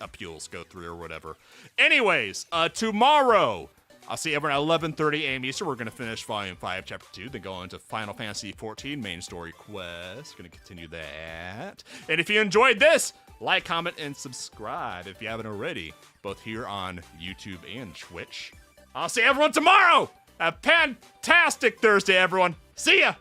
appeals go through or whatever. Anyways, tomorrow, I'll see everyone at 11:30 a.m. Eastern. We're going to finish Volume 5, Chapter 2, then go into Final Fantasy XIV Main Story Quest. Going to continue that. And if you enjoyed this, like, comment, and subscribe if you haven't already, both here on YouTube and Twitch. I'll see everyone tomorrow! Have a fantastic Thursday, everyone! See ya!